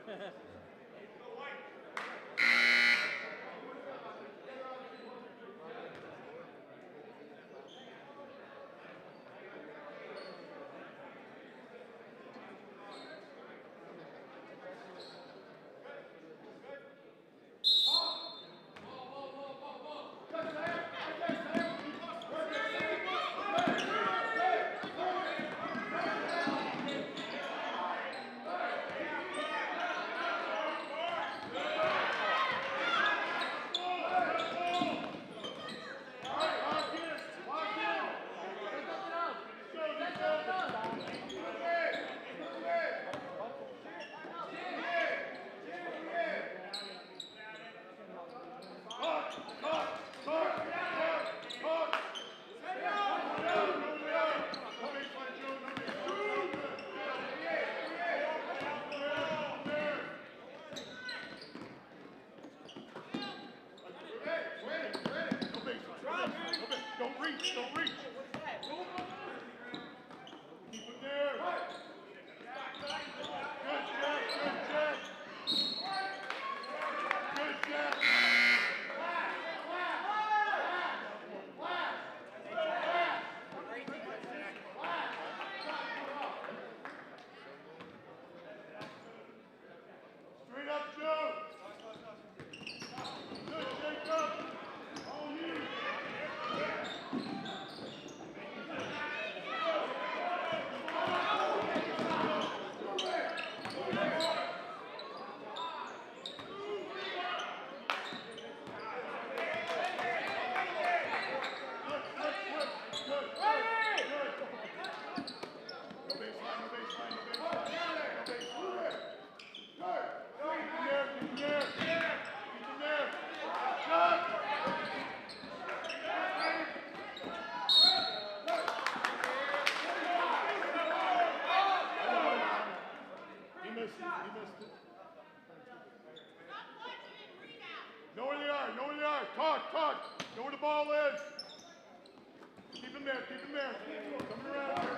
Ha ha. Know where they are. Know where they are. Talk. Know where the ball is. Keep him there. Coming around.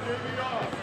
Jamie off.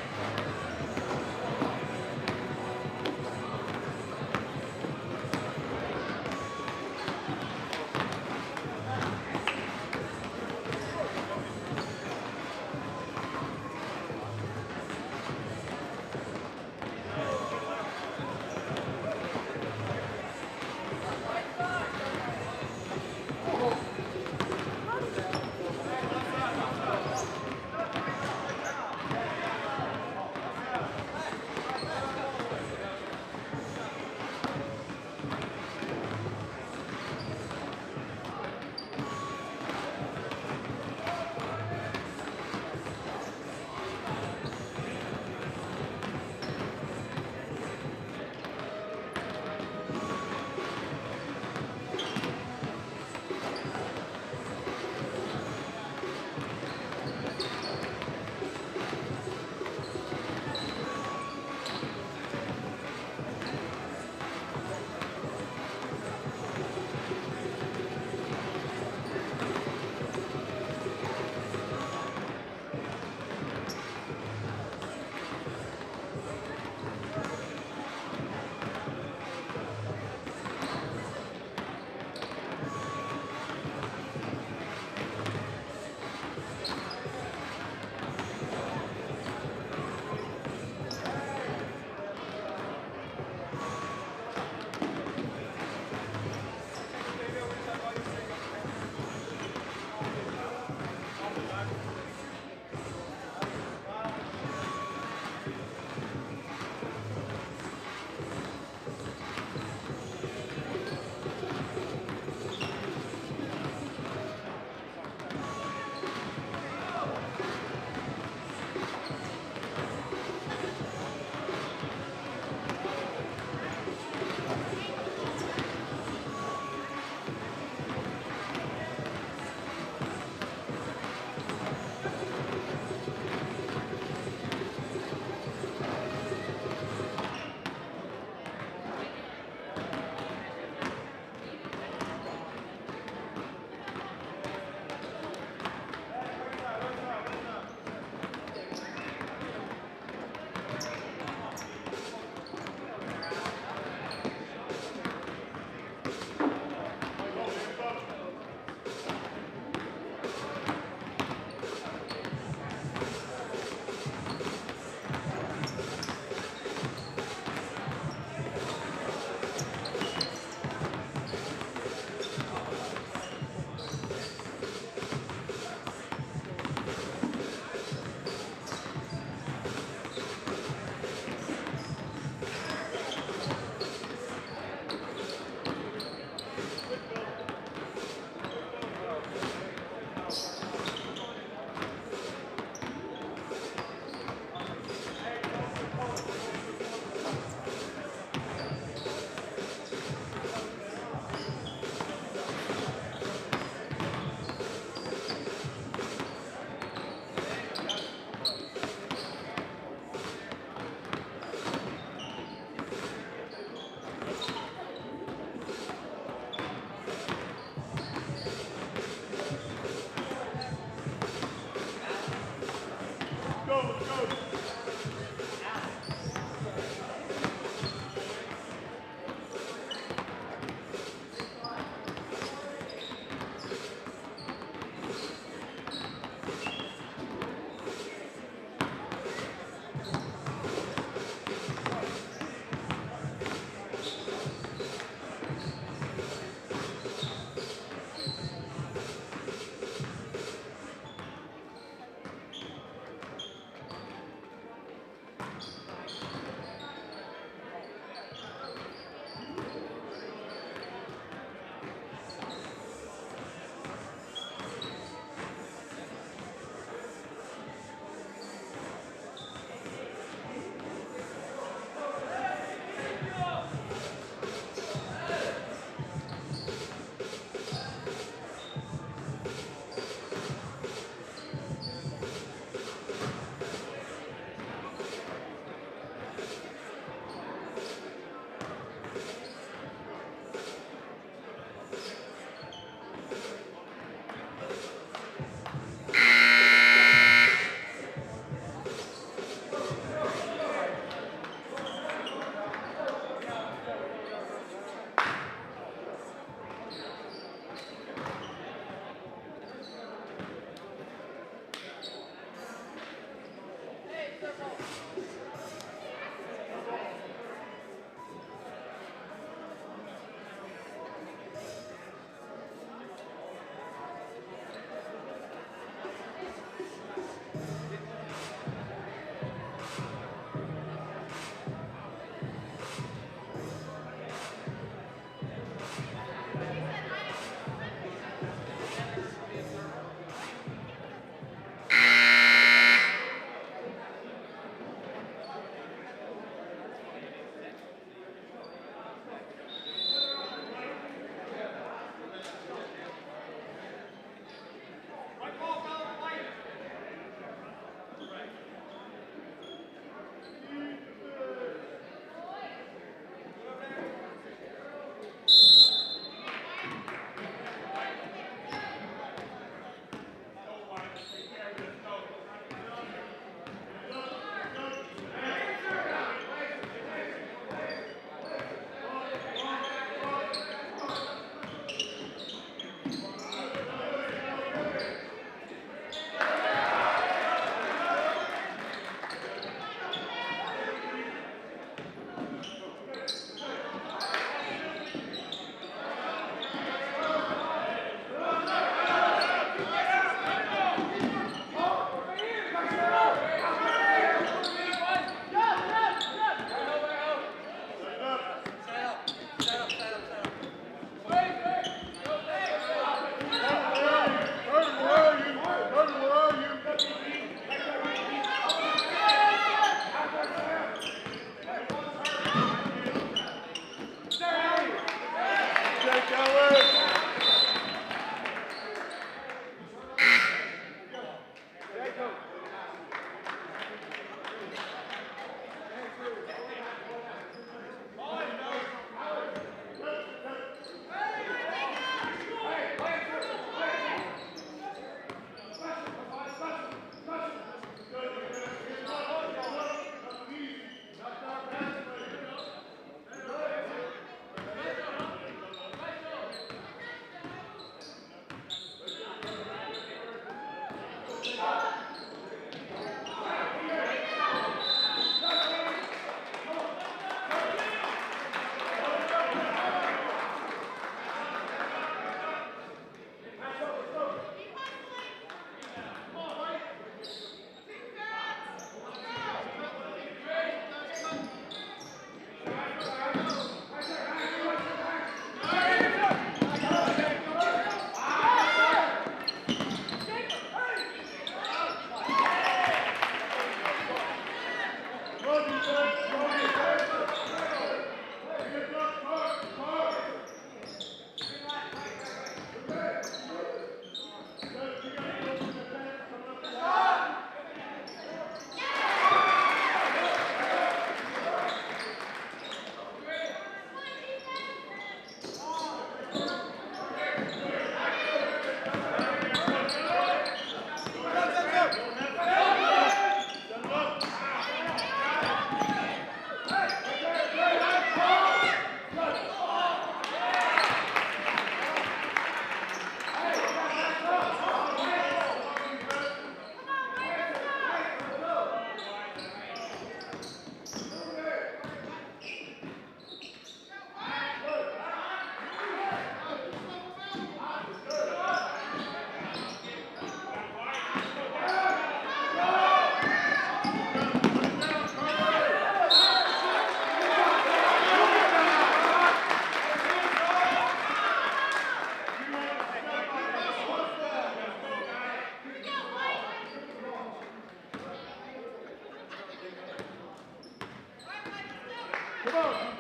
No.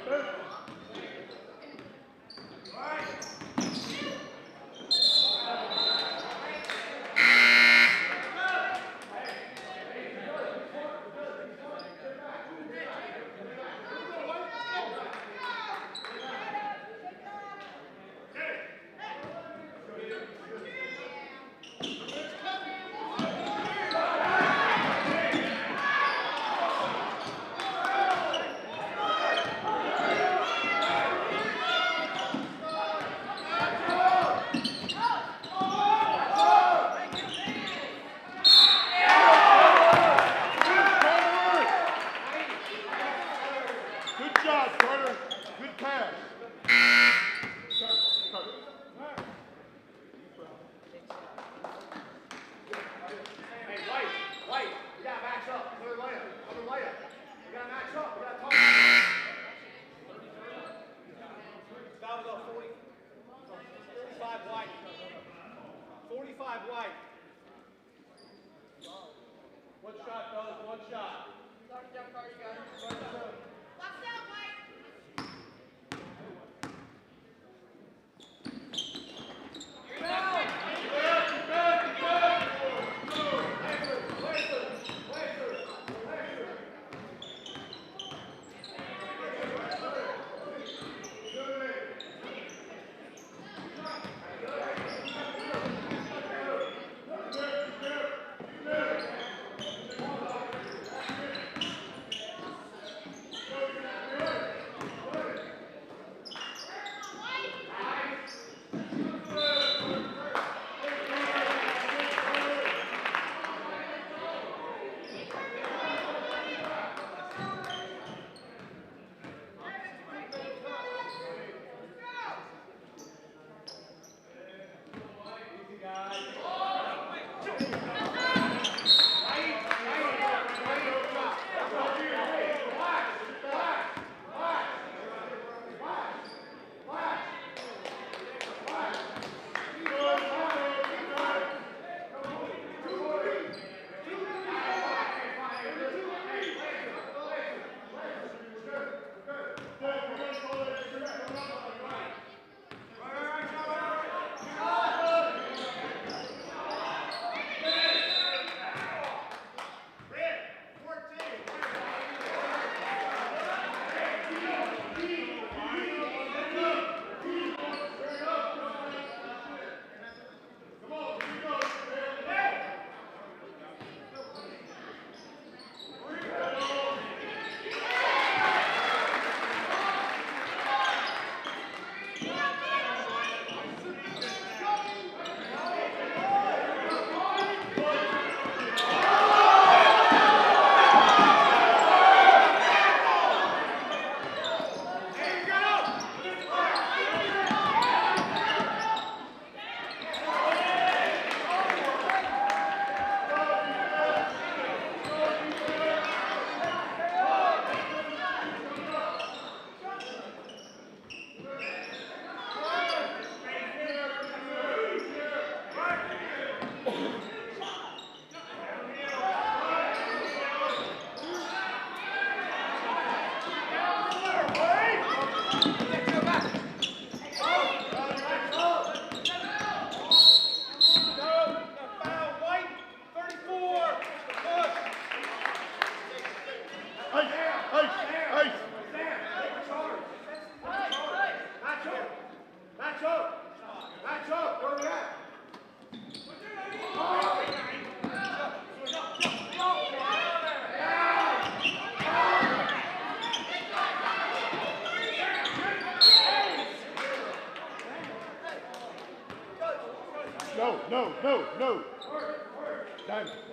Diamond.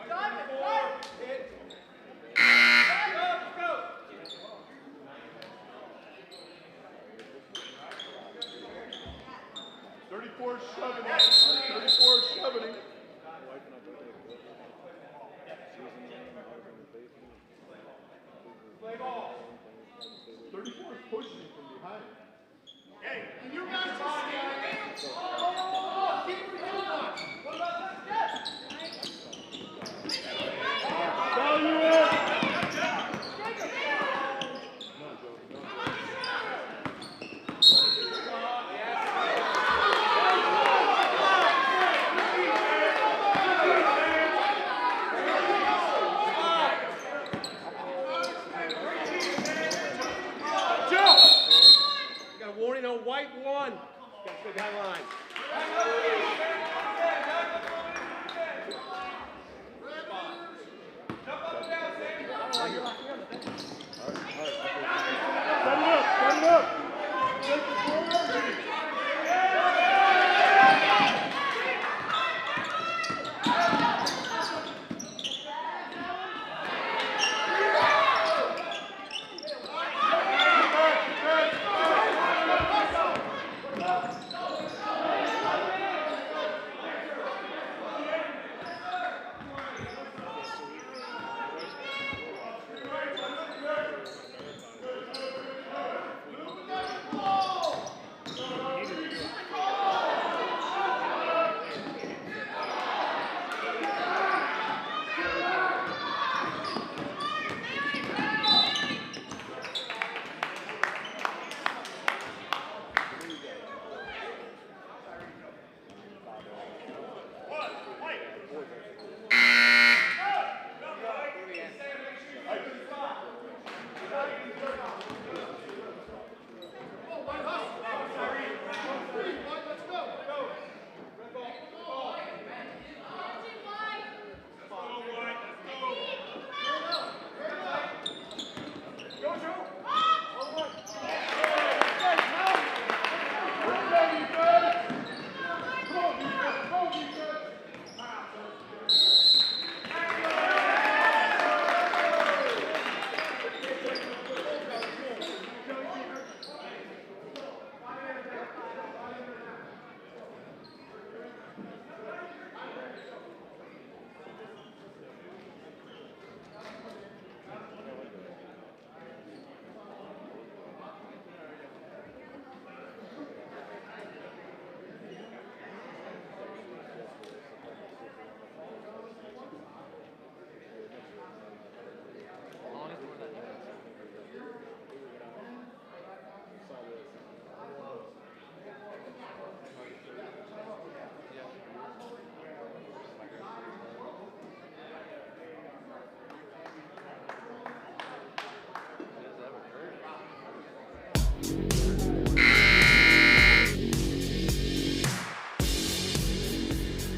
34-70. 34-70. Play ball. 34 is pushing from behind. Hey, you guys are keep your heel on. What about that? one. Good high line. Set it up.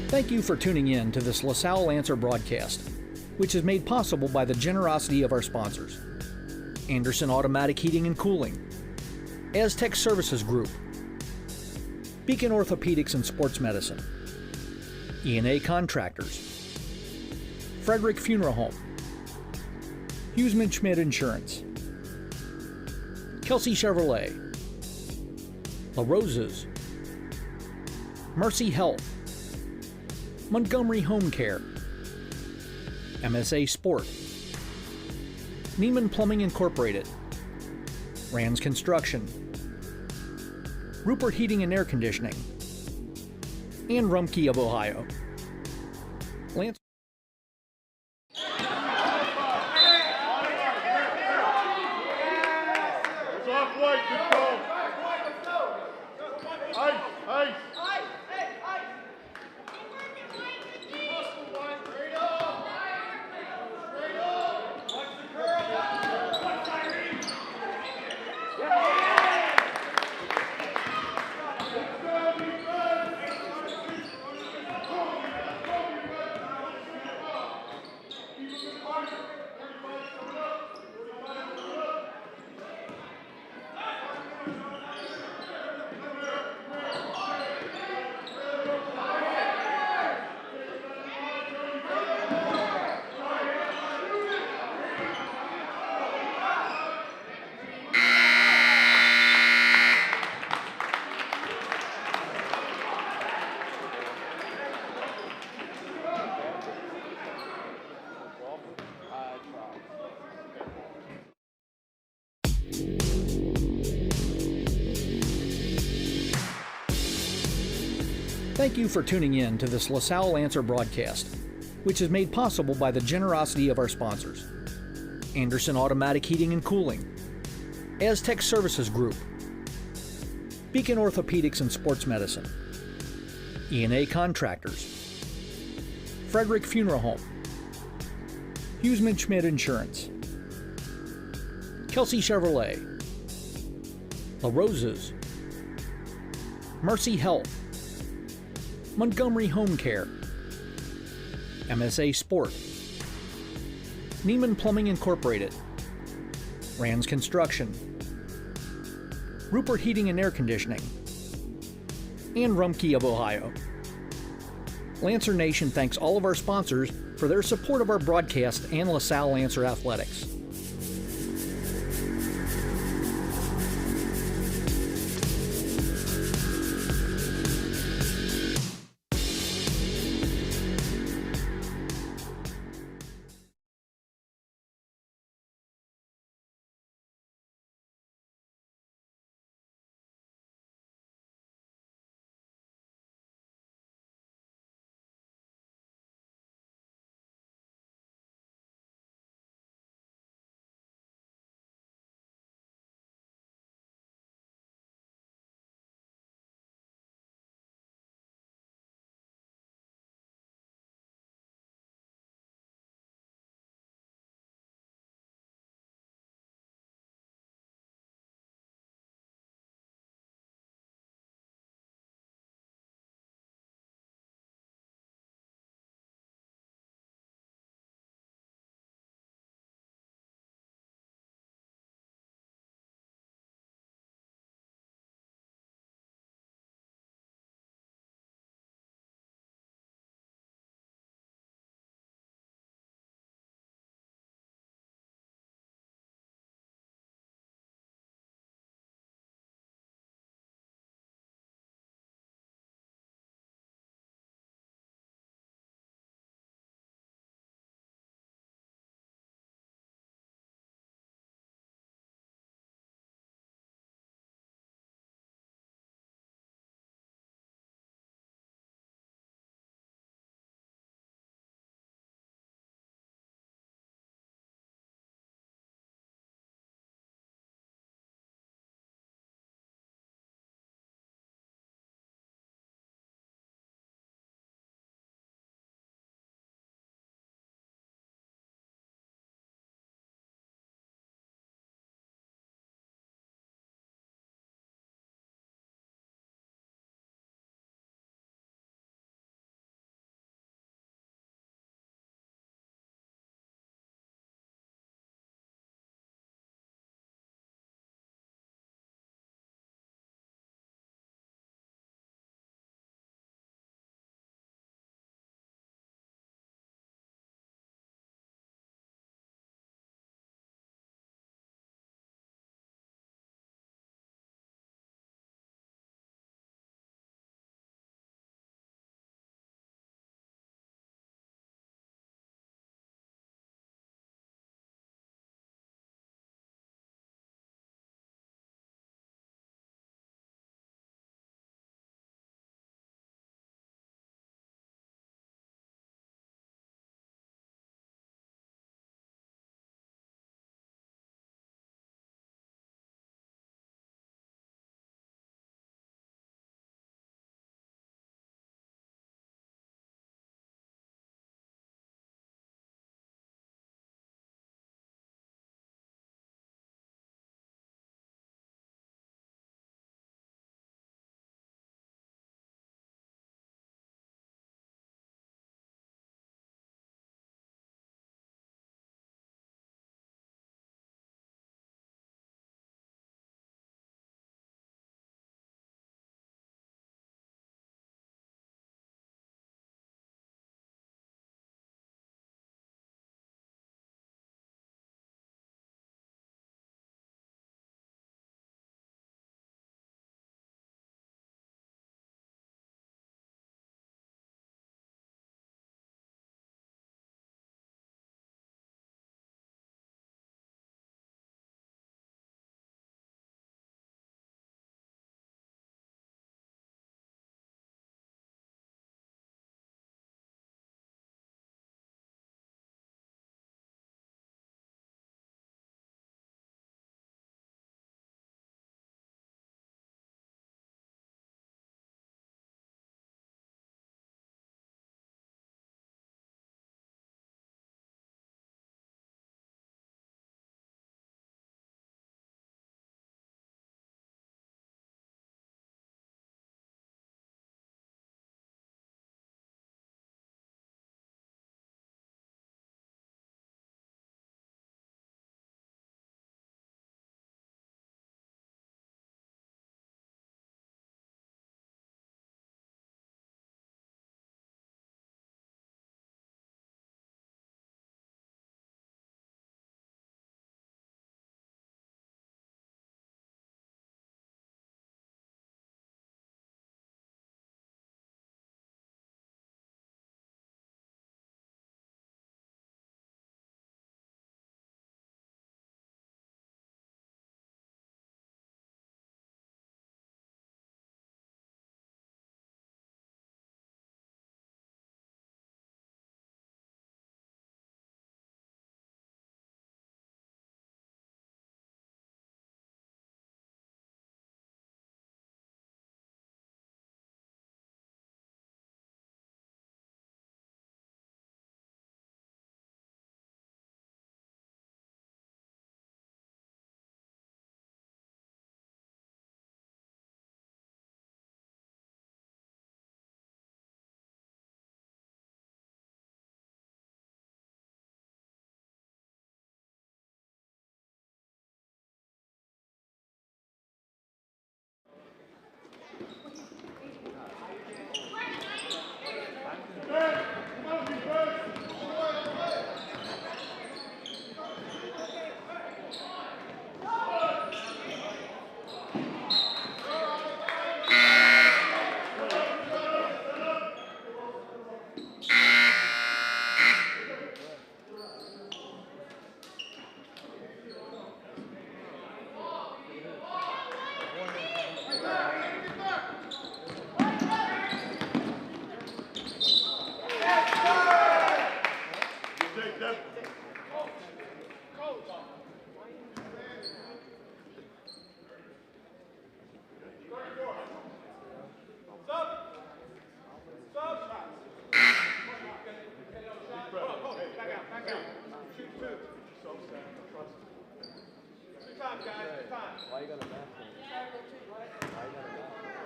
Thank you for tuning in to this LaSalle Answer broadcast, which is made possible by the generosity of our sponsors: Anderson Automatic Heating and Cooling, Aztec Services Group, Beacon Orthopedics and Sports Medicine, E&A Contractors, Frederick Funeral Home, Huseman Schmidt Insurance, Kelsey Chevrolet, La Rosa's, Mercy Health, Montgomery Home Care, MSA Sport, Neiman Plumbing Incorporated, Rand's Construction, Rupert Heating and Air Conditioning, and Rumpke of Ohio. Lance. It's off white, good goal. Ice. Thank you for tuning in to this LaSalle Answer broadcast, which is made possible by the generosity of our sponsors: Anderson Automatic Heating and Cooling, Aztec Services Group, Beacon Orthopedics and Sports Medicine, E&A Contractors, Frederick Funeral Home, Huseman Schmidt Insurance, Kelsey Chevrolet, La Rosa's, Mercy Health, Montgomery Home Care, MSA Sport, Neiman Plumbing Incorporated, Rand's Construction, Rupert Heating and Air Conditioning, and Rumpke of Ohio. Lancer Nation thanks all of our sponsors for their support of our broadcast and LaSalle Lancer Athletics. Good time, guys. Good time. Why you gotta mask him? Why you gotta mask him?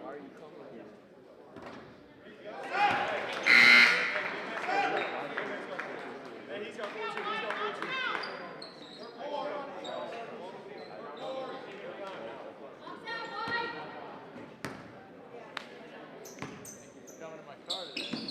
Why are you coming here? Hey, he's got 14. He's got 14. Coming in my car today.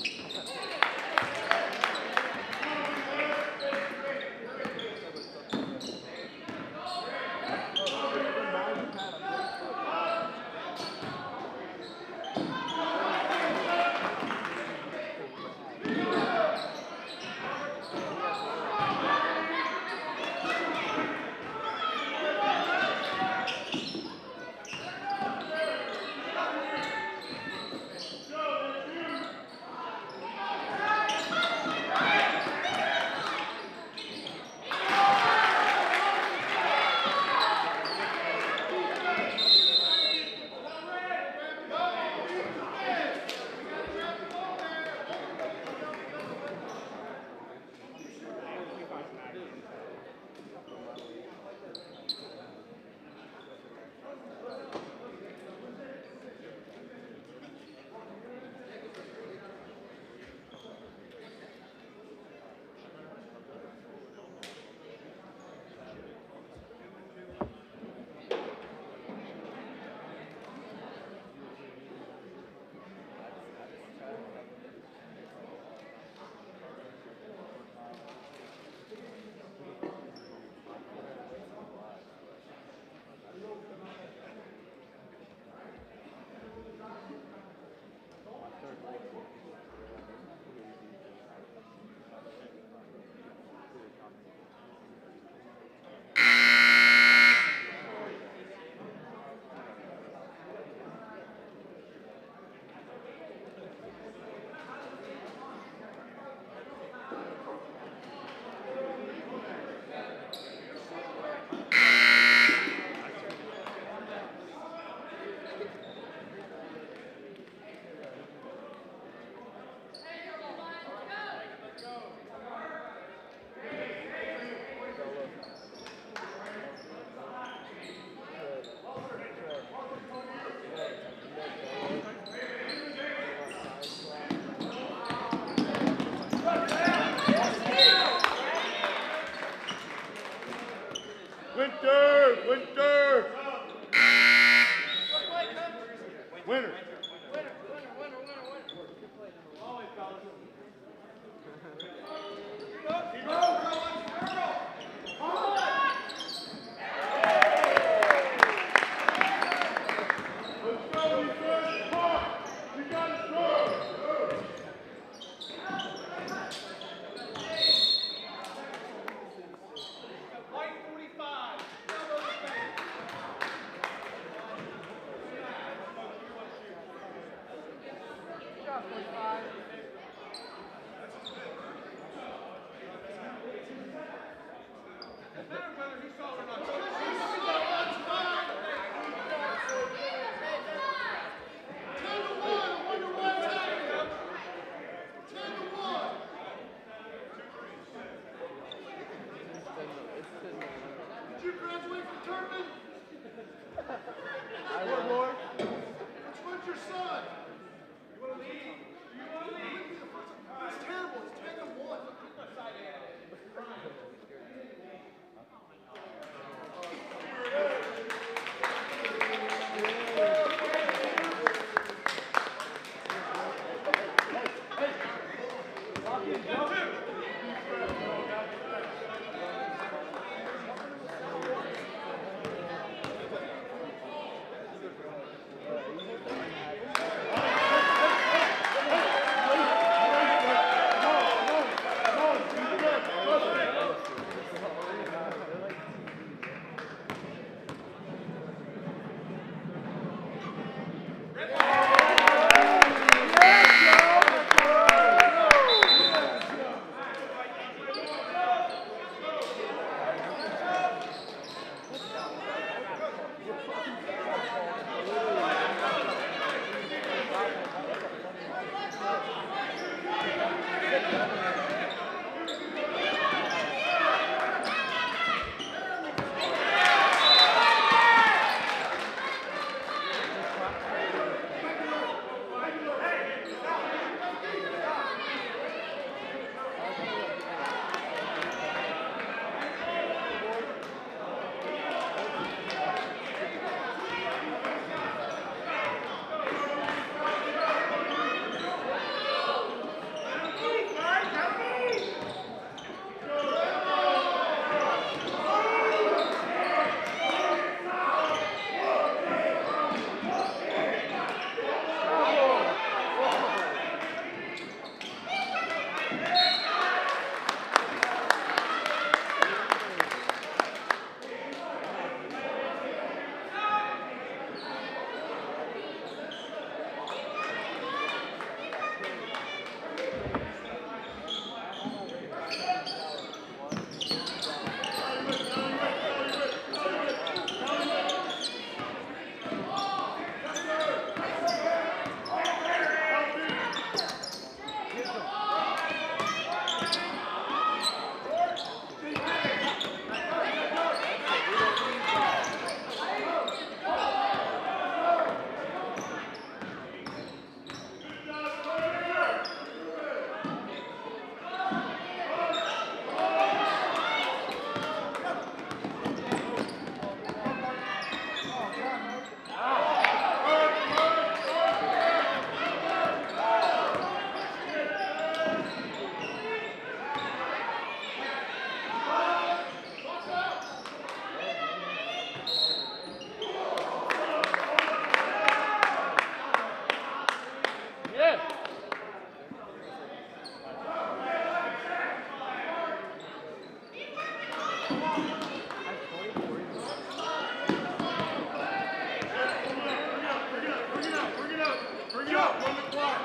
Bring it up. Run the clock.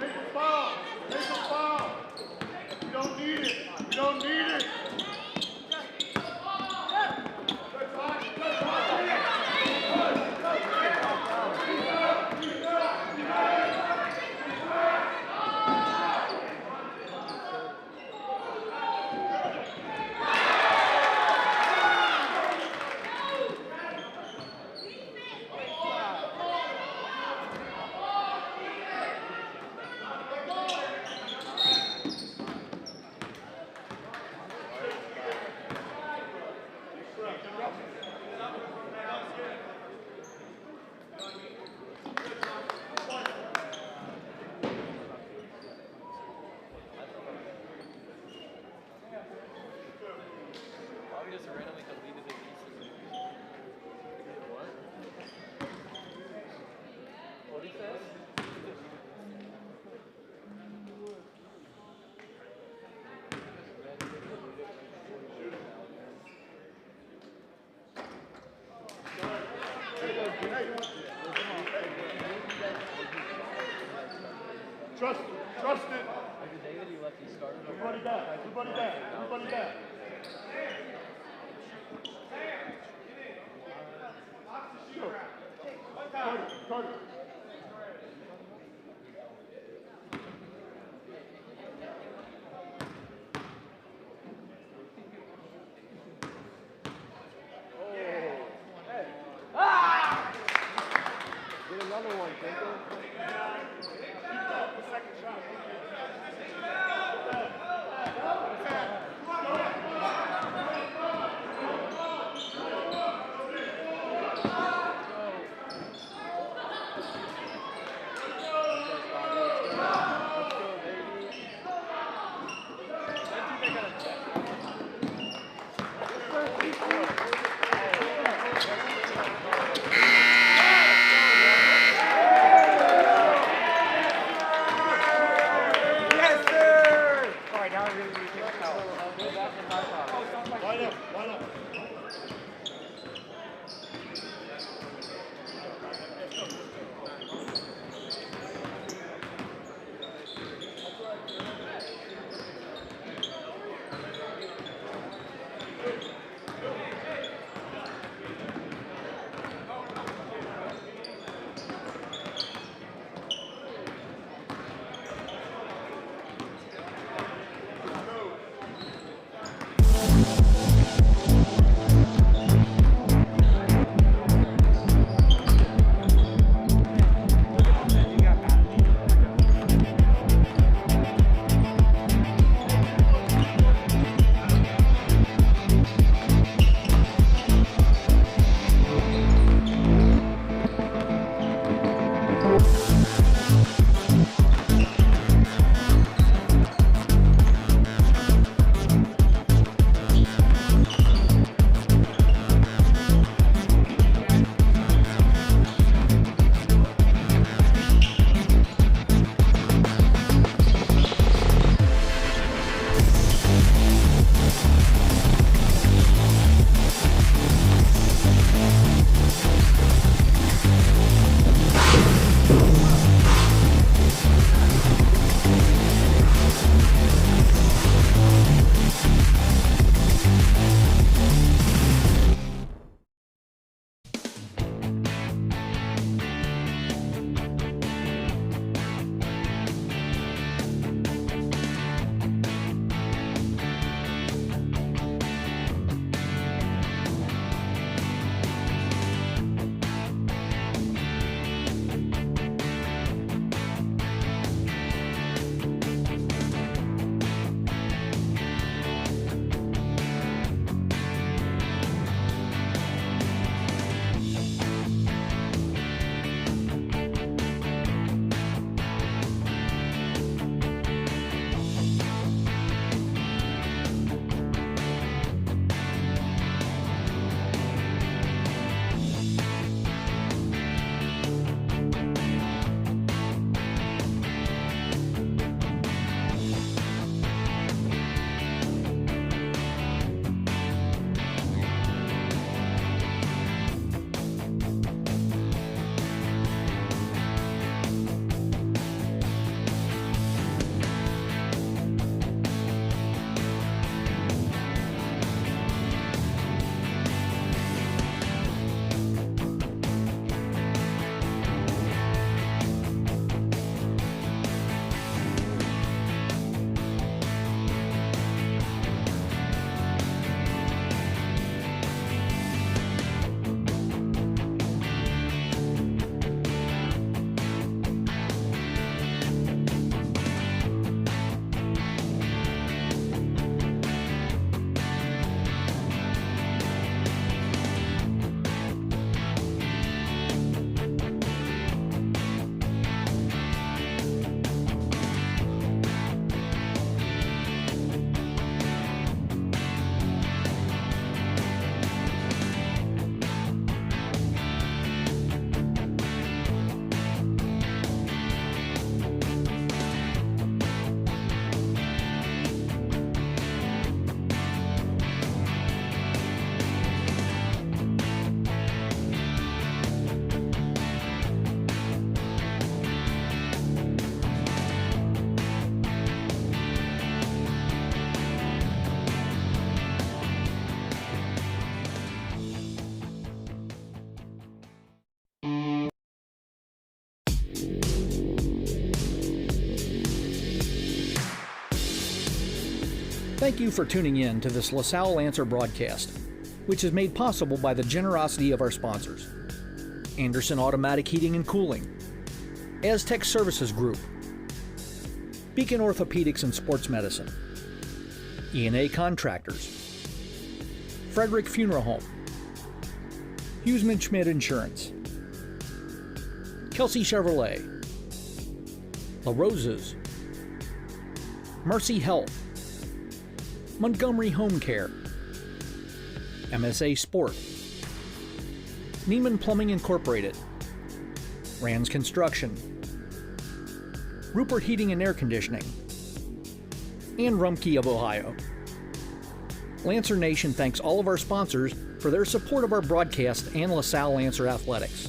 Make a foul. Make a foul. We don't need it. We don't need it. Trust it. Everybody back. Everybody back. Everybody back. Sure. Carter. Get another one, Jacob. Line up. Thank you for tuning in to this LaSalle Answer broadcast, which is made possible by the generosity of our sponsors: Anderson Automatic Heating and Cooling, Aztec Services Group, Beacon Orthopedics and Sports Medicine, E&A Contractors, Frederick Funeral Home, Huseman Schmidt Insurance, Kelsey Chevrolet, La Roses, Mercy Health, Montgomery Home Care, MSA Sport, Neiman Plumbing Incorporated, Rand's Construction, Rupert Heating and Air Conditioning, and Rumpke of Ohio. Lancer Nation thanks all of our sponsors for their support of our broadcast and LaSalle Lancer Athletics.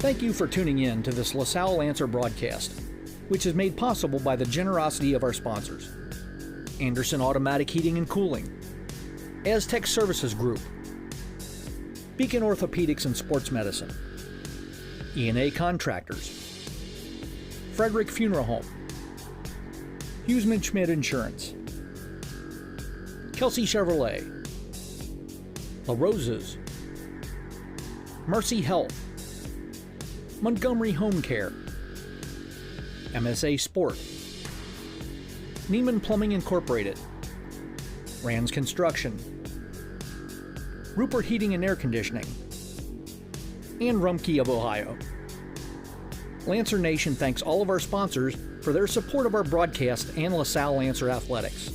Thank you for tuning in to this LaSalle Answer broadcast, which is made possible by the generosity of our sponsors: Anderson Automatic Heating and Cooling, Aztec Services Group, Beacon Orthopedics and Sports Medicine, E&A Contractors, Frederick Funeral Home, Huseman Schmidt Insurance, Kelsey Chevrolet, La Roses, Mercy Health, Montgomery Home Care, MSA Sport, Neiman Plumbing Incorporated, Rand's Construction, Rupert Heating and Air Conditioning, and Rumpke of Ohio. Lancer Nation thanks all of our sponsors for their support of our broadcast and LaSalle Lancer Athletics.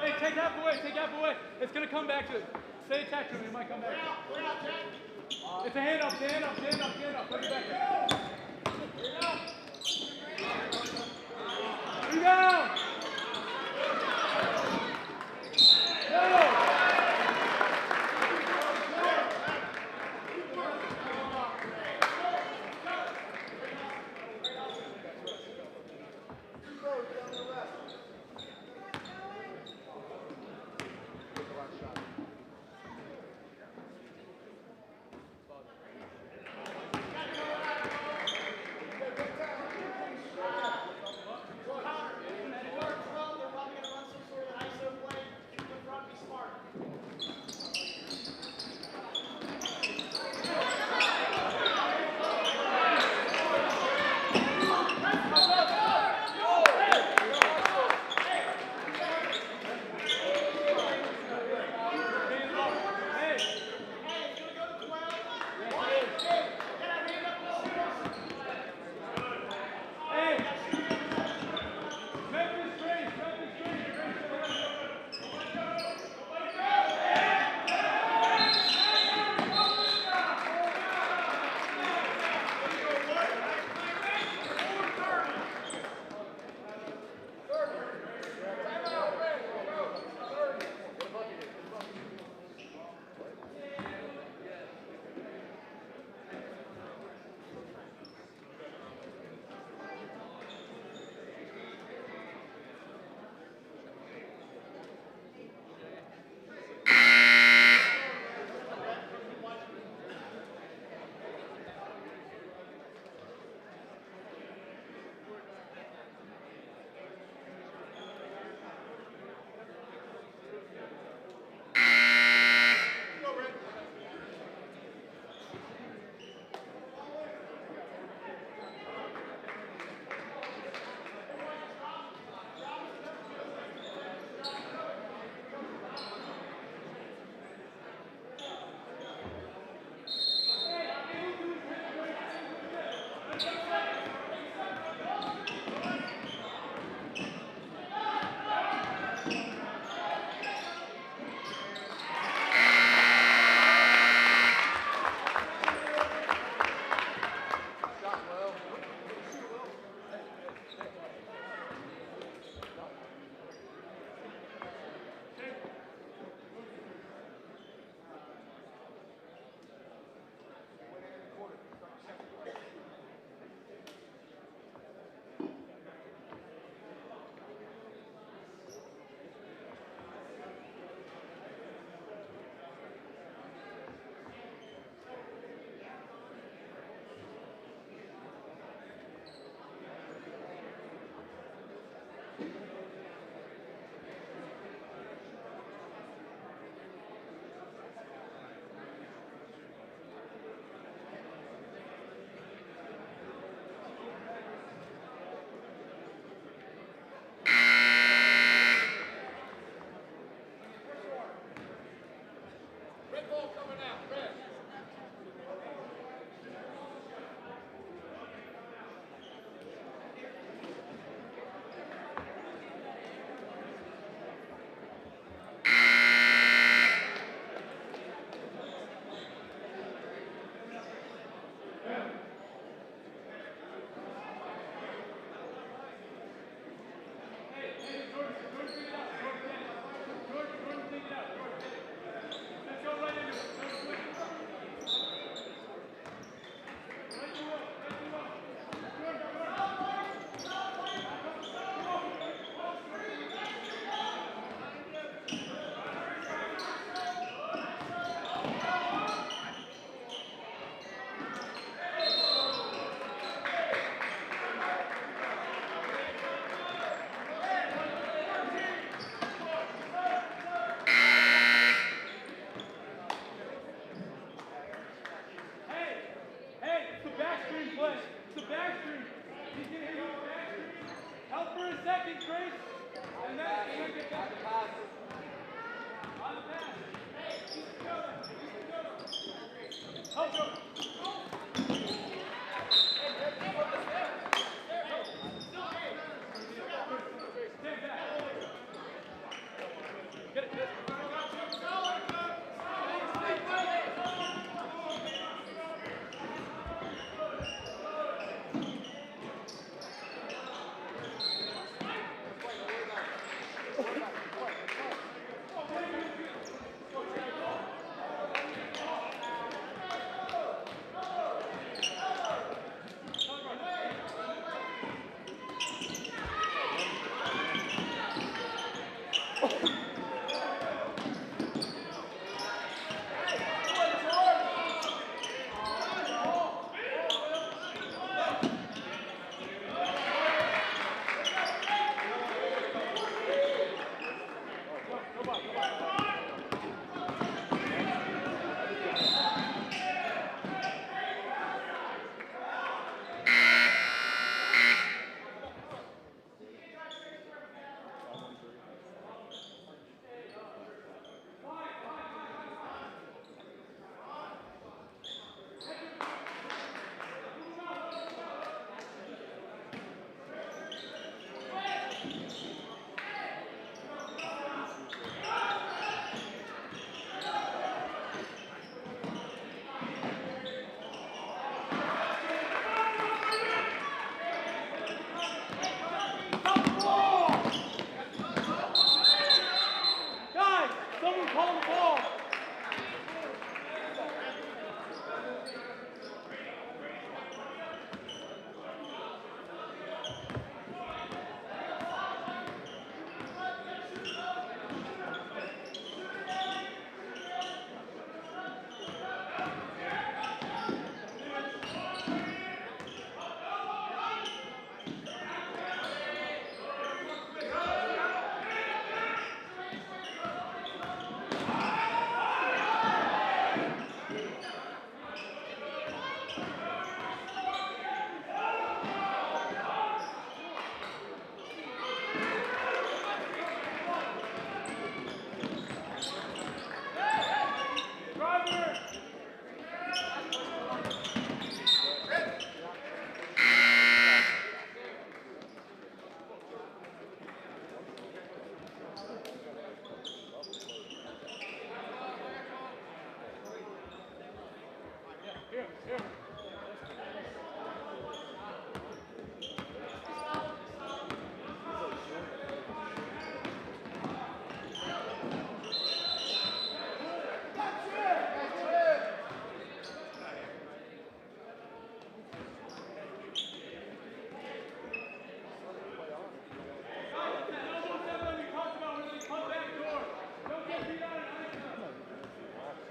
Hey, take half away, take half away. It's going to come back to it. Stay attached to him, it might come back. It's a hand up, hand up, hand up, hand up. Put it back there. Rebound! Go!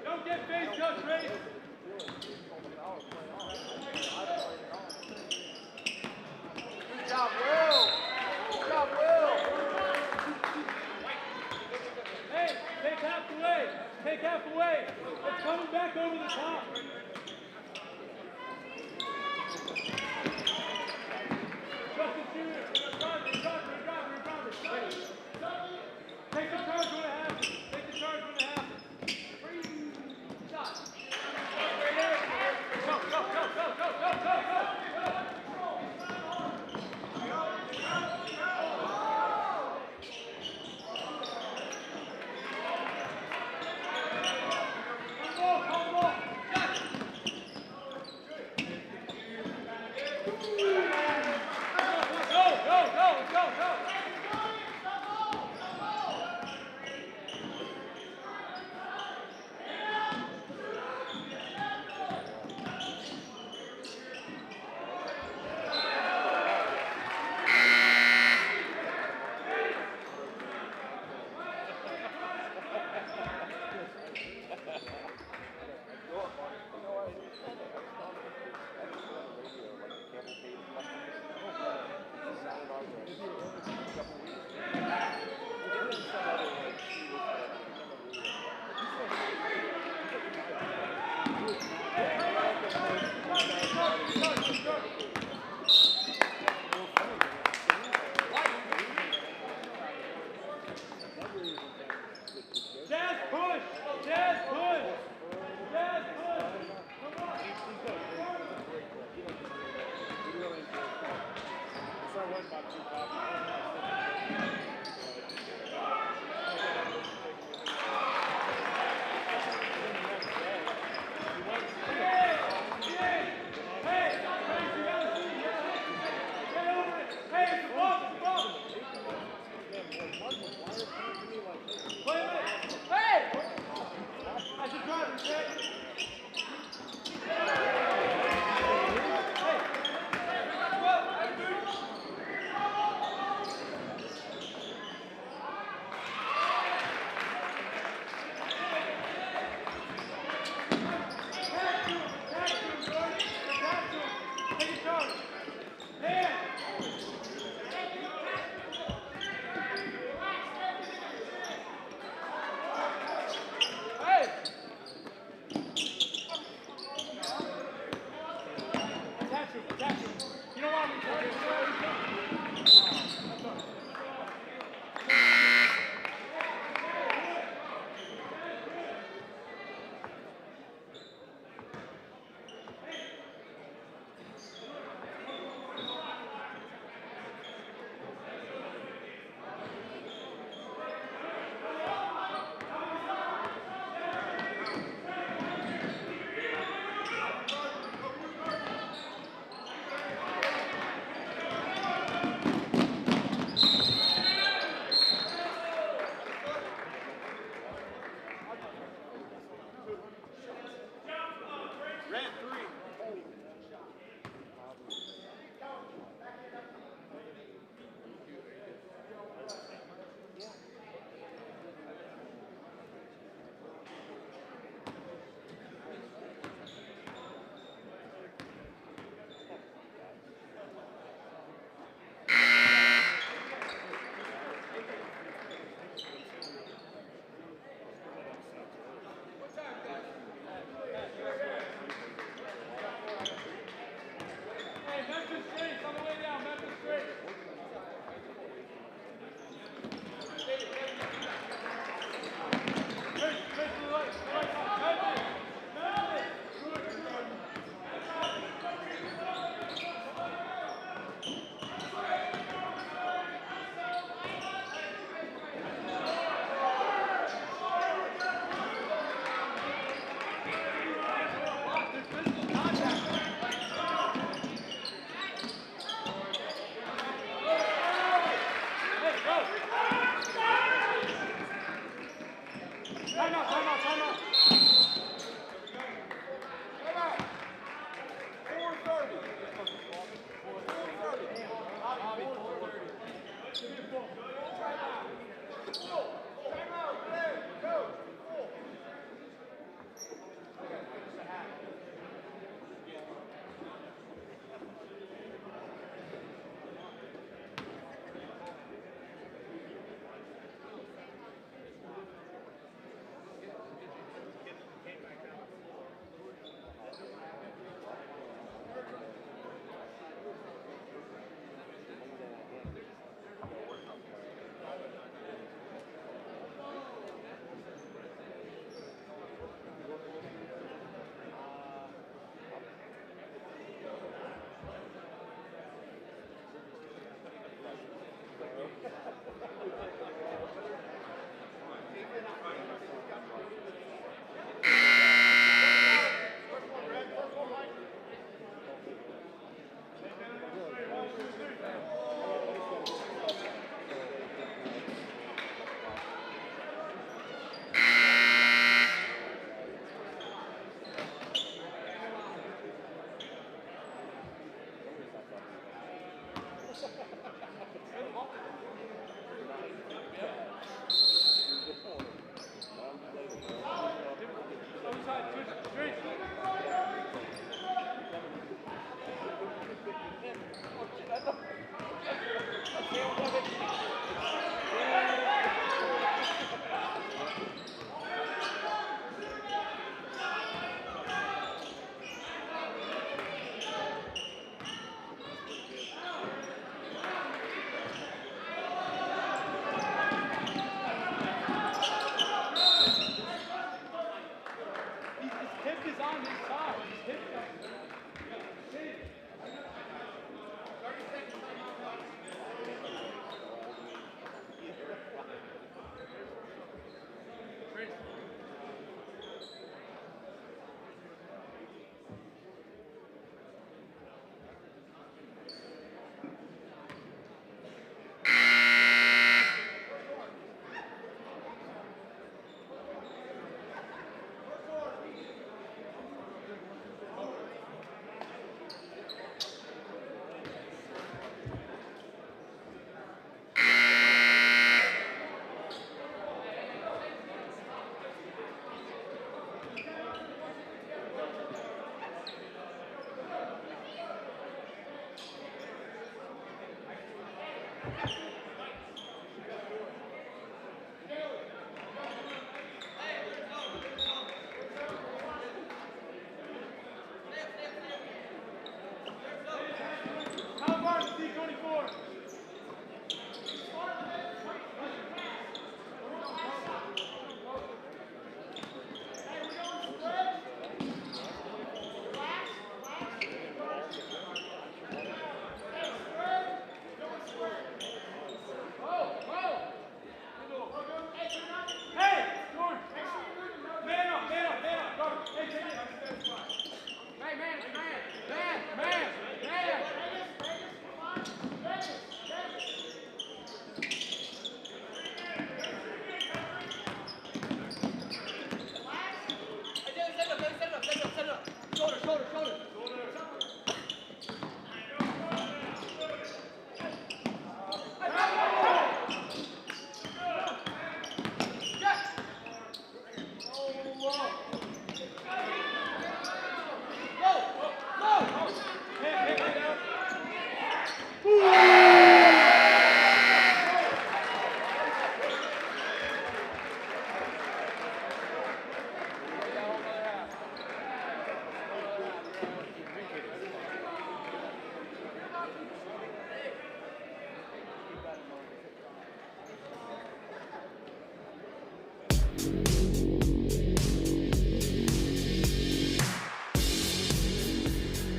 Don't get face touch, Ray. Good job, Will. Good job, Will. Hey, take half away. Take half away. It's coming back over the top. Justin Jr. Driver. Take the charge when it happens. Take the charge when it happens. Shot. Go. How Varsity 24? Hey, George! Man up, man up, man up! Go! Hey, take it! Man!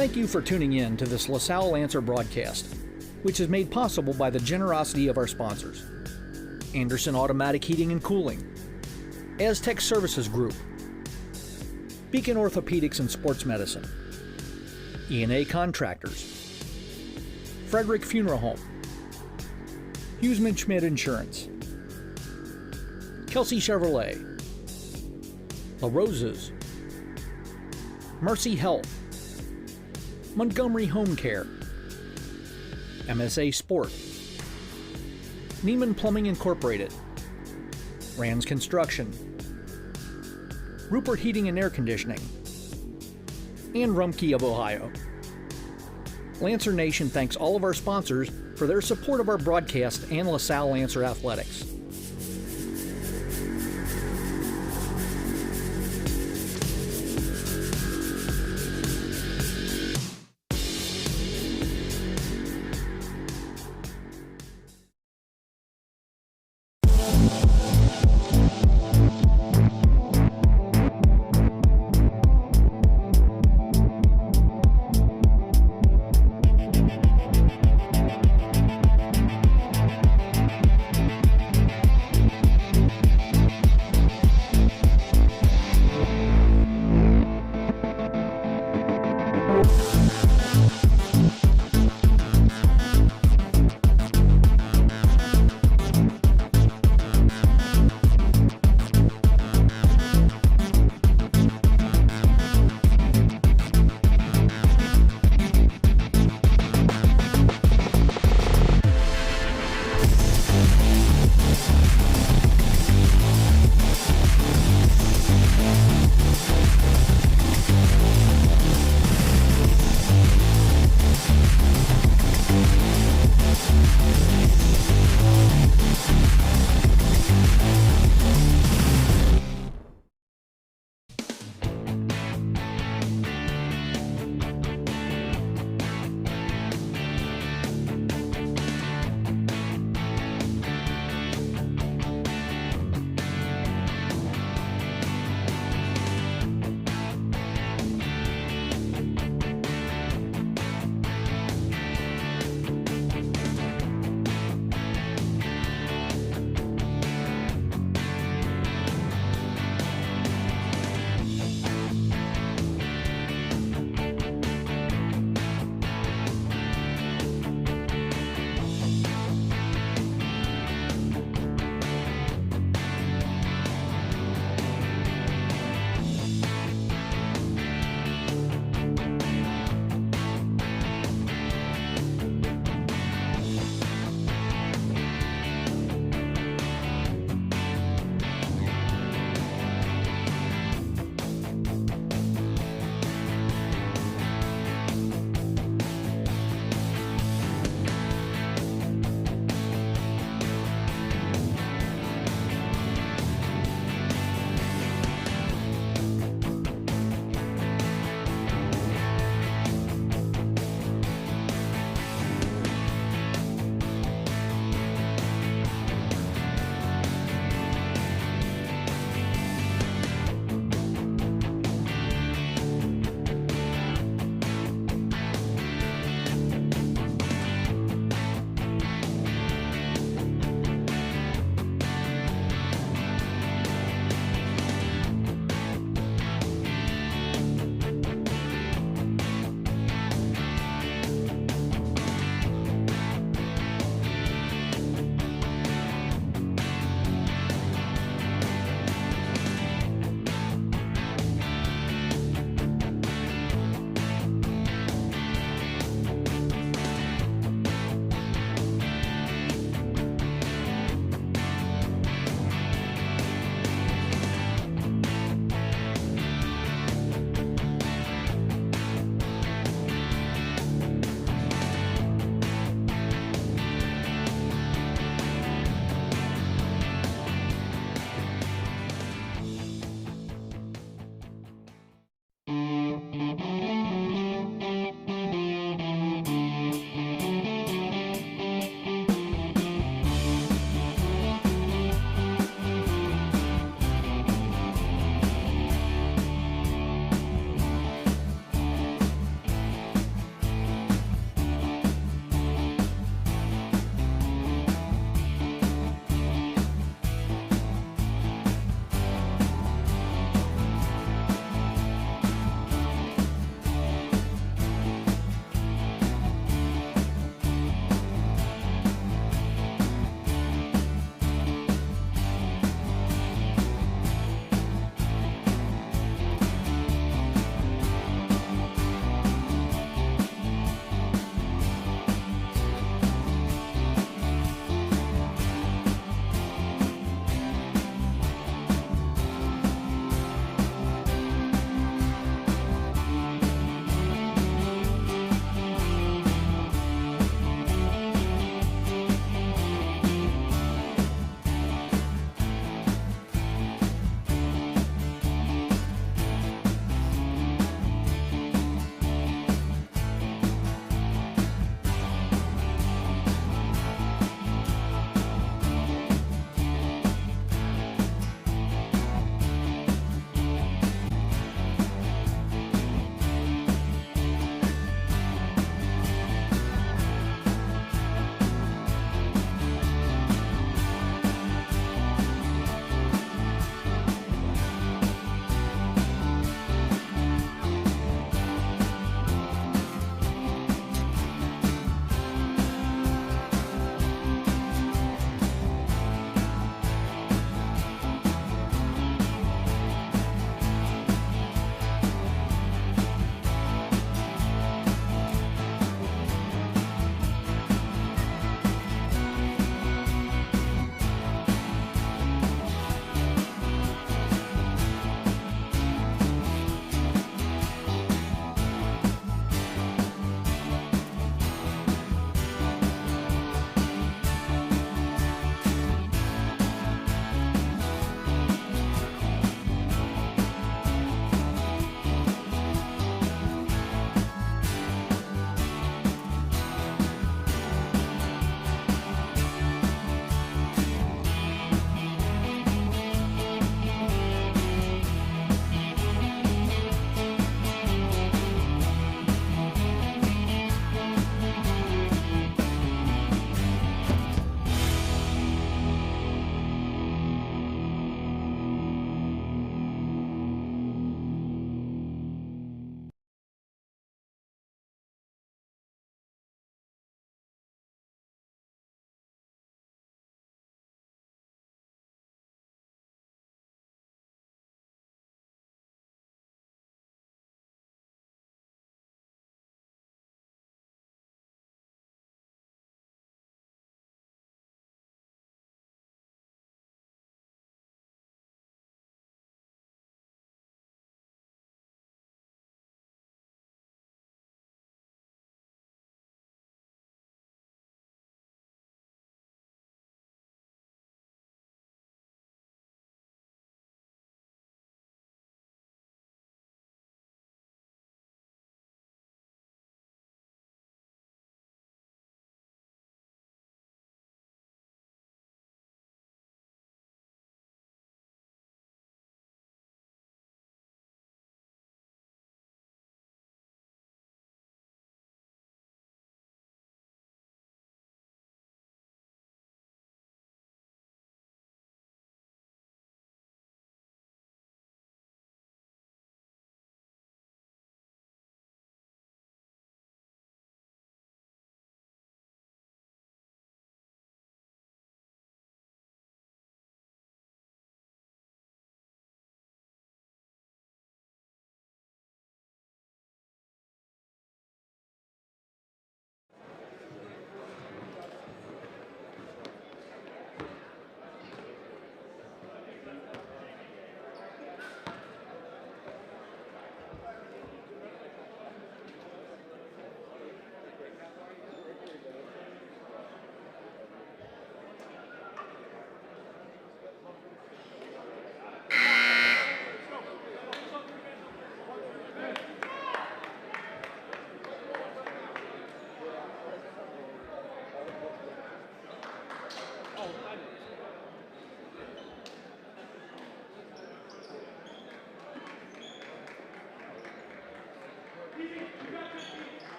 Thank you for tuning in to this LaSalle Answer broadcast, which is made possible by the generosity of our sponsors: Anderson Automatic Heating and Cooling, Aztec Services Group, Beacon Orthopedics and Sports Medicine, E&A Contractors, Frederick Funeral Home, Huseman Schmidt Insurance, Kelsey Chevrolet, La Roses, Mercy Health, Montgomery Home Care, MSA Sport, Neiman Plumbing Incorporated, Rand's Construction, Rupert Heating and Air Conditioning, and Rumpke of Ohio. Lancer Nation thanks all of our sponsors for their support of our broadcast and LaSalle Lancer Athletics.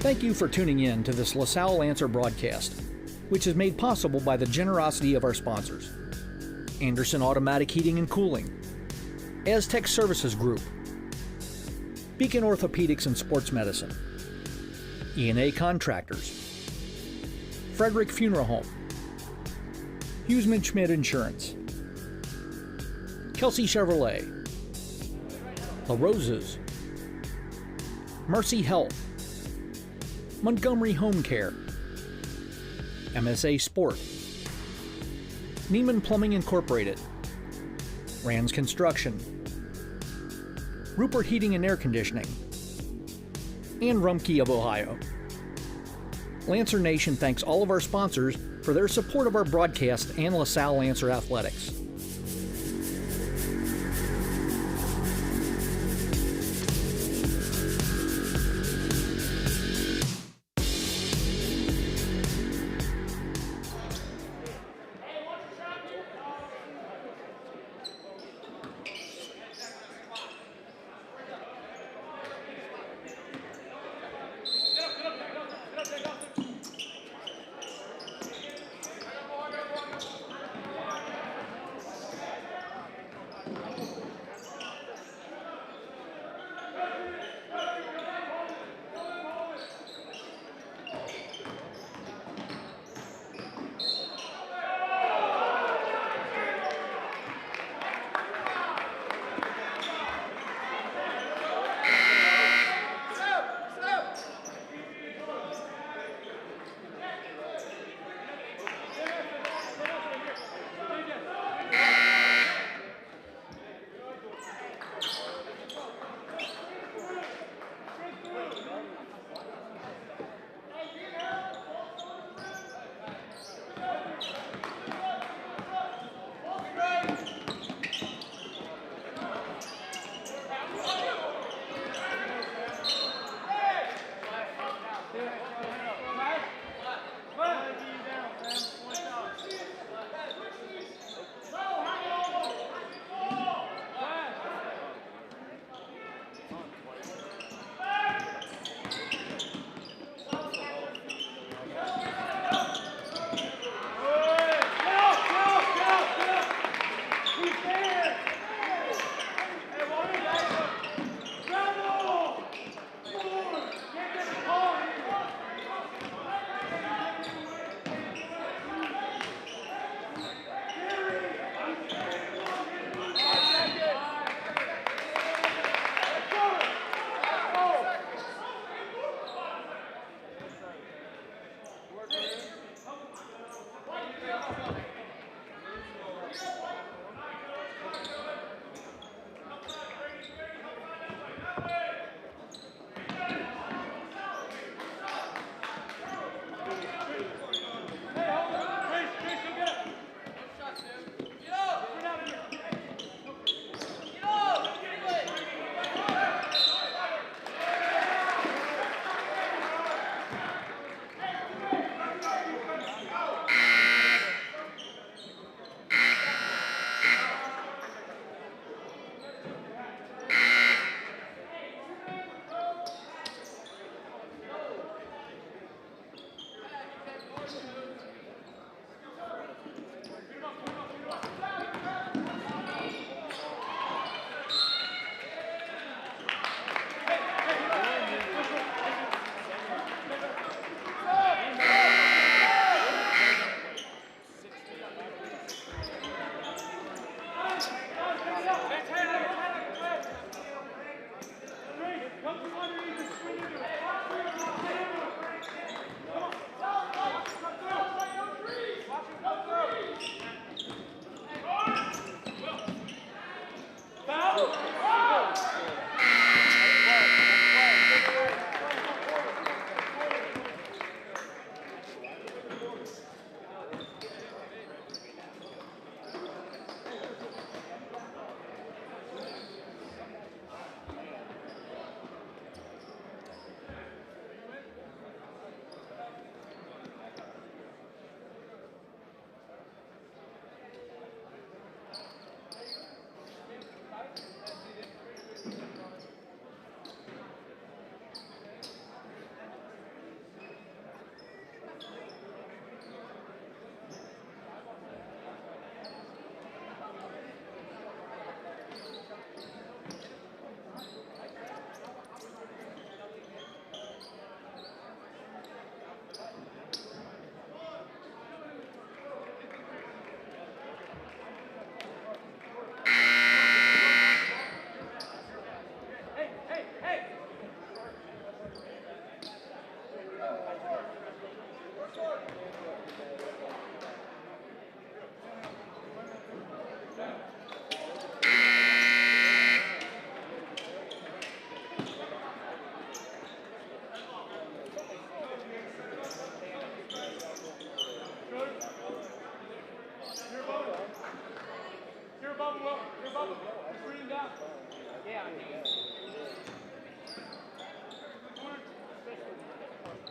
Thank you for tuning in to this LaSalle Lancer broadcast, which is made possible by the generosity of our sponsors: Anderson Automatic Heating and Cooling, Aztec Services Group, Beacon Orthopedics and Sports Medicine, E&A Contractors, Frederick Funeral Home, Huseman Schmidt Insurance, Kelsey Chevrolet, La Roses, Mercy Health, Montgomery Home Care, MSA Sport, Neiman Plumbing Incorporated, Rand's Construction, Rupert Heating and Air Conditioning, and Rumpke of Ohio. Lancer Nation thanks all of our sponsors for their support of our broadcast and LaSalle Lancer Athletics.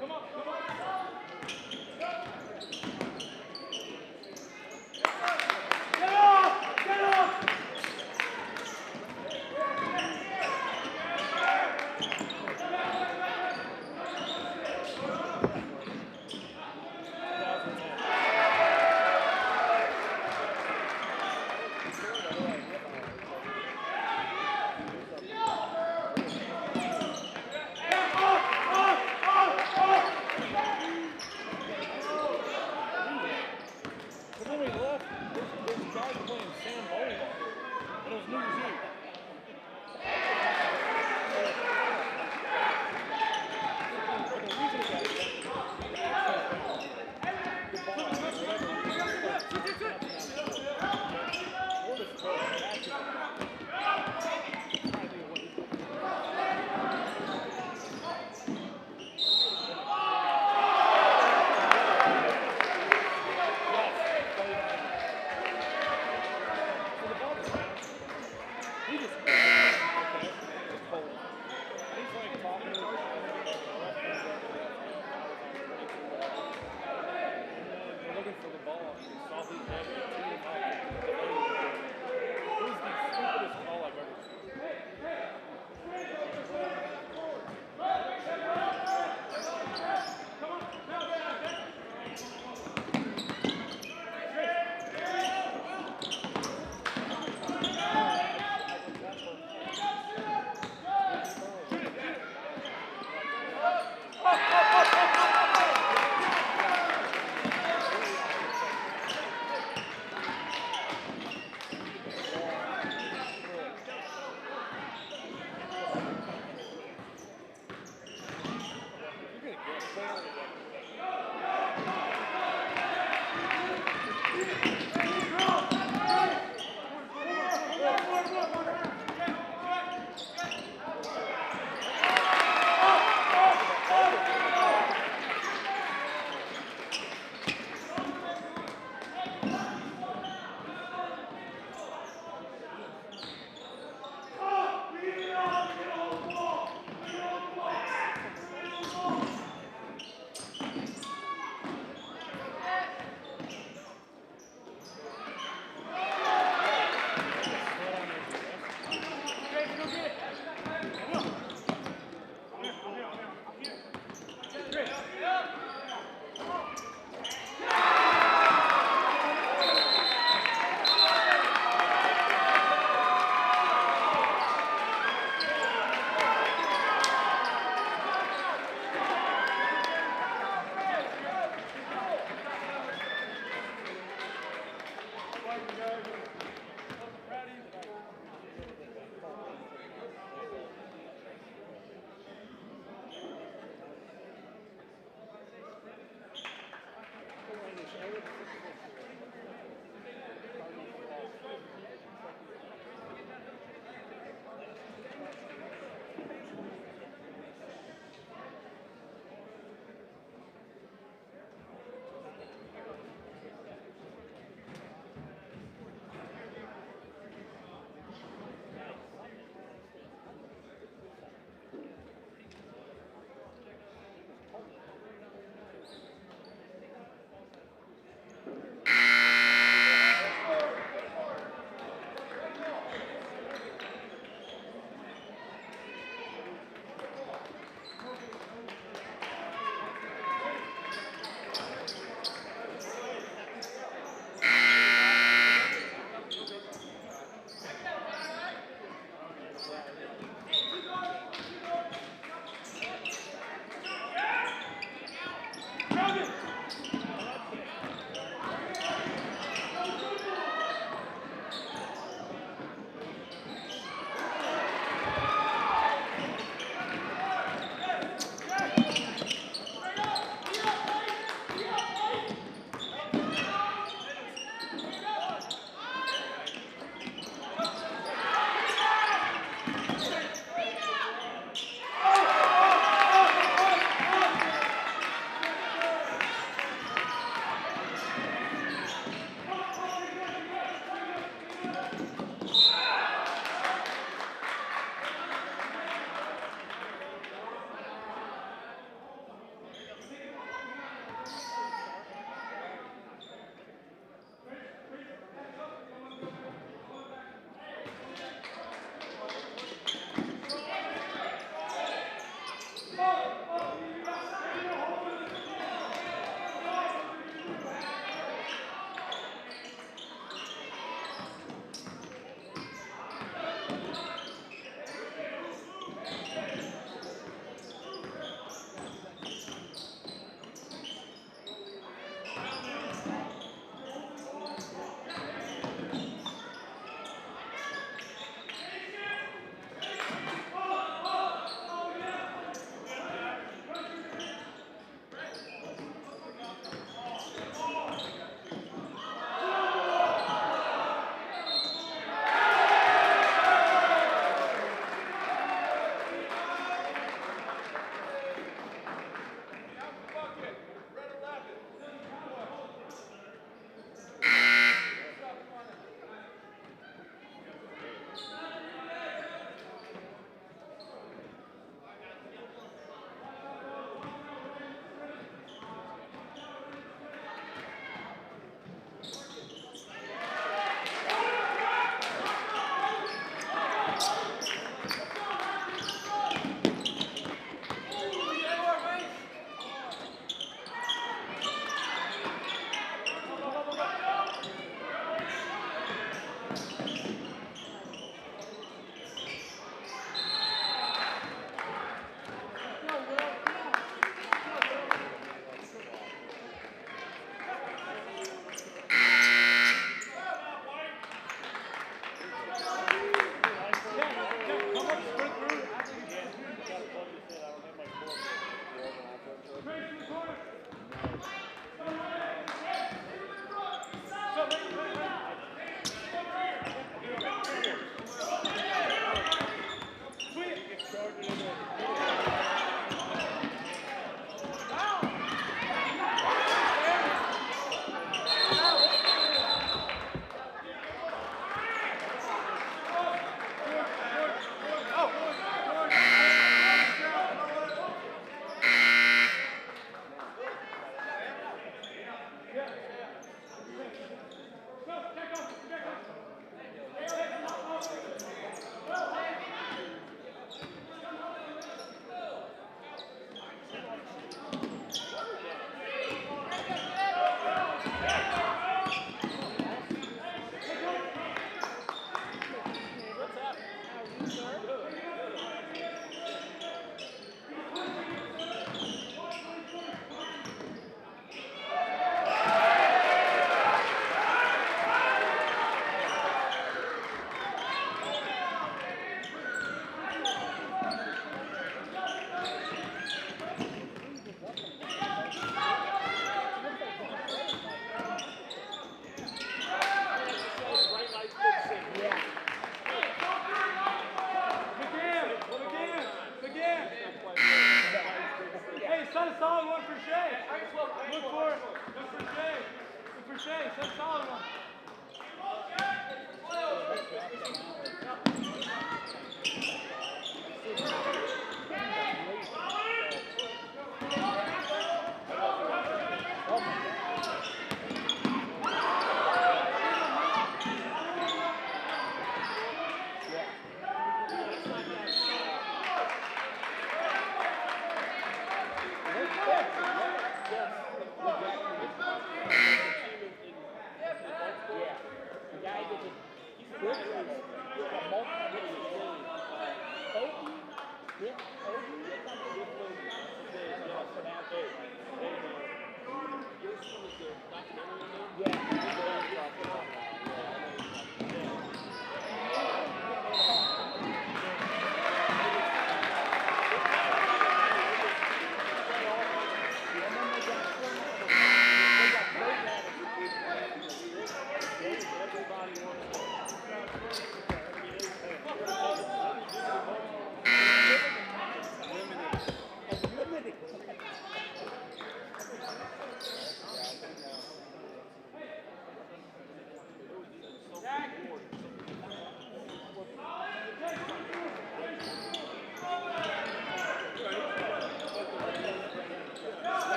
Come on, come on. Get off! Get off!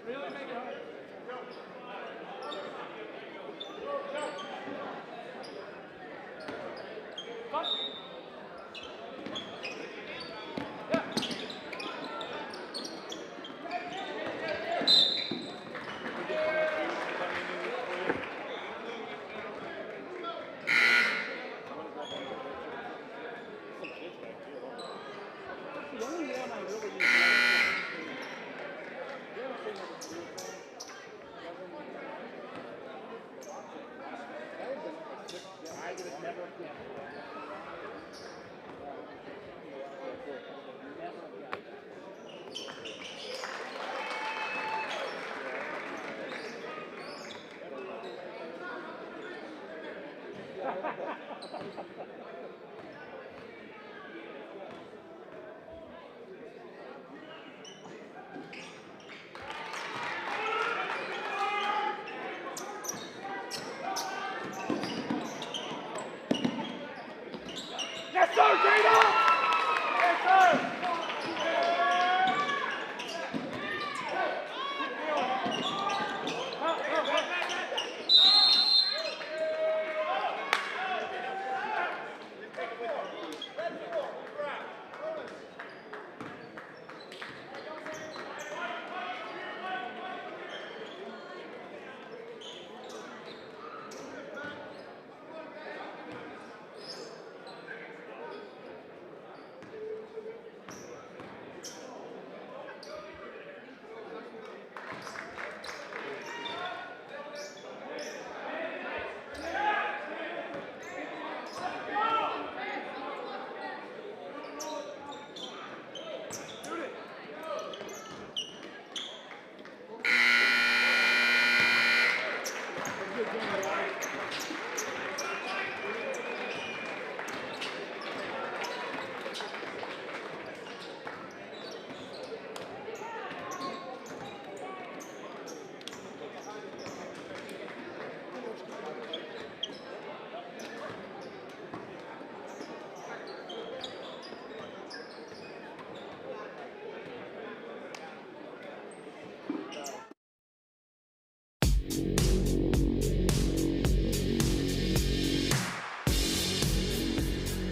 Really make it hard. Cut. Yeah. The only one I really use I would never Yes, sir, Dana! Yes, sir!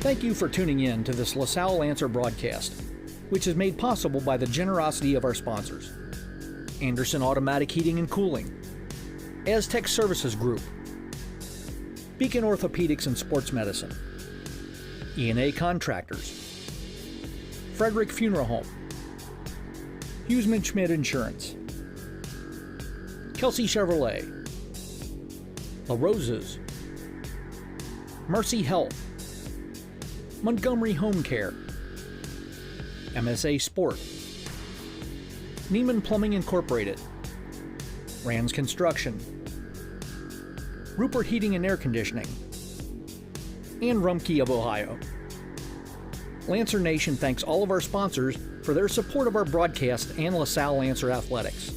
Thank you for tuning in to this LaSalle Lancer broadcast, which is made possible by the generosity of our sponsors: Anderson Automatic Heating and Cooling, Aztec Services Group, Beacon Orthopedics and Sports Medicine, E&A Contractors, Frederick Funeral Home, Huseman Schmidt Insurance, Kelsey Chevrolet, La Roses, Mercy Health, Montgomery Home Care, MSA Sport, Neiman Plumbing Incorporated, Rand's Construction, Rupert Heating and Air Conditioning, and Rumpke of Ohio. Lancer Nation thanks all of our sponsors for their support of our broadcast and LaSalle Lancer Athletics.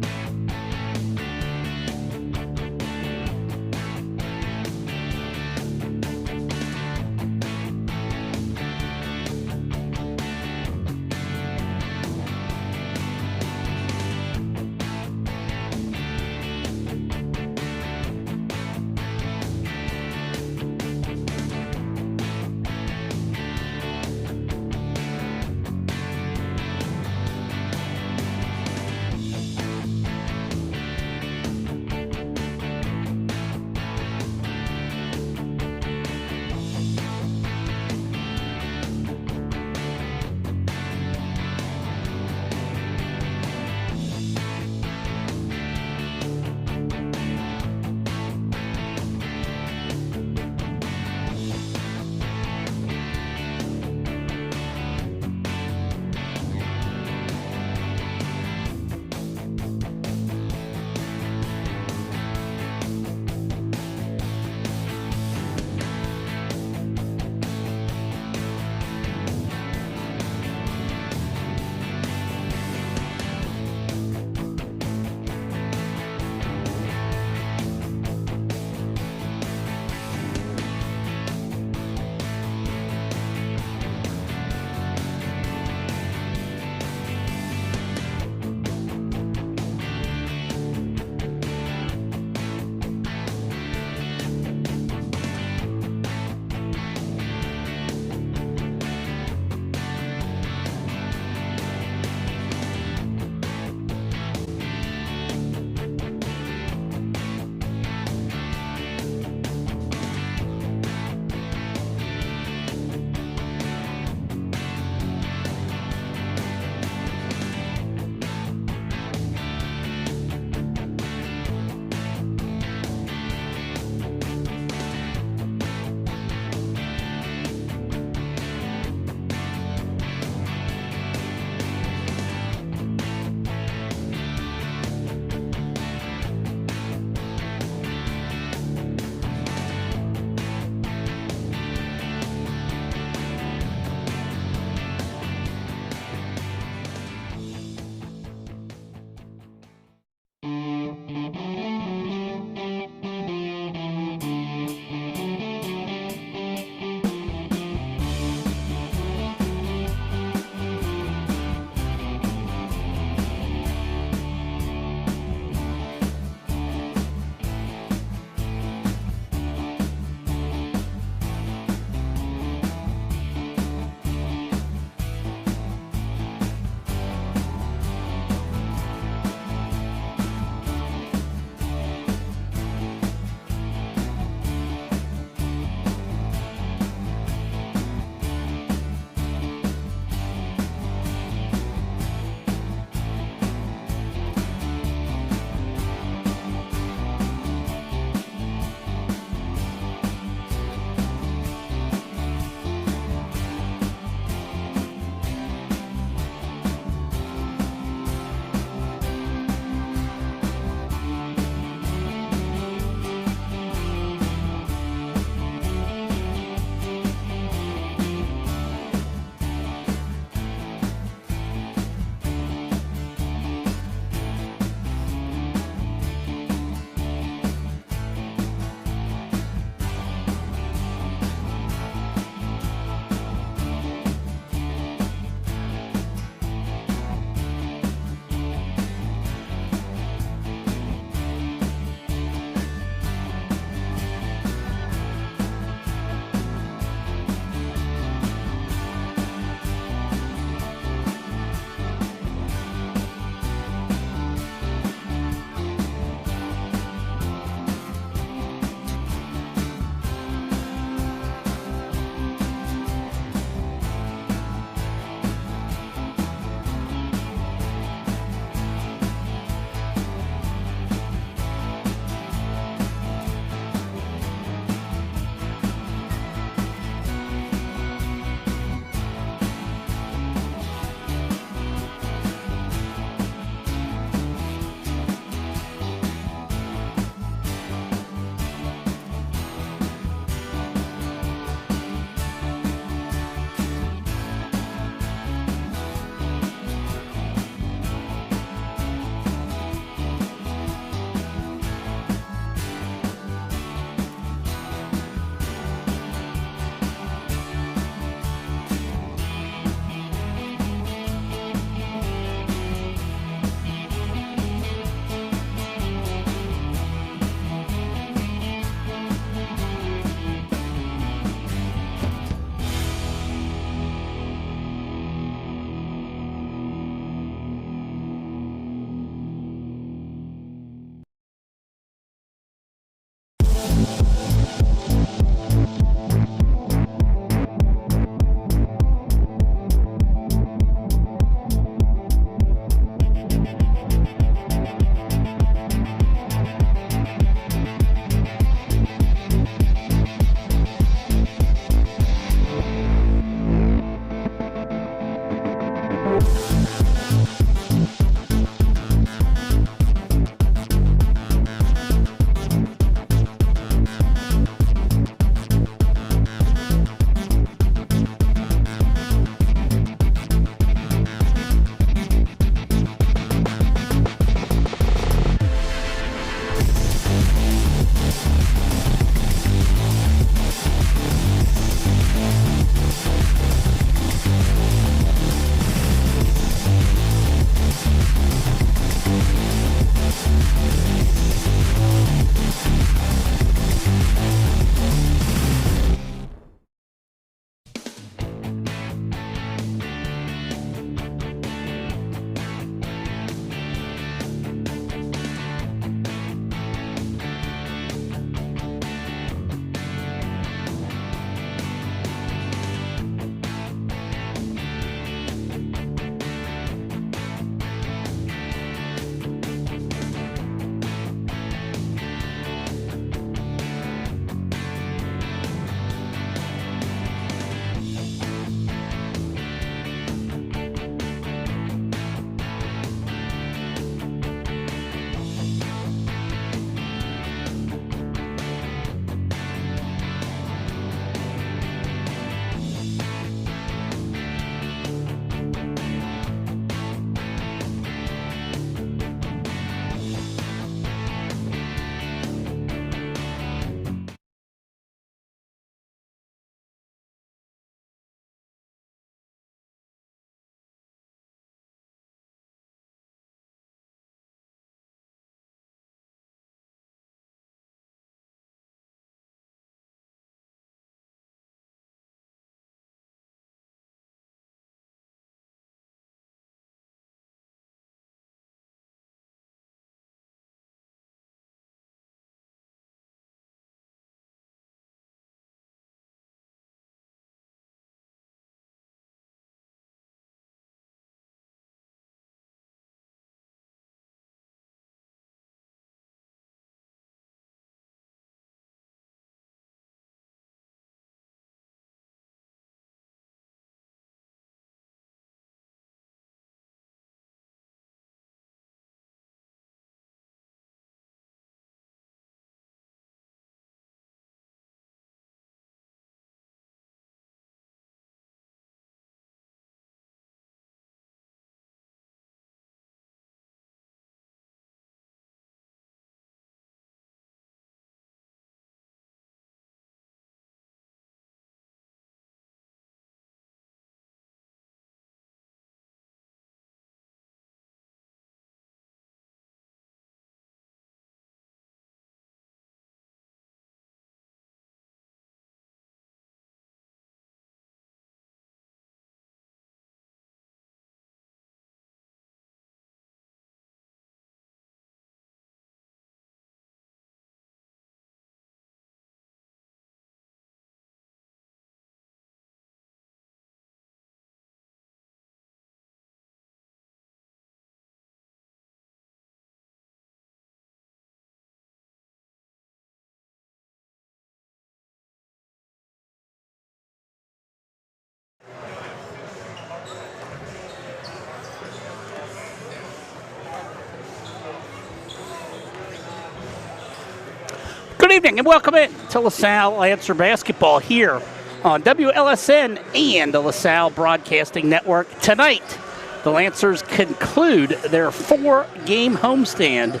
Good evening and welcome in to LaSalle Lancer Basketball here on WLSN and the LaSalle Broadcasting Network. Tonight, the Lancers conclude their 4-game homestand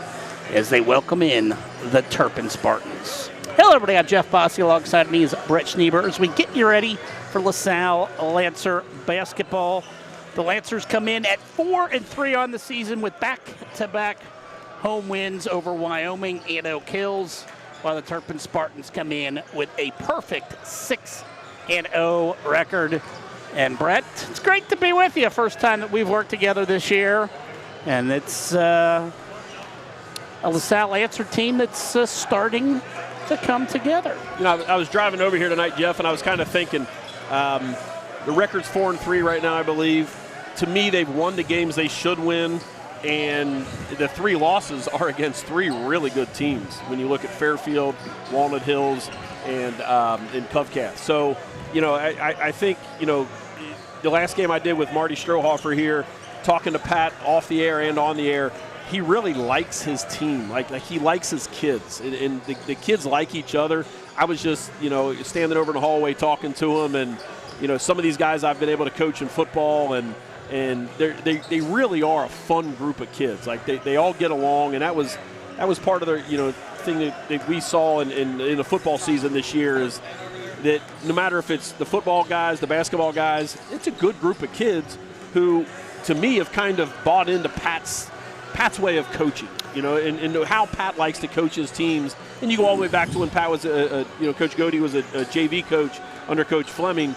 as they welcome in the Turpin Spartans. Hello, everybody. I'm Jeff Bossy. Alongside me is Brett Schneeber as we get you ready for LaSalle Lancer basketball. The Lancers come in at 4-3 on the season with back-to-back home wins over Wyoming and Oak Hills, while the Turpin Spartans come in with a perfect 6-0 record. And Brett, it's great to be with you. First time that we've worked together this year, and it's a LaSalle Lancer team that's starting to come together. You know, I was driving over here tonight, Jeff, and I was kind of thinking, the record's 4-3 right now, I believe. To me, they've won the games they should win, and the 3 losses are against 3 really good teams when you look at Fairfield, Walnut Hills, and Covcath. So, you know, I think, you know, the last game I did with Marty Strohoffer here, talking to Pat off the air and on the air, he really likes his team. Like he likes his kids, and the kids like each other. I was just, you know, standing over in the hallway talking to him, and, you know, some of these guys I've been able to coach in football, and they really are a fun group of kids. Like they all get along, and that was part of the, you know, thing that we saw in the football season this year, is that no matter if it's the football guys, the basketball guys, it's a good group of kids who, to me, have kind of bought into Pat's way of coaching, you know, and how Pat likes to coach his teams. And you go all the way back to when Pat was Coach Godey was a JV coach under Coach Fleming.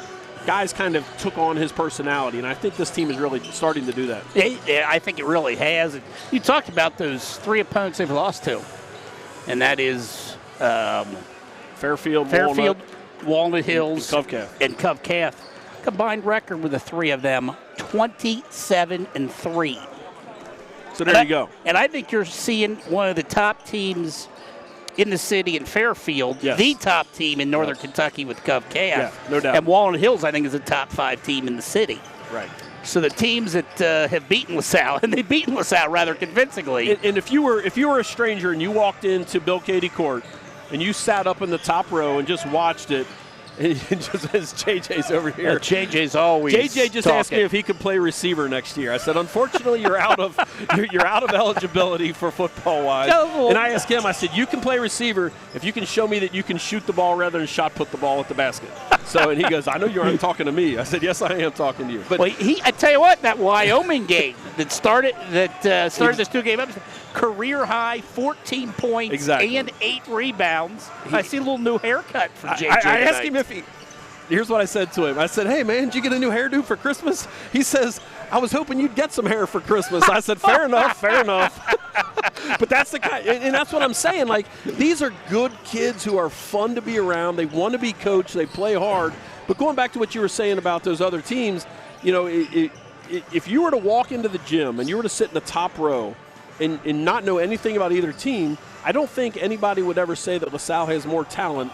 Guys kind of took on his personality, and I think this team is really starting to do that. Yeah, I think it really has. You talked about those 3 opponents they've lost to, and that is Fairfield, Walnut Hills, and Covcath. Combined record with the 3 of them, 27-3. So there you go. And I think you're seeing one of the top teams in the city in Fairfield, yes, the top team in Northern Kentucky with Covcath. Yeah, no doubt. And Walnut Hills, I think, is a top 5 team in the city. Right. So the teams that have beaten LaSalle, and they've beaten LaSalle rather convincingly. And if you were a stranger and you walked into Bill Cady Court and you sat up in the top row and just watched it, and just as JJ's over here. JJ's always JJ just talking. asked me if he could play receiver next year. I said, unfortunately, you're out of eligibility for football wise. And I asked him, I said, you can play receiver if you can show me that you can shoot the ball rather than shot put the ball at the basket. So, and he goes, I know you aren't talking to me. I said, yes, I am talking to you. But well, I tell you what, that Wyoming game that started this 2-game episode, career high 14 points and 8 rebounds. I see a little new haircut from JJ. I asked him if here's what I said to him. I said, hey, man, did you get a new hairdo for Christmas? He says, I was hoping you'd get some hair for Christmas. I said, fair enough, fair enough. But that's the kind, and that's what I'm saying. Like, these are good kids who are fun to be around. They want to be coached. They play hard. But going back to what you were saying about those other teams, you know, if you were to walk into the gym and you were to sit in the top row and not know anything about either team, I don't think anybody would ever say that LaSalle has more talented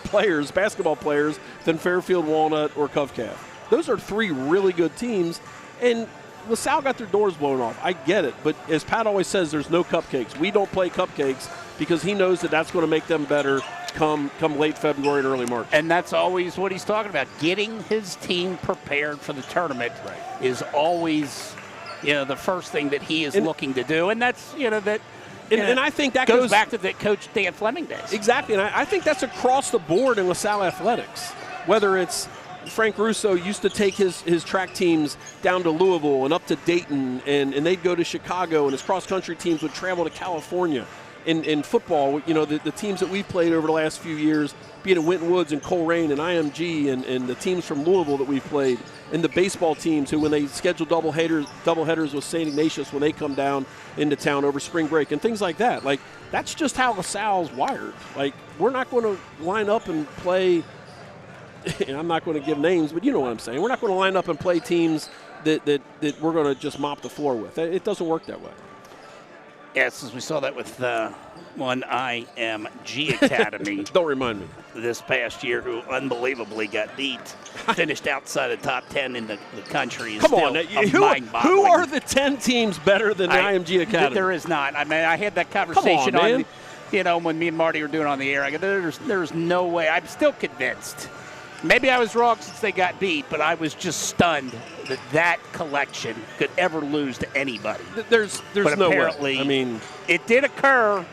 players, basketball players, than Fairfield, Walnut, or Covcath. Those are 3 really good teams, and LaSalle got their doors blown off. I get it, but as Pat always says, there's no cupcakes. We don't play cupcakes because he knows that that's going to make them better come late February and early March. And that's always what he's talking about. Getting his team prepared for the tournament is always, you know, the first thing that he is looking to do, and that's, you know, that. And I think that goes back to the Coach Dan Fleming days. Exactly, and I think that's across the board in LaSalle athletics. Whether it's Frank Russo used to take his track teams down to Louisville and up to Dayton, and they'd go to Chicago, and his cross-country teams would travel to California. In football, you know, the teams that we've played over the last few years, being in Winton Woods and Coleraine and IMG, and the teams from Louisville that we've played, and the baseball teams who, when they schedule doubleheaders with St. Ignatius when they come down into town over spring break and things like that. Like, that's just how LaSalle's wired. Like, we're not going to line up and play – I'm not going to give names, but you know what I'm saying. We're not going to line up and play teams that we're going to just mop the floor with. It doesn't work that way. Yes, as we saw that with one IMG Academy. Don't remind me. This past year, who unbelievably got beat, finished outside the top 10 in the country. Come on, who are the 10 teams better than the IMG Academy? There is not. I mean, I had that conversation on when me and Marty were doing it on the air, I go, there's no way. I'm still convinced. Maybe I was wrong since they got beat, but I was just stunned that collection could ever lose to anybody. There's but no apparently, way. I mean, it did occur,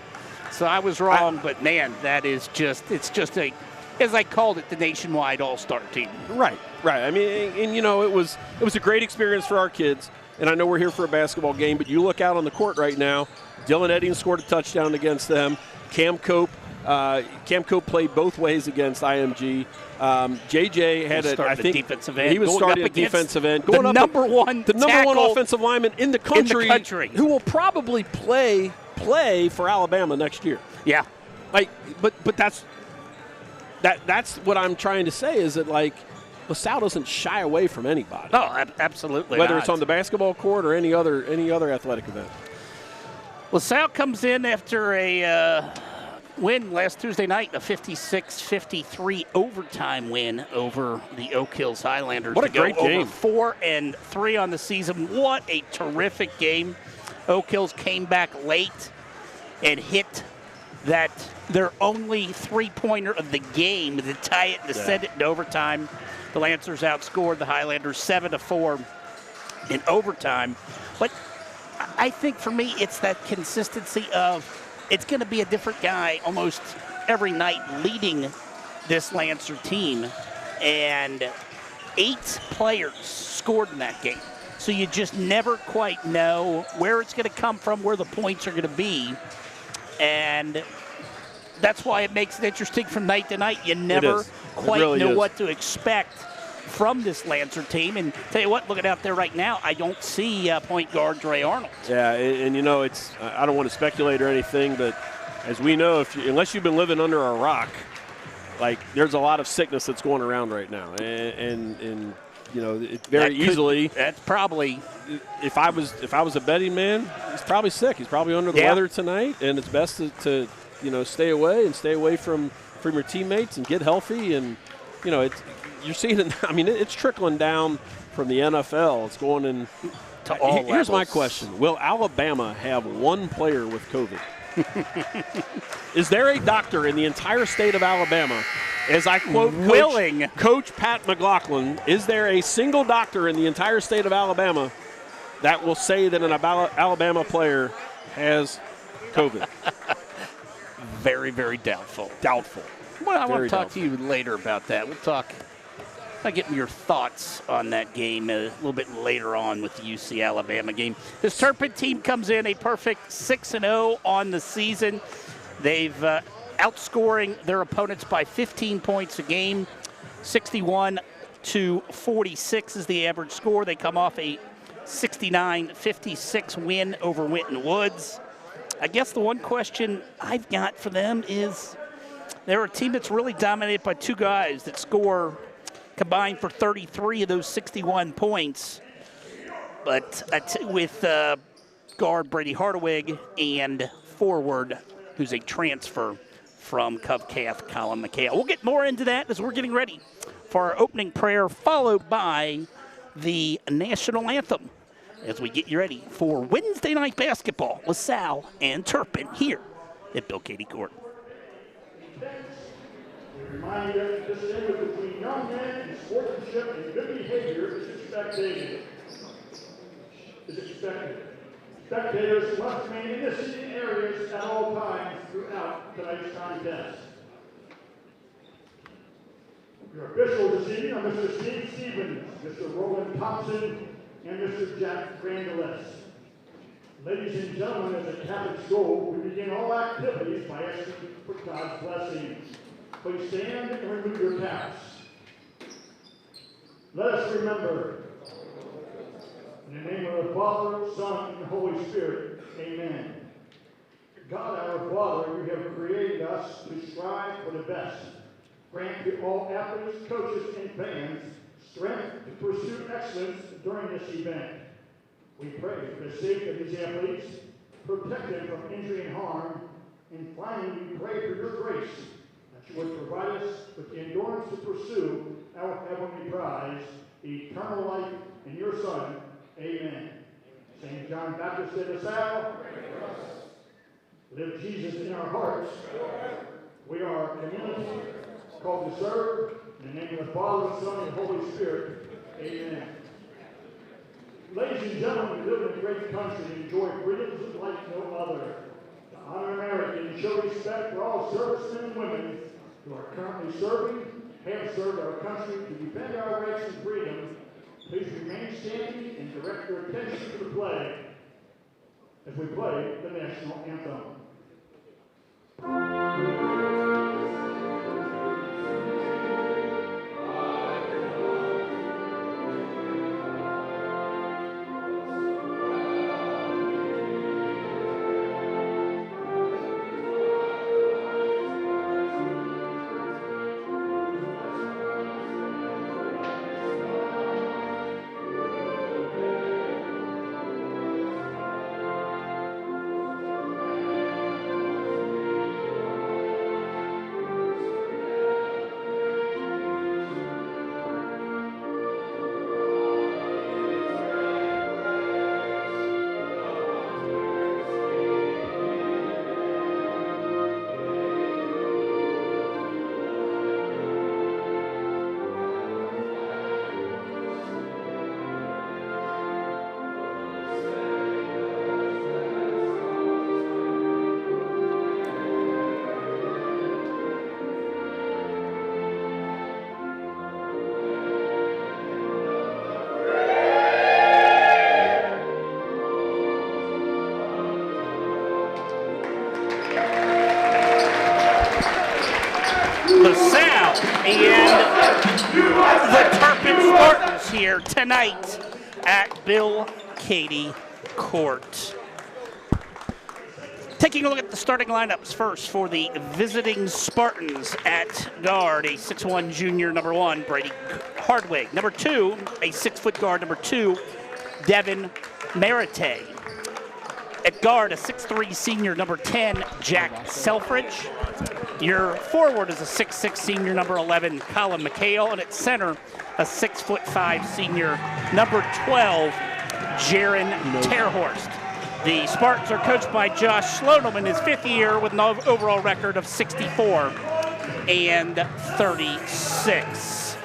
so I was wrong. But man, it's just as I called it, the nationwide all-star team. Right. I mean, and it was a great experience for our kids. And I know we're here for a basketball game, but you look out on the court right now. Dylan Eddings scored a touchdown against them. Cam Cope played both ways against IMG. JJ had defensive end. He was starting at defensive end. Going the number one offensive lineman in the country, who will probably play for Alabama next year. Yeah. But that's what I'm trying to say is that LaSalle doesn't shy away from anybody. Oh, absolutely. Whether not. it's on the basketball court or any other athletic event. LaSalle comes in after a win last Tuesday night, a 56-53 overtime win over the Oak Hills Highlanders. What a great game. 4-3 on the season. What a terrific game. Oak Hills came back late and hit their only three-pointer of the game to tie it and to send it in overtime. The Lancers outscored the Highlanders 7-4 in overtime. But I think for me, it's that consistency of it's going to be a different guy almost every night leading this Lancer team. And 8 players scored in that game. So you just never quite know where it's going to come from, where the points are going to be. And that's why it makes it interesting from night to night. You never quite know what to expect from this Lancer team. And tell you what, looking out there right now, I don't see point guard Dre Arnold. Yeah, and it's I don't want to speculate or anything, but as we know, unless you've been living under a rock, there's a lot of sickness that's going around right now, and it very easily. That's probably. If I was a betting man, he's probably sick. He's probably under the weather tonight, and it's best to stay away from your teammates and get healthy. And you're seeing it. I mean, it's trickling down from the NFL. It's going in to all levels. Here's my question: will Alabama have one player with COVID? Is there a doctor in the entire state of Alabama, as I quote Coach Pat McLaughlin, is there a single doctor in the entire state of Alabama that will say that an Alabama player has COVID? Very, very doubtful. Doubtful. Well, I want to talk to you later about that. We'll talk. I'll get your thoughts on that game a little bit later on with the UC-Alabama game. This Turpin team comes in a perfect 6-0 on the season. They've outscoring their opponents by 15 points a game. 61-46 is the average score. They come off a 69-56 win over Winton Woods. I guess the one question I've got for them is they're a team that's really dominated by 2 guys that score combined for 33 of those 61 points. But with guard Brady Hardawig and forward, who's a transfer from Covcath, Colin McHale. We'll get more into that as we're getting ready for our opening prayer, followed by the national anthem as we get you ready for Wednesday night basketball with Salle and Turpin here at Bill Cady Court. Remind you that this day is between young men and sportsmanship and good behavior is expected. Spectators must remain in the seating areas at all times throughout tonight's contest. Your officials this evening are Mr. Steve Stevens, Mr. Roland Thompson, and Mr. Jack Grandeles. Ladies and gentlemen, as a Catholic school, we begin all activities by asking for God's blessing. Please stand and remove your caps. Let us remember, in the name of the Father, Son, and Holy Spirit, amen. God, our Father, you have created us to strive for the best. Grant to all athletes, coaches, and fans strength to pursue excellence during this event. We pray for the sake of these athletes, protect them from injury and harm, and finally, we pray for your grace, that you would provide us with the endurance to pursue our heavenly prize, eternal life in your Son. Amen. St. John Baptist de La Salle. live Jesus in our hearts. We are a community called to serve. In the name of the Father, Son, and Holy Spirit. Amen. Ladies and gentlemen, we live in a great country and enjoy freedoms like no other. To honor Americans and show respect for all servicemen and women who are currently serving, have served our country to defend our rights and freedom, please remain standing and direct your attention to the flag as we play the national anthem. LaSalle and the Turpin Spartans here tonight at Bill Cady Court. Taking a look at the starting lineups first for the visiting Spartans at guard, a 6'1 junior, number 1, Brady Hardwig. Number 2, a 6-foot guard, number 2, Devin Merite. At guard, a 6'3 senior, number 10, Jack Selfridge. Your forward is a 6'6 senior, number 11, Colin McHale. And at center, a 6'5 senior, number 12, Jaron Terhorst. The Spartans are coached by Josh Slonim in his 5th year with an overall record of 64 and 36.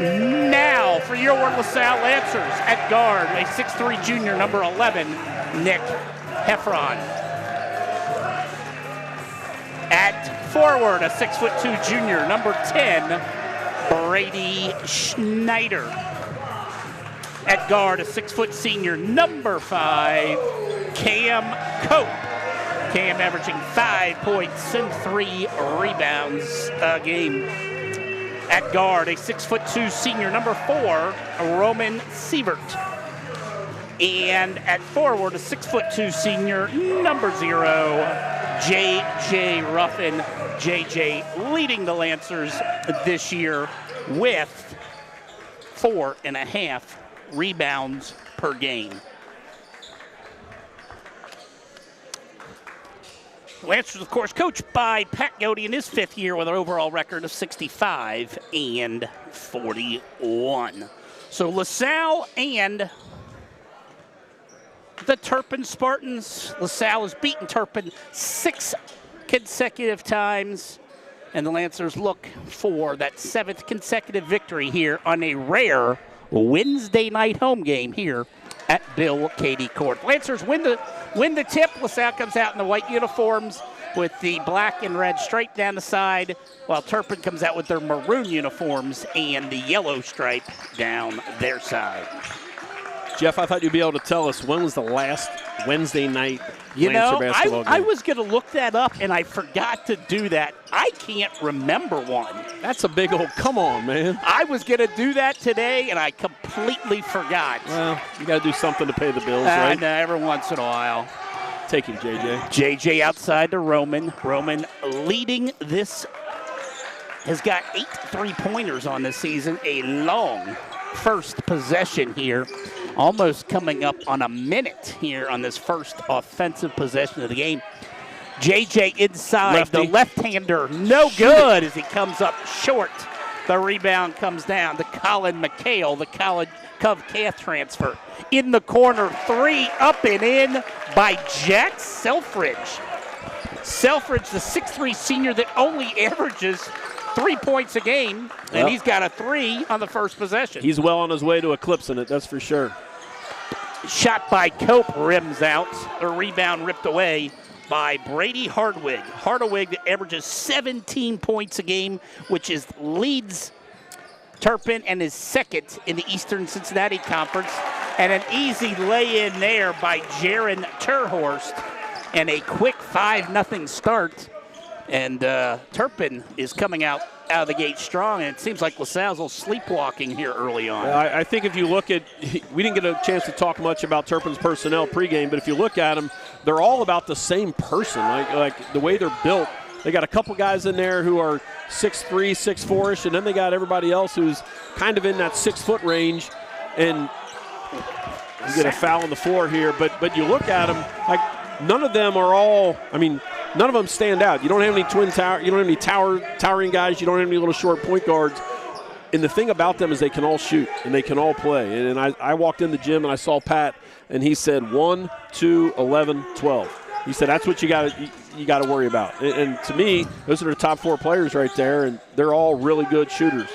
Now for your LaSalle Lancers at guard, a 6'3 junior, number 11, Nick Heffron. At forward, a 6'2 junior, number 10, Brady Schneider. At guard, a 6' senior, number 5, Cam Cope. Cam averaging 5 points and 3 rebounds a game. At guard, a 6'2 senior, number 4, Roman Sievert. And at forward, a 6'2 senior, number 0, J.J. Ruffin. J.J. leading the Lancers this year with 4.5 rebounds per game. Lancers, of course, coached by Pat Godey in his 5th year with an overall record of 65 and 41. So LaSalle and the Turpin Spartans. LaSalle has beaten Turpin 6 consecutive times, and the Lancers look for that 7th consecutive victory here on a rare Wednesday night home game here at Bill Cady Court. Lancers win the tip. LaSalle comes out in the white uniforms with the black and red stripe down the side, while Turpin comes out with their maroon uniforms and the yellow stripe down their side. Jeff, I thought you'd be able to tell us when was the last Wednesday night Lancer basketball game. I was going to look that up, and I forgot to do that. I can't remember one. That's a big old come on, man. I was going to do that today, and I completely forgot. Well, you got to do something to pay the bills, right? I know, every once in a while. Take him, JJ. JJ outside to Roman. Roman leading this, has got 8 3-pointers on this season. A long first possession here. Almost coming up on a minute here on this first offensive possession of the game. JJ inside, Lefty. the left-hander, no good as he comes up short. The rebound comes down to Colin McHale, the college Cov Cath transfer. In the corner, 3 up and in by Jack Selfridge. Selfridge, the 6'3 senior that only averages 3 points a game, and he's got a 3 on the first possession. He's well on his way to eclipsing it, that's for sure. Shot by Cope, rims out. A rebound ripped away by Brady Hardwig. Hardwig that averages 17 points a game, which leads Turpin and is second in the Eastern Cincinnati Conference. And an easy lay-in there by Jaron Terhorst. And a quick 5-0 start. And Turpin is coming out of the gate strong, and it seems like LaSalle's a little sleepwalking here early on. I think if you look at, we didn't get a chance to talk much about Turpin's personnel pregame, but if you look at them, they're all about the same person. Like the way they're built, they got a couple guys in there who are 6'3", 6'4"-ish, and then they got everybody else who's kind of in that 6-foot range. And you get a foul on the floor here, but you look at them, like none of them are all, none of them stand out. You don't have any you don't have any towering guys. You don't have any little short point guards. And the thing about them is they can all shoot and they can all play. And I walked in the gym and I saw Pat, and he said 1, 2, 11, 12. He said that's what you got to worry about. And to me, those are the top 4 players right there, and they're all really good shooters.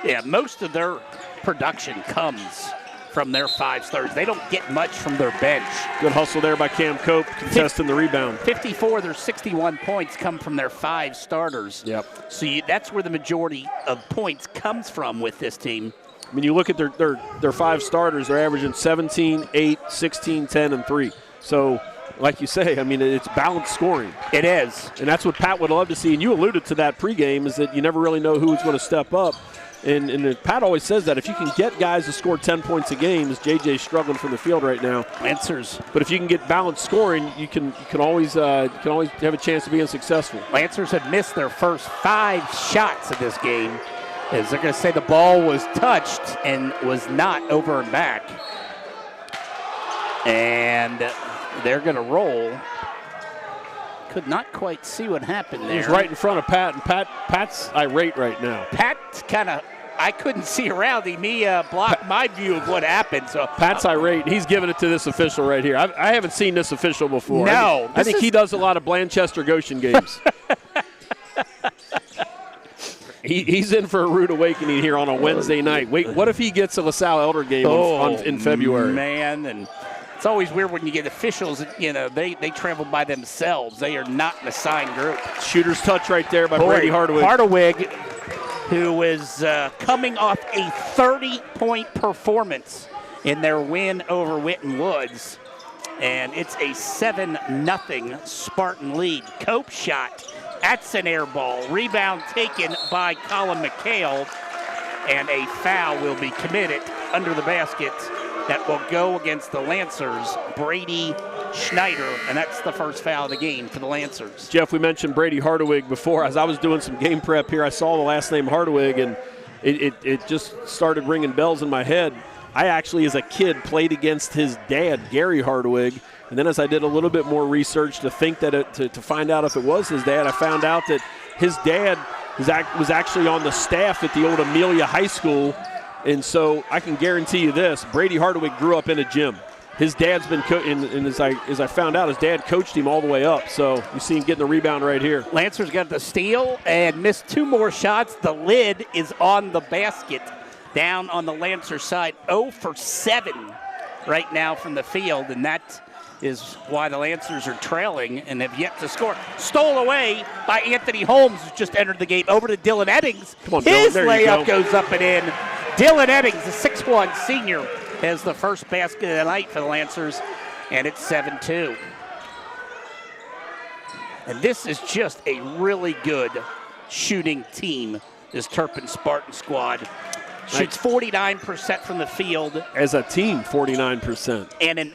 Yeah, most of their production comes from their 5 stars. They don't get much from their bench. Good hustle there by Cam Cope, contesting the rebound. 54 of their 61 points come from their 5 starters. Yep. So that's where the majority of points comes from with this team. When you look at their 5 starters, they're averaging 17, 8, 16, 10, and 3. So, like you say, it's balanced scoring. It is. And that's what Pat would love to see. And you alluded to that pregame, is that you never really know who's going to step up. And Pat always says that if you can get guys to score 10 points a game, as JJ's struggling from the field right now. Lancers. But if you can get balanced scoring, you can always have a chance of being successful. Lancers have missed their first 5 shots of this game, as they're going to say the ball was touched and was not over and back. And they're going to roll. Could not quite see what happened there. He's right in front of Pat, and Pat's irate right now. Pat I couldn't see around him. He blocked my view of what happened. So Pat's irate. He's giving it to this official right here. I haven't seen this official before. No. I think he does a lot of Blanchester Goshen games. He's in for a rude awakening here on a Wednesday night. Wait, what if he gets a LaSalle Elder game in February? Man, and it's always weird when you get officials, they travel by themselves. They are not an assigned group. Shooter's touch right there by Brady Hardwig. Hardwig, who is coming off a 30-point performance in their win over Winton Woods. And it's a 7-0 Spartan lead. Cope shot. That's an air ball. Rebound taken by Colin McHale. And a foul will be committed under the basket that will go against the Lancers, Brady Schneider, and that's the first foul of the game for the Lancers. Jeff, we mentioned Brady Hardwig before. As I was doing some game prep here, I saw the last name Hardwig, and it just started ringing bells in my head. I actually, as a kid, played against his dad, Gary Hardwig, and then as I did a little bit more research to find out if it was his dad, I found out that his dad was actually on the staff at the old Amelia High School. And so I can guarantee you this, Brady Hardwig grew up in a gym. His dad's been and as I found out, his dad coached him all the way up. So you see him getting the rebound right here. Lancers got the steal and missed 2 more shots. The lid is on the basket down on the Lancer side. 0 for 7 right now from the field, and that is why the Lancers are trailing and have yet to score. Stole away by Anthony Holmes, who's just entered the game. Over to Dylan Eddings. Come on, His Dylan. There layup you go. goes up and in. Dylan Eddings, the 6'1 senior, has the first basket of the night for the Lancers, and it's 7-2. And this is just a really good shooting team, this Turpin Spartan squad. Shoots 49% from the field. As a team, 49%. And a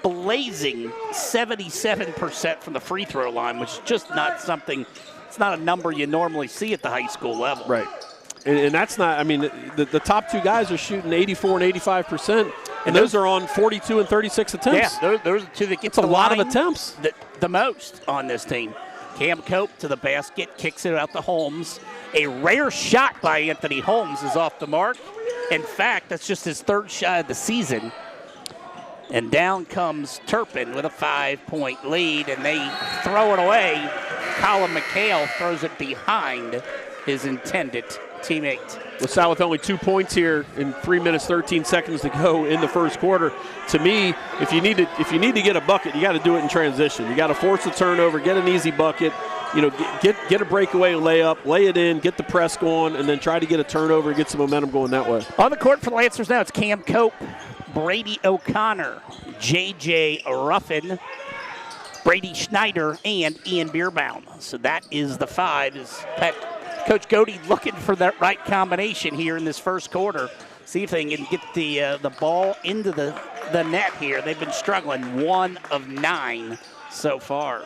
blazing 77% from the free throw line, which is just not something, it's not a number you normally see at the high school level. Right. And that's not, the top 2 guys are shooting 84 and 85%, and those are on 42 and 36 attempts. Yeah, those are 2 that get It's a lot of attempts. The most on this team. Cam Cope to the basket, kicks it out to Holmes. A rare shot by Anthony Holmes is off the mark. In fact, that's just his 3rd shot of the season. And down comes Turpin with a 5-point lead, and they throw it away. Colin McHale throws it behind his intended teammate. LaSalle with only 2 points here in 3 minutes, 13 seconds to go in the first quarter. To me, if you need to get a bucket, you got to do it in transition. You got to force a turnover, get an easy bucket. Get a breakaway layup, lay it in, get the press going, and then try to get a turnover and get some momentum going that way. On the court for the Lancers now, it's Cam Cope, Brady O'Connor, J.J. Ruffin, Brady Schneider, and Ian Bierbaum. So that is the five. Coach Godey looking for that right combination here in this first quarter. See if they can get the ball into the net here. They've been struggling. 1 of 9 so far.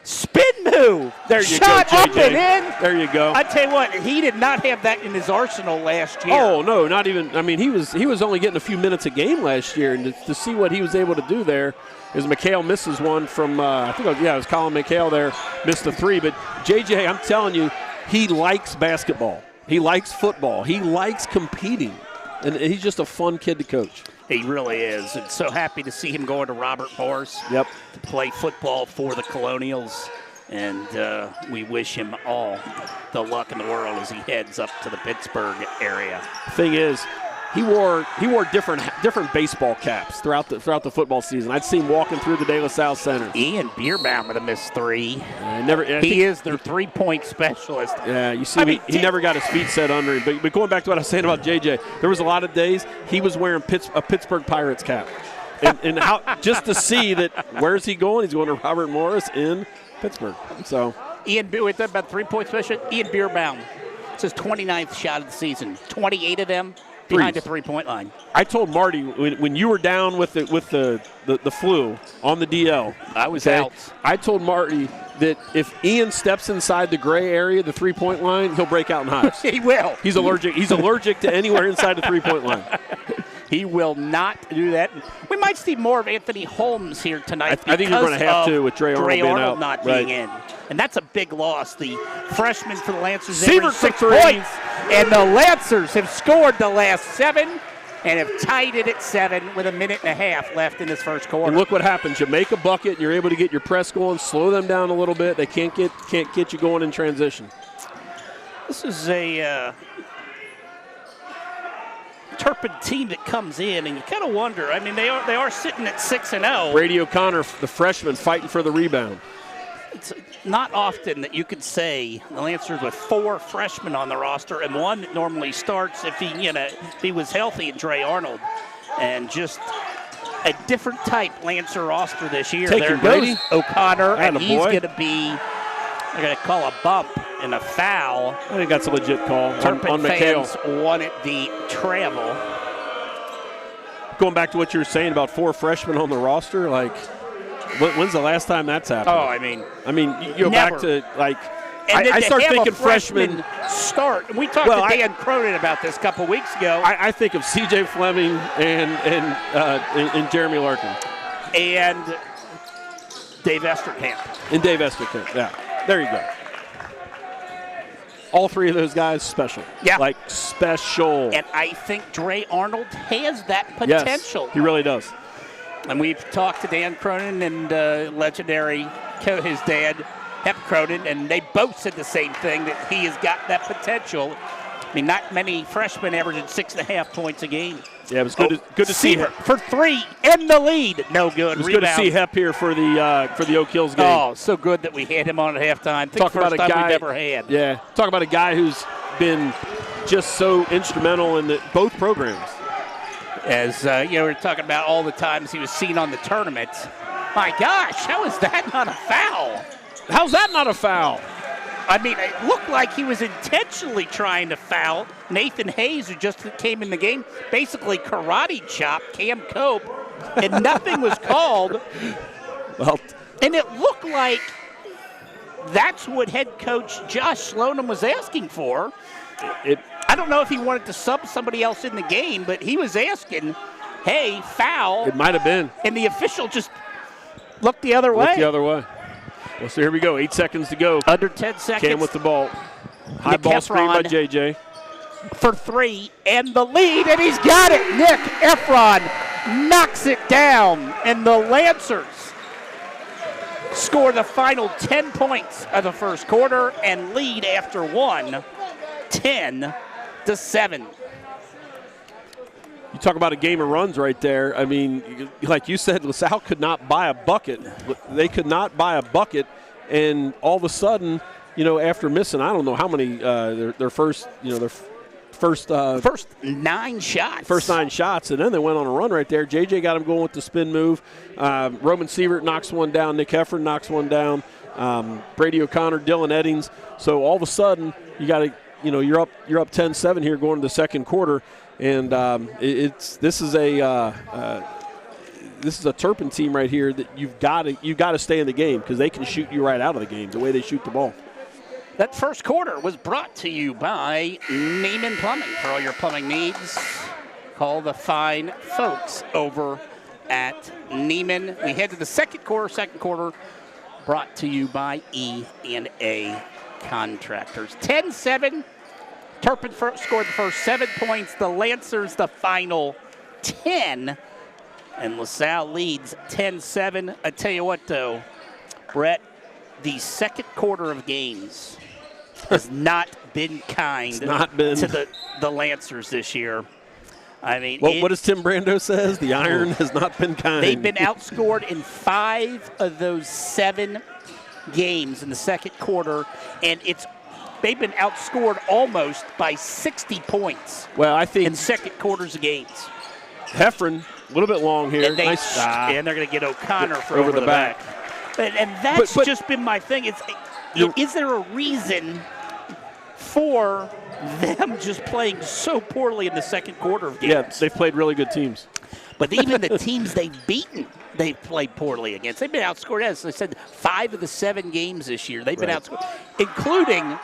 Spin move. There you Shot go, up JJ. and in. There you go. I tell you what, he did not have that in his arsenal last year. Oh no, not even. I mean, he was only getting a few minutes a game last year, and to see what he was able to do there, as McHale misses one from I think it was Colin McHale there, missed a three. But JJ, I'm telling you, he likes basketball. He likes football. He likes competing, and he's just a fun kid to coach. He really is. And so happy to see him going to Robert Morris Yep. to play football for the Colonials. And we wish him all the luck in the world as he heads up to the Pittsburgh area. Thing is, he wore different baseball caps throughout the football season. I'd see him walking through the De La Salle Center. Ian Bierbaum would have missed 3. He is their 3-point specialist. Yeah, you see, he never got his feet set under him. But going back to what I was saying about JJ, there was a lot of days he was wearing a Pittsburgh Pirates cap. and how just to see that, where's he going? He's going to Robert Morris in Pittsburgh. So with that about 3-point specialist, Ian Bierbaum. It's his 29th shot of the season. 28 of them behind the 3-point line. I told Marty when you were down with the flu on the DL, I was out. I told Marty that if Ian steps inside the gray area, the 3-point line, he'll break out in hives. He will. He's allergic to anywhere inside the 3-point line. He will not do that. We might see more of Anthony Holmes here tonight. I think you're going to have to with Dre Arnold being out. Not being in. And that's a big loss. The freshman for the Lancers Sievert averaged 6 for 3. points. And the Lancers have scored the last 7 and have tied it at 7 with 1.5 minutes left in this first quarter. And look what happens. You make a bucket, and you're able to get your press going, slow them down a little bit. They can't get you going in transition. This is a Turpin team that comes in, and you kind of wonder. I mean, they are sitting at 6-0. Brady O'Connor, the freshman, fighting for the rebound. It's not often that you could say the Lancers with 4 freshmen on the roster and one that normally starts if he was healthy, and Dre Arnold, and just a different type Lancer roster this year. Take there him, goes Brady. O'Connor, and Atta he's boy. going to be. They're going to call a bump and a foul. I think that's a legit call Turpin on McHale. fans wanted the travel. Going back to what you were saying about 4 freshmen on the roster, like, when's the last time that's happened? Oh, I mean, you go never. back to, like, and I start thinking freshman start. We talked to Dan Cronin about this a couple weeks ago. I think of C.J. Fleming and Jeremy Larkin. And Dave Esterkamp. Yeah. There you go. All 3 of those guys special. Yeah. Like, special. And I think Dre Arnold has that potential. Yes, he really does. And we've talked to Dan Cronin and legendary his dad, Hep Cronin, and they both said the same thing, that he has got that potential. I mean, not many freshmen averaging 6.5 points a game. Yeah, it was good to see Sievert for 3 in the lead. No good. It was Rebound. good to see Hep here for the Oak Hills game. Oh, so good that we had him on at halftime. Talk about a time guy we've ever had. Yeah, talk about a guy who's been just so instrumental in both programs. As we're talking about all the times he was seen on the tournament. My gosh, how is that not a foul? How's that not a foul? I mean, it looked like he was intentionally trying to foul Nathan Hayes, who just came in the game, basically karate chopped Cam Cope, and nothing was called. Well, and it looked like that's what head coach Josh Slonim was asking for. I don't know if he wanted to sub somebody else in the game, but he was asking, hey, foul. It might have been. And the official just looked the other way. Looked the other way. Well, so here we go. 8 seconds to go. Under 10 seconds. Cam with the ball. High ball screen by JJ. For 3 and the lead, and he's got it. Nick Efron knocks it down, and the Lancers score the final 10 points of the first quarter and lead after one, 10-7. You talk about a game of runs right there. I mean, like you said, LaSalle could not buy a bucket. They could not buy a bucket, and all of a sudden, after missing, I don't know how many their first 9 shots. First 9 shots, and then they went on a run right there. JJ got him going with the spin move. Roman Sievert knocks one down. Nick Heffron knocks one down. Brady O'Connor, Dylan Eddings. So all of a sudden, you got to, you're up 10-7 here going to the second quarter. And this is a Turpin team right here that you've got to stay in the game because they can shoot you right out of the game the way they shoot the ball. That first quarter was brought to you by Neiman Plumbing. For all your plumbing needs, call the fine folks over at Neiman. We head to the second quarter. Second quarter brought to you by E&A Contractors. 10-7. Turpin scored the first 7 points. The Lancers the final 10. And LaSalle leads 10-7. I tell you what, though, Brett, the second quarter of games has not been kind to the Lancers this year. I mean, what does Tim Brando says? The iron has not been kind. They've been outscored in 5 of those 7 games in the second quarter, and they've been outscored almost by 60 points. Well, I think in second quarters of games. Heffron, a little bit long here. And, and they're going to get O'Connor for over the back. And that's just been my thing. Is there a reason for them just playing so poorly in the second quarter of games? Yeah, they've played really good teams. But even the teams they've beaten, they've played poorly against. They've been outscored, as I said, 5 of the 7 games this year. They've been outscored, including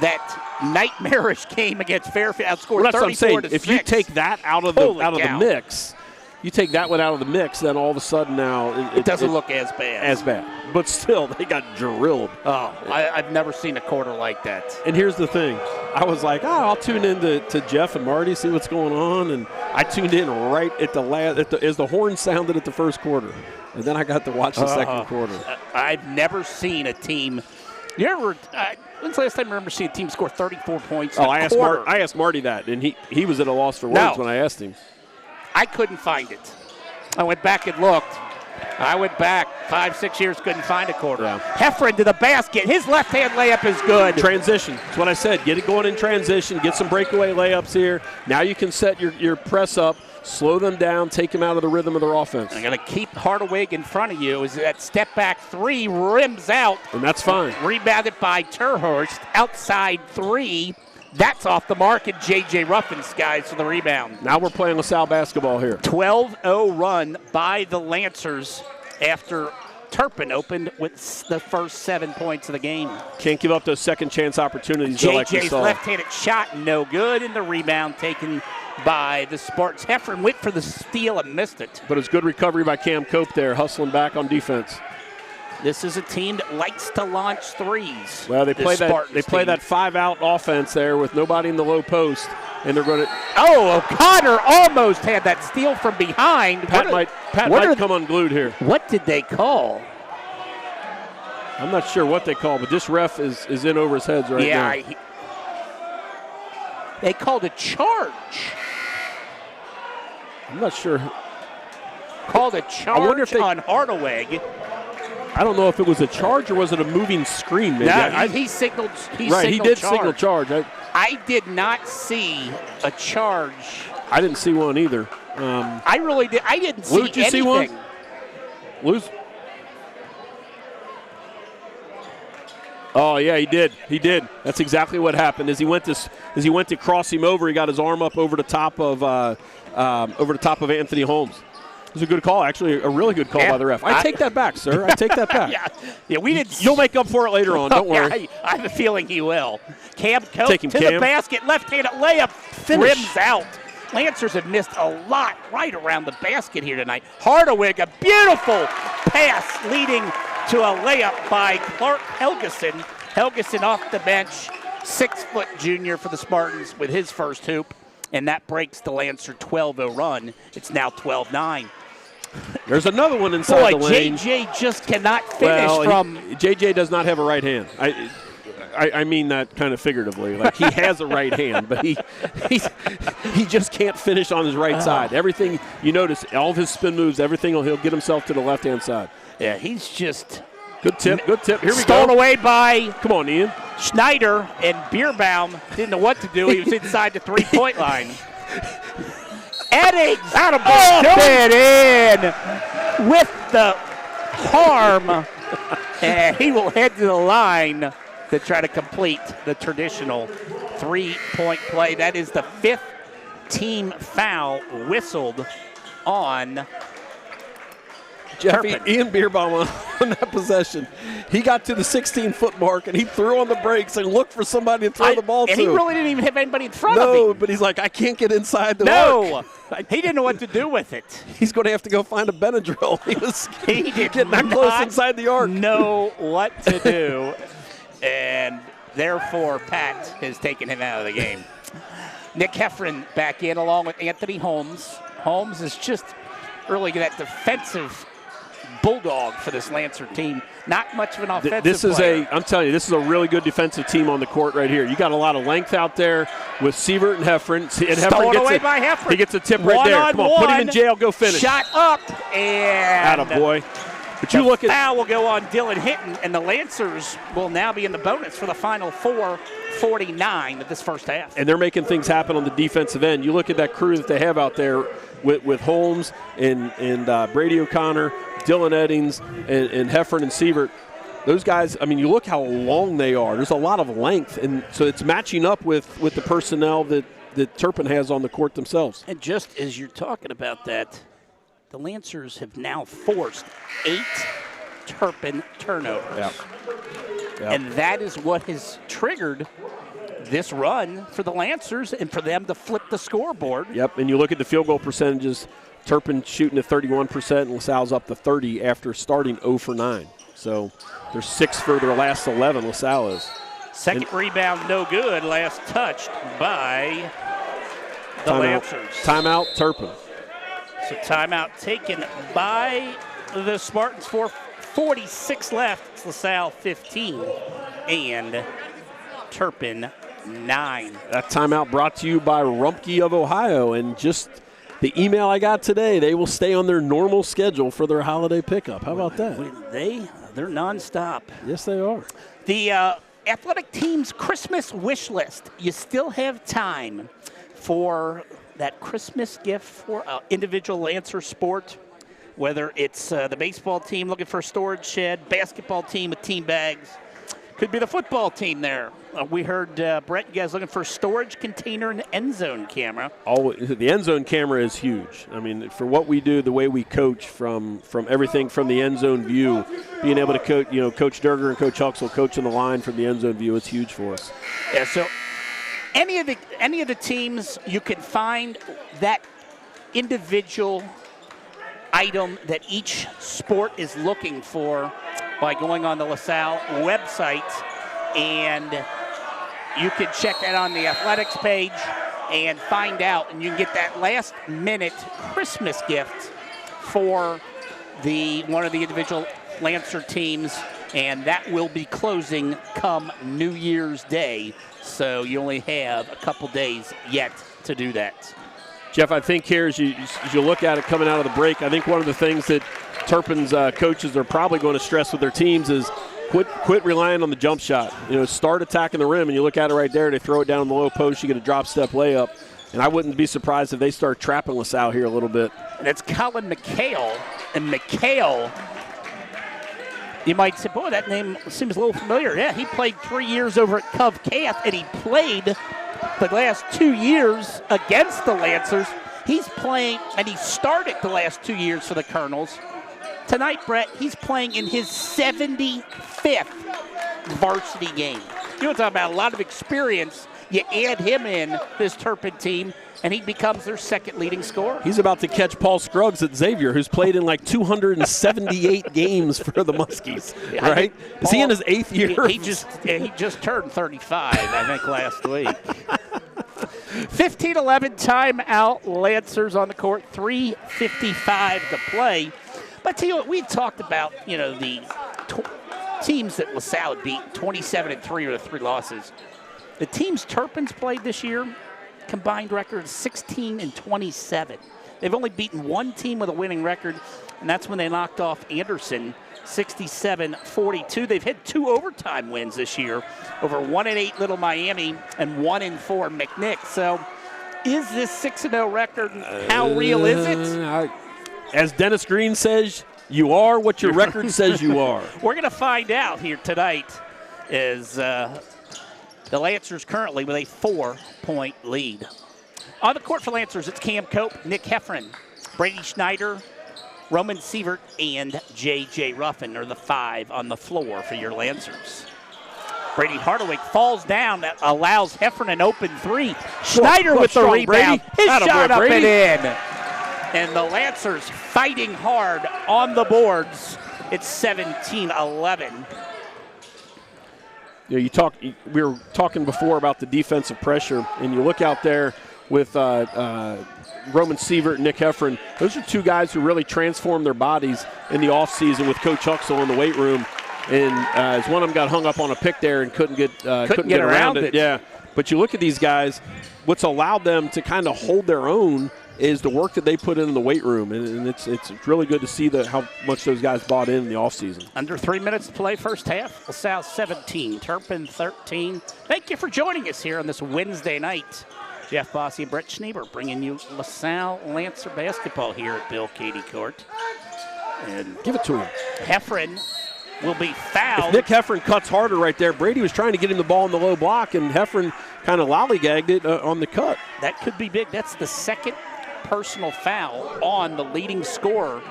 that nightmarish game against Fairfield, outscored 34-6. If you take that out of the mix, you take that one out of the mix, then all of a sudden now it doesn't look as bad. But still, they got drilled. Oh, I've never seen a quarter like that. And here's the thing. I was like, I'll tune in to Jeff and Marty, see what's going on. And I tuned in right at as the horn sounded at the first quarter. And then I got to watch the second quarter. I've never seen a team. When's the last time I remember seeing a team score 34 points in a quarter? I asked Marty that, and he was at a loss for words when I asked him. I couldn't find it. I went back and looked. I went back 5-6 years, couldn't find a quarter. Yeah. Heffron to the basket. His left-hand layup is good. Transition. That's what I said. Get it going in transition. Get some breakaway layups here. Now you can set your press up, slow them down, take them out of the rhythm of their offense. I'm going to keep Hardawig in front of you. Is that step-back 3 rims out. And that's fine. Rebounded by Terhorst. Outside 3. That's off the mark, and J.J. Ruffin skies for the rebound. Now we're playing LaSalle basketball here. 12-0 run by the Lancers after Turpin opened with the first 7 points of the game. Can't give up those second chance opportunities. J.J.'s left-handed shot, no good, and the rebound taken by the Spartans. Heffron went for the steal and missed it. But it's good recovery by Cam Cope there, hustling back on defense. This is a team that likes to launch threes. Well, they play that 5-out offense there with nobody in the low post, and they're going to. Oh, O'Connor almost had that steal from behind. Pat might come unglued here. What did they call? I'm not sure what they call, but this ref is in over his heads right now. Yeah, they called a charge. I'm not sure. Called a charge on Hardawig. I don't know if it was a charge or was it a moving screen. Maybe. No, he signaled. He did signal charge. I did not see a charge. I didn't see one either. I really did. I didn't see anything. Did you see one? Lose. Oh yeah, he did. He did. That's exactly what happened. As he went to cross him over, he got his arm up over the top of Anthony Holmes. It was a good call, actually, a really good call by the ref. I take that back, sir. I take that back. Yeah, we didn't. You'll make up for it later on. Don't worry. I have a feeling he will. Cam Cope to the basket, left-handed layup, rims out. Lancers have missed a lot right around the basket here tonight. Hardawig, a beautiful pass leading to a layup by Clark Helgeson. Helgeson off the bench, 6-foot junior for the Spartans with his first hoop, and that breaks the Lancer 12-0 run. It's now 12-9. There's another one inside the lane. JJ just cannot finish from. JJ does not have a right hand. I mean that kind of figuratively. Like, he has a right hand, but he just can't finish on his right side. Everything, you notice, all of his spin moves, everything, he'll get himself to the left-hand side. Yeah, he's just. Good tip. Here we go. Stolen away by. Come on, Ian. Schneider, and Bierbaum didn't know what to do. He was inside the three-point line. Eddings up and in with the harm, and he will head to the line to try to complete the traditional three-point play. That is the 5th team foul whistled on Jeffy, Turpin. Ian Bierbaum on that possession. He got to the 16-foot mark, and he threw on the brakes and looked for somebody to throw the ball to. And he really didn't even have anybody in front of him. No, but he's like, I can't get inside the arc. He didn't know what to do with it. He's going to have to go find a Benadryl. He did getting that close inside the arc. Know what to do, and therefore Pat has taken him out of the game. Nick Heffron back in along with Anthony Holmes. Holmes is just really that defensive bulldog for this Lancer team. Not much of an offensive player. I'm telling you, this is a really good defensive team on the court right here. You got a lot of length out there with Sievert and Heffron. And Stolen away by Heffron. He gets a tip right there. Come on, put him in jail. Go finish. Shot up and attaboy. But you look at foul will go on Dylan Hinton, and the Lancers will now be in the bonus for the final 4:49 of this first half. And they're making things happen on the defensive end. You look at that crew that they have out there with Holmes and Brady O'Connor, Dylan Eddings, and Heffron and Sievert. Those guys, I mean, you look how long they are. There's a lot of length, and so it's matching up with the personnel that Turpin has on the court themselves. And just as you're talking about that, the Lancers have now forced 8 Turpin turnovers. Yep. And that is what has triggered this run for the Lancers and for them to flip the scoreboard. Yep, and you look at the field goal percentages, Turpin shooting at 31%, and LaSalle's up to 30 after starting 0 for 9. So they're 6 for their last 11, LaSalle is. Second rebound, no good. Last touched by the Lancers. Timeout, Turpin. So timeout taken by the Spartans. 4:46 left. It's LaSalle 15 and Turpin 9. That timeout brought to you by Rumpke of Ohio. And just the email I got today, they will stay on their normal schedule for their holiday pickup. How about that? They're nonstop. Yes, they are. The athletic team's Christmas wish list. You still have time for that Christmas gift for an individual Lancer sport, whether it's the baseball team looking for a storage shed, basketball team with team bags. Could be the football team there. We heard, Brett, you guys looking for a storage container and end zone camera. The end zone camera is huge. I mean, for what we do, the way we coach from everything from the end zone view, being able to coach, Coach Durger and Coach Huxell coaching the line from the end zone view, it's huge for us. Yeah, so any of the teams, you can find that individual item that each sport is looking for by going on the LaSalle website, and you can check that on the athletics page and find out, and you can get that last minute Christmas gift for one of the individual Lancer teams, and that will be closing come New Year's Day. So you only have a couple days yet to do that. Jeff, I think here as you look at it coming out of the break, I think one of the things that Turpin's coaches are probably going to stress with their teams is quit relying on the jump shot. Start attacking the rim, and you look at it right there. They throw it down in the low post. You get a drop-step layup. And I wouldn't be surprised if they start trapping LaSalle here a little bit. And it's Colin McHale. And McHale, you might say, boy, that name seems a little familiar. Yeah, he played 3 years over at Cove Cath, and he played the last 2 years against the Lancers. He's playing, and he started the last 2 years for the Colonels. Tonight, Brett, he's playing in his 75th varsity game. You want to talk about a lot of experience. You add him in this Turpin team, and he becomes their second leading scorer. He's about to catch Paul Scruggs at Xavier, who's played in like 278 games for the Muskies, right? Is he in his 8th year? He just turned 35, I think, last week. 15-11 timeout. Lancers on the court. 3:55 to play. But tell you what, we talked about, the teams that LaSalle had beat, 27-3 or the 3 losses. The teams Turpin's played this year, combined record 16-27. They've only beaten one team with a winning record, and that's when they knocked off Anderson 67-42. They've had 2 overtime wins this year over 1-8 Little Miami and 1-4 McNick. So is this 6-0 record, how real is it? As Dennis Green says, you are what your record says you are. We're going to find out here tonight as the Lancers currently with a 4-point lead. On the court for Lancers, it's Cam Cope, Nick Heffron, Brady Schneider, Roman Sievert, and J.J. Ruffin are the 5 on the floor for your Lancers. Brady Hardwick falls down. That allows Heffron an open 3. Schneider with the rebound. His shot up and in. And the Lancers fighting hard on the boards. It's 17-11. We were talking before about the defensive pressure, and you look out there with Roman Sievert and Nick Heffron. Those are 2 guys who really transformed their bodies in the offseason with Coach Huxell in the weight room. And as one of them got hung up on a pick there and couldn't get around it. Yeah, but you look at these guys, what's allowed them to kind of hold their own is the work that they put in the weight room, and it's really good to see how much those guys bought in the offseason. Under 3 minutes to play first half. LaSalle 17, Turpin 13. Thank you for joining us here on this Wednesday night. Jeff Bossy and Brett Schneeber bringing you LaSalle Lancer basketball here at Bill Cady Court. And give it to him. Heffron will be fouled. If Nick Heffron cuts harder right there, Brady was trying to get him the ball in the low block, and Heffron kind of lollygagged it on the cut. That could be big. That's the second personal foul on the leading scorer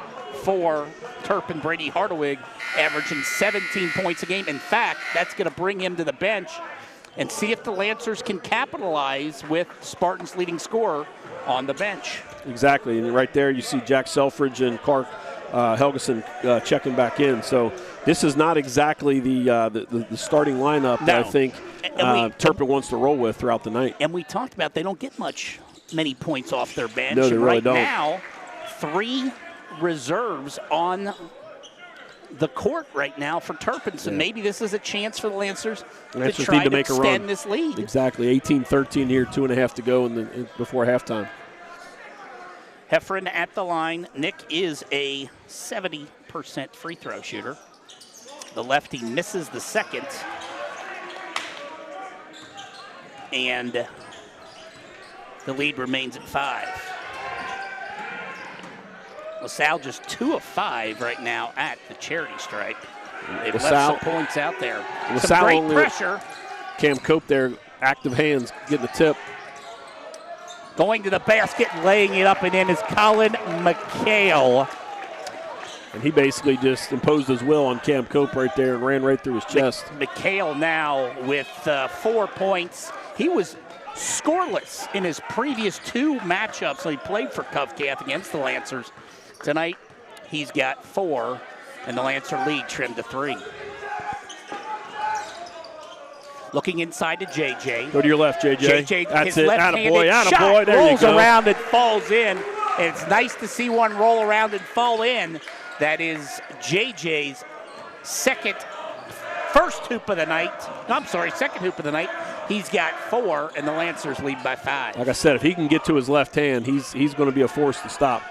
for Turpin, Brady Hardwick, averaging 17 points a game. In fact, that's going to bring him to the bench and see if the Lancers can capitalize with Spartans' leading scorer on the bench. Exactly, and right there you see Jack Selfridge and Clark Helgeson checking back in. So this is not exactly the starting lineup that I think Turpin wants to roll with throughout the night. And we talked about they don't get many points off their bench. No, they really don't. Right now, 3 reserves on the court right now for Turpin. So maybe this is a chance for the Lancers to try to extend this lead. Exactly. 18-13 here, 2.5 to go before halftime. Heffron at the line. Nick is a 70% free throw shooter. The lefty misses the second. And the lead remains at 5. LaSalle just 2 of 5 right now at the charity stripe. They've left some points out there. Some great pressure. Cam Cope there, active hands, getting the tip. Going to the basket, laying it up and in is Colin McHale. And he basically just imposed his will on Cam Cope right there and ran right through his chest. McHale now with 4 points. He was scoreless in his previous 2 matchups. So he played for Covcath against the Lancers. Tonight, he's got 4, and the Lancer lead trimmed to 3. Looking inside to JJ. Go to your left, JJ. JJ, that's his it. left-handed shot rolls around and falls in. And it's nice to see one roll around and fall in. That is JJ's second hoop of the night. He's got 4, and the Lancers lead by 5. Like I said, if he can get to his left hand, he's going to be a force to stop.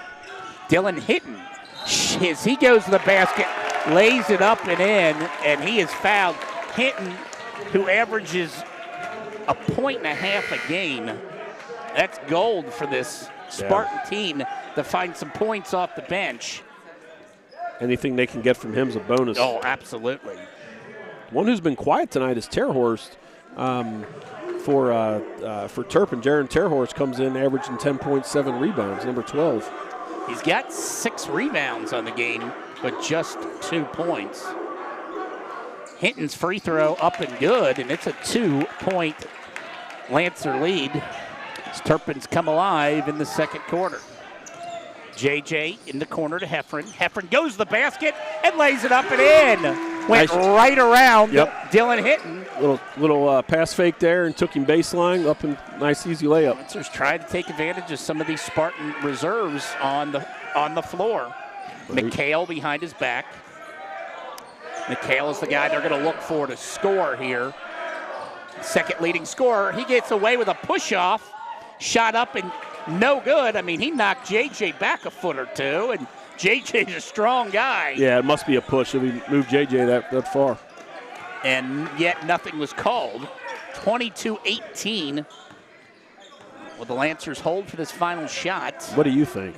Dylan Hinton, as he goes to the basket, lays it up and in, and he is fouled. Hinton, who averages 1.5 points a game, that's gold for this Spartan team to find some points off the bench. Anything they can get from him is a bonus. Oh, absolutely. One who's been quiet tonight is Terhorst. For Turpin, Jaron Terhorst comes in averaging 10.7 rebounds, number 12. He's got 6 rebounds on the game, but just 2 points. Hinton's free throw up and good, and it's a 2-point Lancer lead as Turpin's come alive in the second quarter. JJ in the corner to Heffron. Heffron goes to the basket and lays it up and in. Went Nice. right around Yep. Dylan Hinton. Little pass fake there and took him baseline up and nice easy layup. Lancers tried to take advantage of some of these Spartan reserves on the floor. McHale behind his back. McHale is the guy they're going to look for to score here. Second leading scorer. He gets away with a push-off. Shot up and no good. I mean, he knocked JJ back a foot or two, and JJ's a strong guy. Yeah, it must be a push if he moved JJ that far. And yet nothing was called. 22-18. Will the Lancers hold for this final shot? What do you think?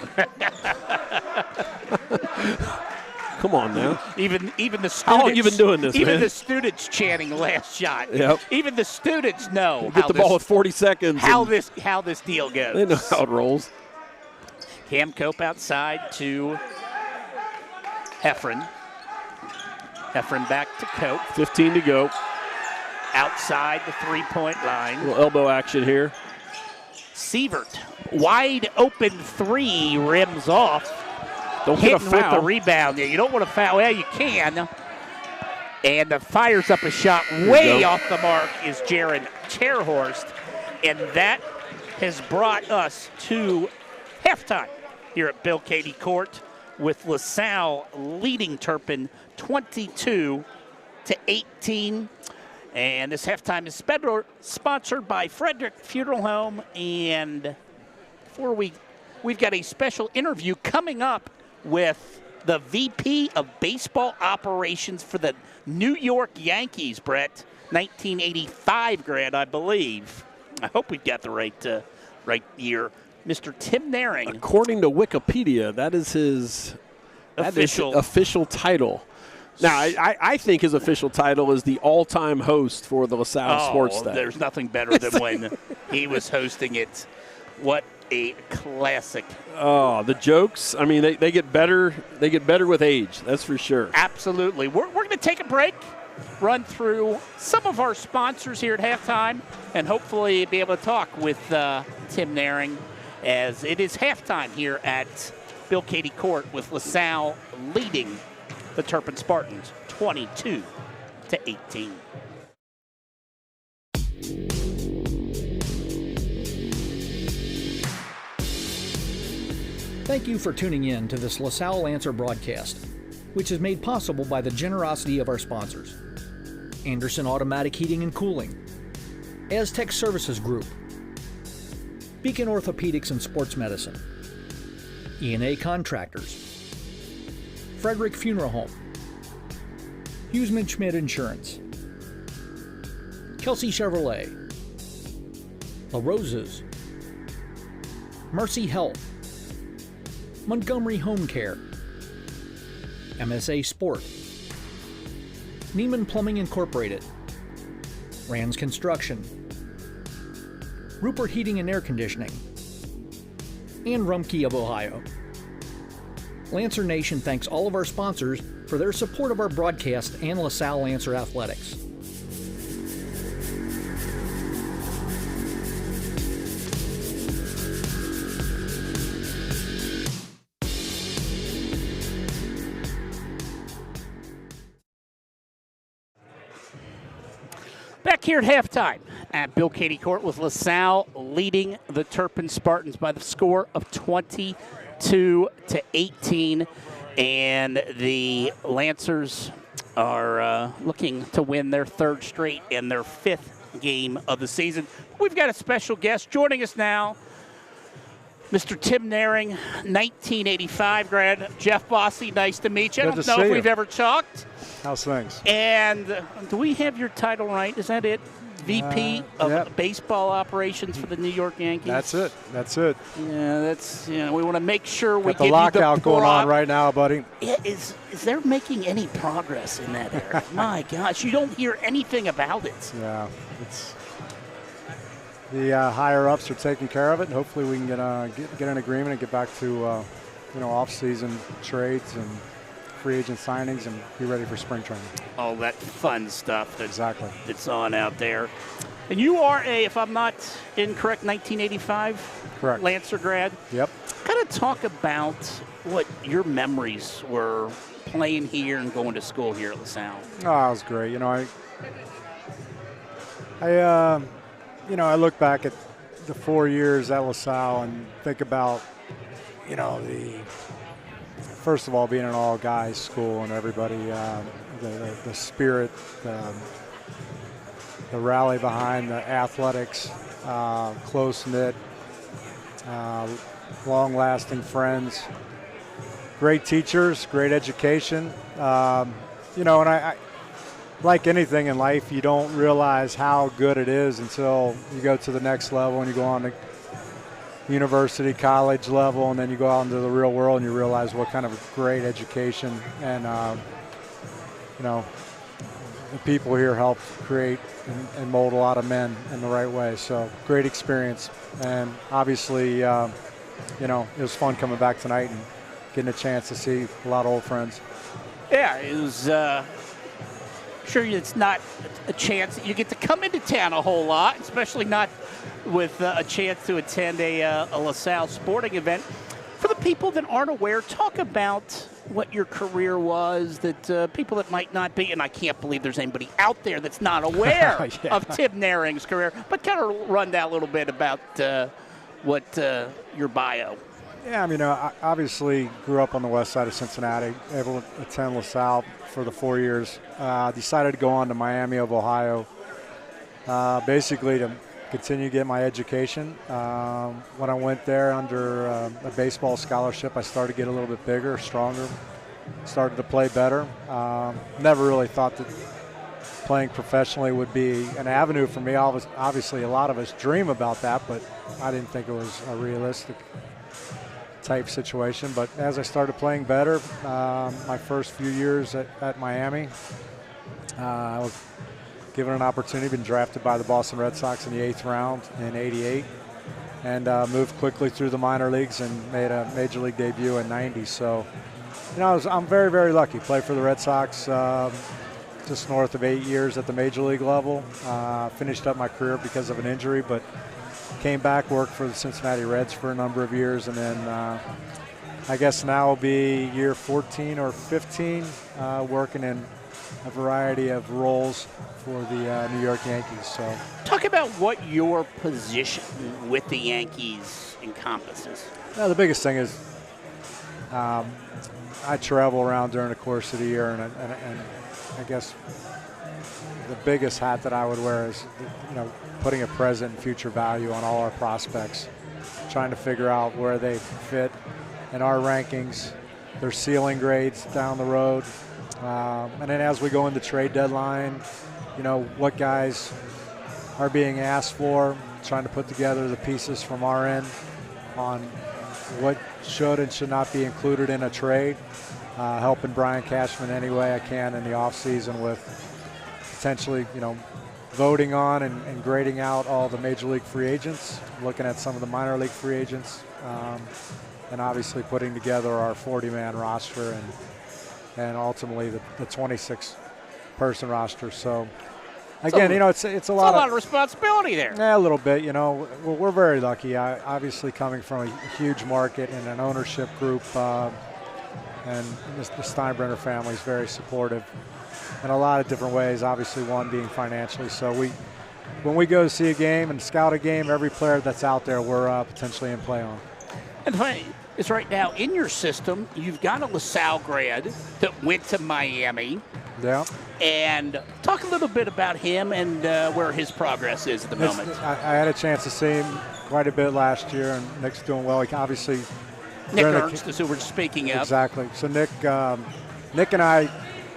Come on now. Even the students. How long you been doing this, Even man? the students chanting last shot. Yep. Even the students know Get the ball with 40 seconds. how and this deal goes. They know how it rolls. Cam Cope outside to Heffron. Heffron back to Cope. 15 to go. Outside the three-point line. Little elbow action here. Sievert, wide open three, rims off. Don't get a Hitting with the foul. rebound. Yeah, you don't want to foul. Well, you can. And fires up a shot way off the mark is Jaron Terhorst. And that has brought us to halftime here at Bill Cady Court with LaSalle leading Turpin 22-18. And this halftime is sponsored by Frederick Funeral Home. And before we've got a special interview coming up with the VP of Baseball Operations for the New York Yankees, Brett. 1985 grad, I believe. I hope we've got the right year. Mr. Tim Naring. According to Wikipedia, that is his official title. Now, I think his official title is the all-time host for the LaSalle Sports Staff. There's nothing better than when he was hosting it. What a classic. Oh, the jokes. I mean, they get better. They get better with age. That's for sure. Absolutely. We're going to take a break, run through some of our sponsors here at halftime, and hopefully be able to talk with Tim Naring as it is halftime here at Bill Cady Court with LaSalle leading the Turpin Spartans 22-18. Thank you for tuning in to this LaSalle Lancer broadcast, which is made possible by the generosity of our sponsors: Anderson Automatic Heating and Cooling, Aztec Services Group, Beacon Orthopedics and Sports Medicine, E&A Contractors, Frederick Funeral Home, Huseman Schmidt Insurance, Kelsey Chevrolet, La Roses, Mercy Health, Montgomery Home Care, MSA Sport, Neiman Plumbing Incorporated, Rand's Construction, Rupert Heating and Air Conditioning, and Rumpke of Ohio. Lancer Nation thanks all of our sponsors for their support of our broadcast and LaSalle Lancer Athletics. Back here at halftime at Bill Cady Court with LaSalle leading the Turpin Spartans by the score of 22-18. And the Lancers are looking to win their third straight and their fifth game of the season. We've got a special guest joining us now. Mr. Tim Naring, 1985 grad. Jeff Bossy, nice to meet you. Good I don't to know see if you. we've ever talked. How's things? And do we have your title right? Is that it? VP of yep. Baseball Operations for the New York Yankees? That's it. That's it. Yeah, that's, we want to make sure we Got the give lockout you the going on right now, buddy. Yeah, is there making any progress in that area? My gosh, you don't hear anything about it. Yeah, it's the higher ups are taking care of it, and hopefully we can get an agreement and get back to off-season trades and free agent signings and be ready for spring training. All that fun stuff Exactly. that's on out there. And you are if I'm not incorrect, 1985 Correct. Lancer grad. Yep. Kind of talk about what your memories were playing here and going to school here at LaSalle. Oh, it was great. You know, I look back at the 4 years at LaSalle and think about, first of all, being an all-guys school and everybody, the spirit, the rally behind the athletics, close-knit, long-lasting friends, great teachers, great education. And I like anything in life, you don't realize how good it is until you go to the next level and you go on to university, college level, and then you go out into the real world and you realize what kind of a great education and, the people here helped create and mold a lot of men in the right way. So great experience. And obviously, it was fun coming back tonight and getting a chance to see a lot of old friends. Yeah, it was sure it's not a chance that you get to come into town a whole lot, especially not with a chance to attend a LaSalle sporting event. For the people that aren't aware, talk about what your career was, that people that might not be, and I can't believe there's anybody out there that's not aware of Tim Naring's career, but kind of run down a little bit about what your bio. Yeah, I obviously grew up on the west side of Cincinnati, able to attend LaSalle for the 4 years. Decided to go on to Miami of Ohio, basically to continue to get my education. When I went there under a baseball scholarship, I started to get a little bit bigger, stronger, started to play better. Never really thought that playing professionally would be an avenue for me. Obviously, a lot of us dream about that, but I didn't think it was a realistic type situation. But as I started playing better, my first few years at Miami, I was given an opportunity, been drafted by the Boston Red Sox in the 8th round in '88, and moved quickly through the minor leagues and made a major league debut in '90. So, I'm very, very lucky. Played for the Red Sox just north of 8 years at the major league level. Finished up my career because of an injury, but came back, worked for the Cincinnati Reds for a number of years, and then I guess now will be year 14 or 15 working in a variety of roles for the New York Yankees. So, talk about what your position with the Yankees encompasses. The biggest thing is I travel around during the course of the year, and I guess the biggest hat that I would wear is, putting a present and future value on all our prospects, trying to figure out where they fit in our rankings, their ceiling grades down the road. And then as we go into trade deadline, what guys are being asked for, trying to put together the pieces from our end on what should and should not be included in a trade, helping Brian Cashman any way I can in the offseason with potentially, voting on and grading out all the major league free agents, looking at some of the minor league free agents, and obviously putting together our 40-man roster and ultimately the 26-person roster. So, again, it's a lot of responsibility there. Yeah, a little bit. We're very lucky. Obviously, coming from a huge market and an ownership group, and the Steinbrenner family is very supportive in a lot of different ways. Obviously, one being financially. So when we go to see a game and scout a game, every player that's out there, we're potentially in play on. And funny is, right now in your system, you've got a LaSalle grad that went to Miami. Yeah. And talk a little bit about him and where his progress is at the moment. I had a chance to see him quite a bit last year, and Nick's doing well. He obviously, Nick Ernst is who we're speaking of. Exactly. So Nick and I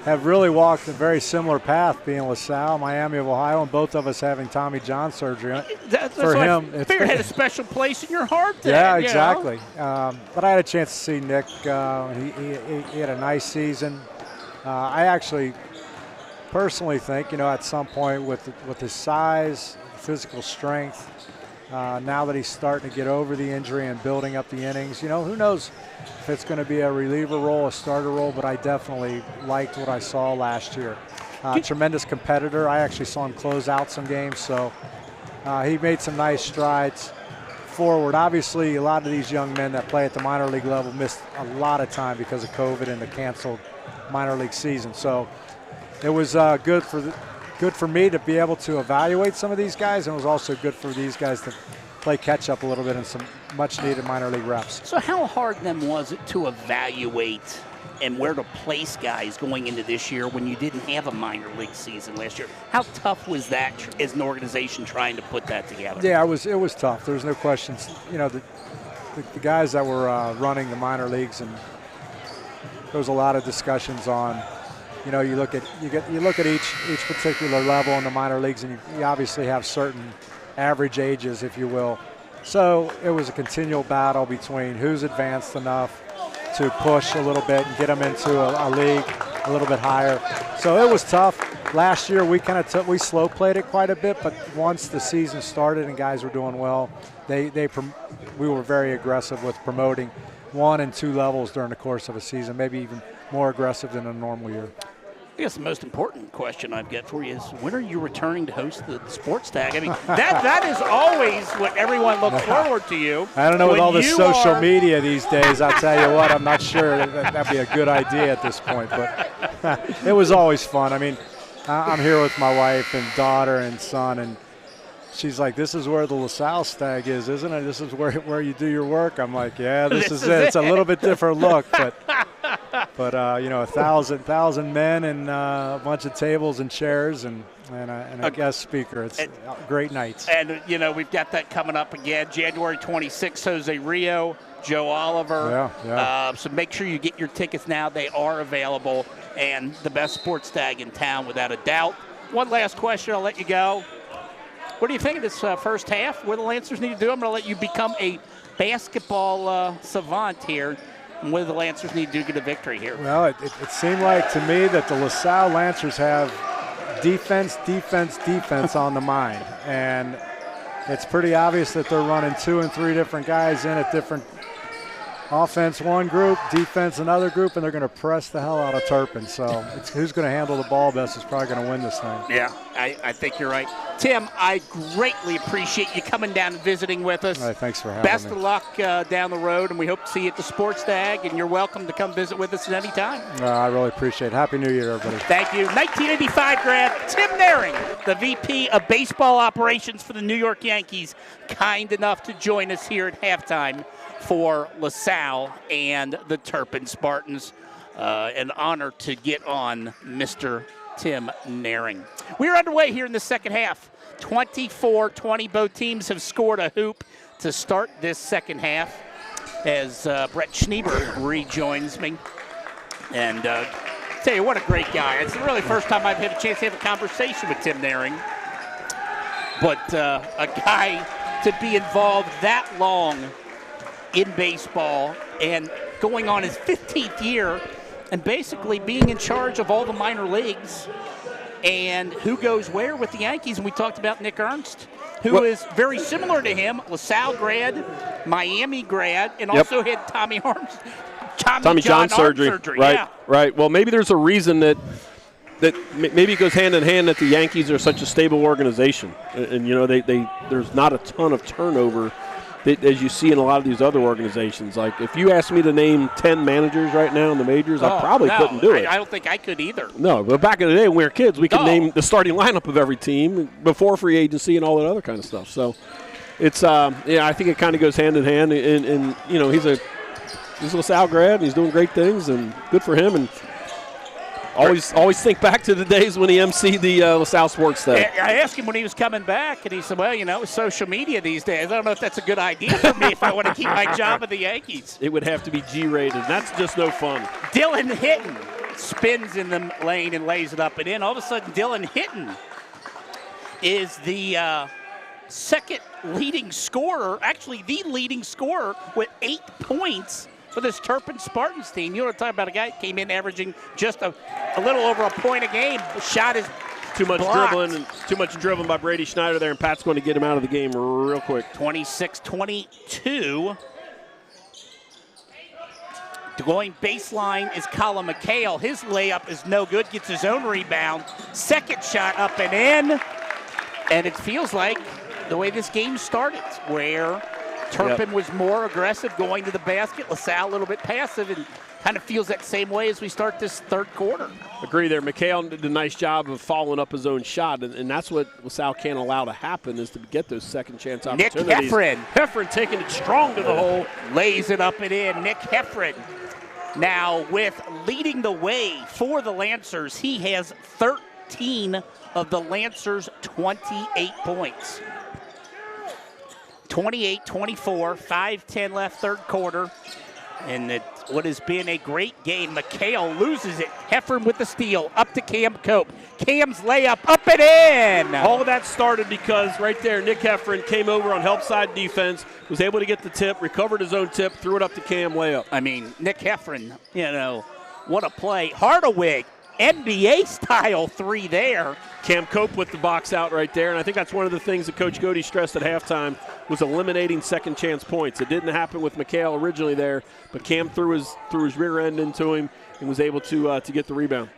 have really walked a very similar path, being LaSalle, Miami of Ohio, and both of us having Tommy John surgery. That's for him, I figured it had a special place in your heart then. Yeah, exactly. But I had a chance to see Nick. He had a nice season. I actually personally think, at some point with his size, physical strength, now that he's starting to get over the injury and building up the innings, who knows if it's going to be a reliever role, a starter role, but I definitely liked what I saw last year. Tremendous competitor. I actually saw him close out some games, so he made some nice strides forward, obviously a lot of these young men that play at the minor league level missed a lot of time because of COVID and the canceled minor league season. So it was good for me to be able to evaluate some of these guys, and it was also good for these guys to play catch up a little bit in some much needed minor league reps. So how hard then was it to evaluate and where to place guys going into this year when you didn't have a minor league season last year? How tough was that as an organization trying to put that together? Yeah, it was tough. There's no questions. You know, the guys that were running the minor leagues, and there was a lot of discussions on, you know, you look at each particular level in the minor leagues, and you obviously have certain average ages, if you will. So it was a continual battle between who's advanced enough to push a little bit and get them into a league a little bit higher. So it was tough. Last year we slow played it quite a bit, but once the season started and guys were doing well, we were very aggressive with promoting 1 and 2 levels during the course of a season, maybe even more aggressive than a normal year. I guess the most important question I've got for you is, when are you returning to host the Sports Tag? I mean, that is always what everyone looks forward to you. I don't know, with all the social media these days, I'll tell you what, I'm not sure that'd be a good idea at this point, but it was always fun. I mean, I'm here with my wife and daughter and son, and she's like, this is where the LaSalle Stag is, isn't it? This is where you do your work. I'm like, yeah, this is it. It's a little bit different look, but you know, 1,000 men and a bunch of tables and chairs and a guest speaker. It's great nights. And, you know, we've got that coming up again, January 26th, Jose Rio, Joe Oliver. Yeah. So make sure you get your tickets now. They are available, and the best sports stag in town without a doubt. One last question, I'll let you go. What do you think of this first half? What do the Lancers need to do? I'm going to let you become a basketball savant here. And what do the Lancers need to do to get a victory here? Well, it seemed like to me that the LaSalle Lancers have defense on the mind. And it's pretty obvious that they're running 2 and 3 different guys in at different offense one group, defense another group, and they're going to press the hell out of Turpin. So it's who's going to handle the ball best is probably going to win this thing. Yeah, I think you're right. Tim, I greatly appreciate you coming down and visiting with us. All right, thanks for having me. Best of luck down the road, and we hope to see you at the Sports Tag, and you're welcome to come visit with us at any time. I really appreciate it. Happy New Year, everybody. Thank you. 1985 grad Tim Naring, the VP of Baseball Operations for the New York Yankees, kind enough to join us here at halftime for LaSalle and the Turpin Spartans. An honor to get on Mr. Tim Naring. We're underway here in the second half. 24-20, both teams have scored a hoop to start this second half as Brett Schneeber rejoins me. And tell you, what a great guy. It's really the first time I've had a chance to have a conversation with Tim Naring. But a guy to be involved that long in baseball and going on his 15th year and basically being in charge of all the minor leagues and who goes where with the Yankees. And we talked about Nick Ernst, who is very similar to him, LaSalle grad, Miami grad, and also had Tommy John surgery. Right, yeah. Right. Well, maybe there's a reason that maybe it goes hand in hand that the Yankees are such a stable organization. And you know, there's not a ton of turnover as you see in a lot of these other organizations. Like, if you asked me to name 10 managers right now in the majors, I probably couldn't do it. I don't think I could either. No, but back in the day when we were kids, we could name the starting lineup of every team before free agency and all that other kind of stuff. So it's, I think it kind of goes hand in hand. And you know, he's a LaSalle grad, and he's doing great things, and good for him. And always think back to the days when he emceed the LaSalle Sports Tag. I asked him when he was coming back, and he said, well, you know, with social media these days, I don't know if that's a good idea for me if I want to keep my job at the Yankees. It would have to be G-rated. That's just no fun. Dylan Hitton spins in the lane and lays it up and in. All of a sudden, Dylan Hitton is the second leading scorer, actually the leading scorer with 8 points for this Turpin Spartans team. You want to talk about a guy that came in averaging just a little over a point a game. Shot is too much dribbling, and too much dribbling by Brady Schneider there, and Pat's going to get him out of the game real quick. 26-22. Going baseline is Colin McHale. His layup is no good. Gets his own rebound. Second shot up and in. And it feels like the way this game started, where Turpin was more aggressive going to the basket. LaSalle a little bit passive and kind of feels that same way as we start this third quarter. Agree there. McHale did a nice job of following up his own shot, and that's what LaSalle can't allow to happen is to get those second chance opportunities. Nick Heffron. Heffron taking it strong to the hole. Lays it up and in. Nick Heffron now with leading the way for the Lancers. He has 13 of the Lancers' 28 points. 28-24, 5:10 left third quarter. And what has been a great game. McHale loses it. Heffron with the steal. Up to Cam Cope. Cam's layup up and in. All of that started because right there, Nick Heffron came over on help side defense, was able to get the tip, recovered his own tip, threw it up to Cam layup. I mean, Nick Heffron, what a play. Hardawig, NBA-style three there. Cam Cope with the box out right there, and I think that's one of the things that Coach Godey stressed at halftime was eliminating second chance points. It didn't happen with McHale originally there, but Cam threw his rear end into him and was able to get the rebound.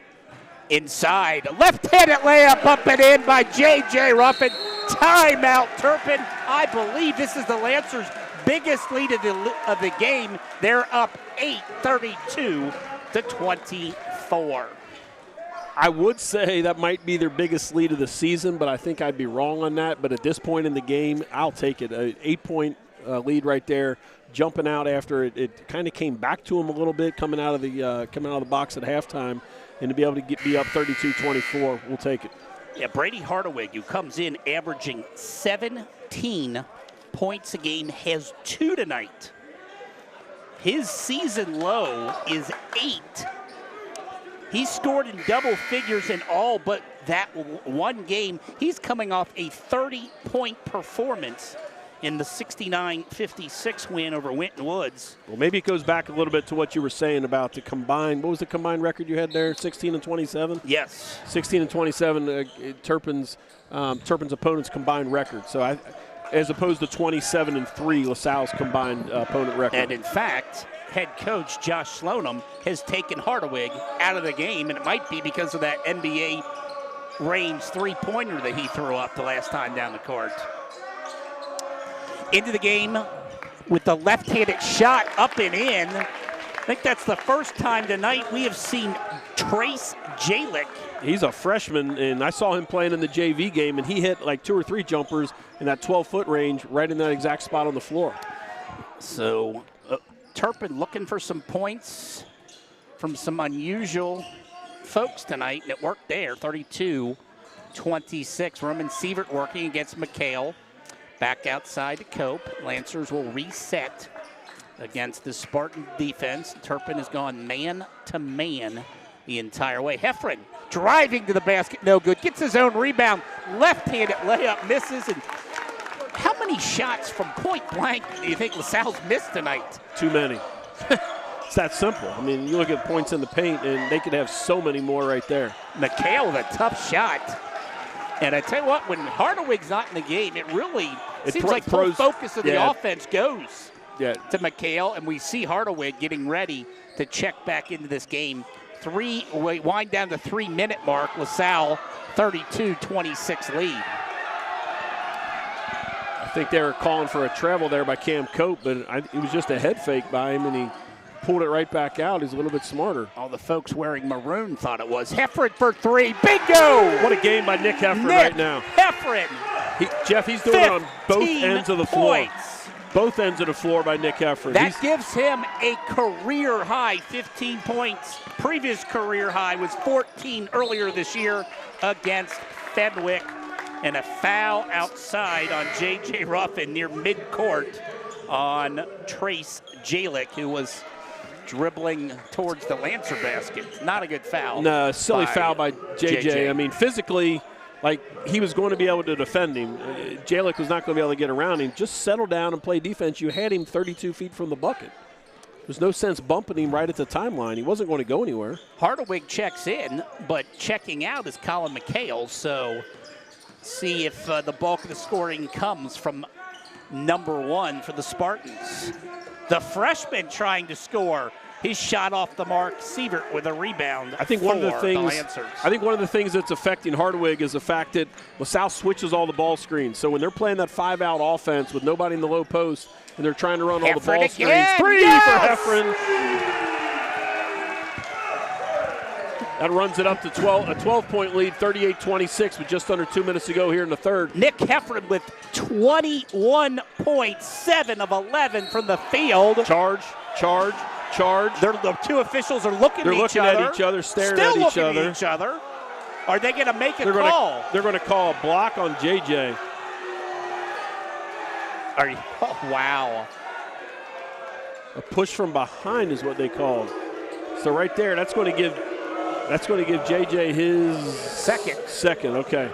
Inside, left-handed layup up and in by J.J. Ruffin. Timeout, Turpin. I believe this is the Lancers' biggest lead of the game. They're up 8, 32-24. I would say that might be their biggest lead of the season, but I think I'd be wrong on that. But at this point in the game, I'll take it. An 8-point lead right there, jumping out after it kind of came back to them a little bit, coming out of the box at halftime, and to be able to be up 32-24, we'll take it. Yeah, Brady Hardawig, who comes in averaging 17 points a game, has 2 tonight. His season low is 8. He scored in double figures in all but that one game. He's coming off a 30-point performance in the 69-56 win over Winton Woods. Well, maybe it goes back a little bit to what you were saying about the combined. What was the combined record you had there? 16-27? Yes. 16-27, Turpin's opponent's combined record. So as opposed to 27-3, LaSalle's combined opponent record. And in fact, head coach Josh Slonim has taken Hardawig out of the game, and it might be because of that NBA range three-pointer that he threw up the last time down the court. Into the game with the left-handed shot up and in. I think that's the first time tonight we have seen Trace Jalick. He's a freshman, and I saw him playing in the JV game, and he hit like 2 or 3 jumpers in that 12-foot range right in that exact spot on the floor. So Turpin looking for some points from some unusual folks tonight, and it worked there, 32-26. Roman Sievert working against McHale. Back outside to Cope. Lancers will reset against the Spartan defense. Turpin has gone man-to-man the entire way. Heffron driving to the basket, no good. Gets his own rebound. Left-handed layup, misses. And how many shots from point blank do you think LaSalle's missed tonight? Too many. It's that simple. I mean, you look at points in the paint, and they could have so many more right there. McHale with a tough shot. And I tell you what, when Hardawig's not in the game, it really seems like full focus of the offense goes to McHale, and we see Hardawig getting ready to check back into this game. We wind down the 3-minute mark. LaSalle 32-26 lead. I think they were calling for a travel there by Cam Cope, but it was just a head fake by him, and he pulled it right back out. He's a little bit smarter. All the folks wearing maroon thought it was. Heffron for 3. Bingo! What a game by Nick Heffron right now. Heffron. Jeff, he's doing it on both ends of the floor. Points. Both ends of the floor by Nick Heffron. That gives him a career high 15 points. Previous career high was 14 earlier this year against Fenwick. And a foul outside on J.J. Ruffin near midcourt on Trace Jalick, who was dribbling towards the Lancer basket. Not a good foul. No, silly foul by JJ. I mean, physically, like, he was going to be able to defend him. Jalick was not going to be able to get around him. Just settle down and play defense. You had him 32 feet from the bucket. There's no sense bumping him right at the timeline. He wasn't going to go anywhere. Hardawig checks in, but checking out is Colin McHale. So see if the bulk of the scoring comes from number 1 for the Spartans. The freshman trying to score. His shot off the mark. Sievert with a rebound. I think one of the things. Lancers. I think one of the things that's affecting Hardwig is the fact that LaSalle switches all the ball screens. So when they're playing that 5-out offense with nobody in the low post and they're trying to run all the ball screens, 3 yes! for Heffron. That runs it up to 12-point lead, 38-26 with just under 2 minutes to go here in the third. Nick Heffron with 21.7 of 11 from the field. Charge. The two officials are looking They're at looking each other. at each other, staring Still at each looking other. at each other. Are they going to make a They're call? They're going to call a block on JJ. Oh, wow. A push from behind is what they called. So right there, that's going to give JJ his second. Okay.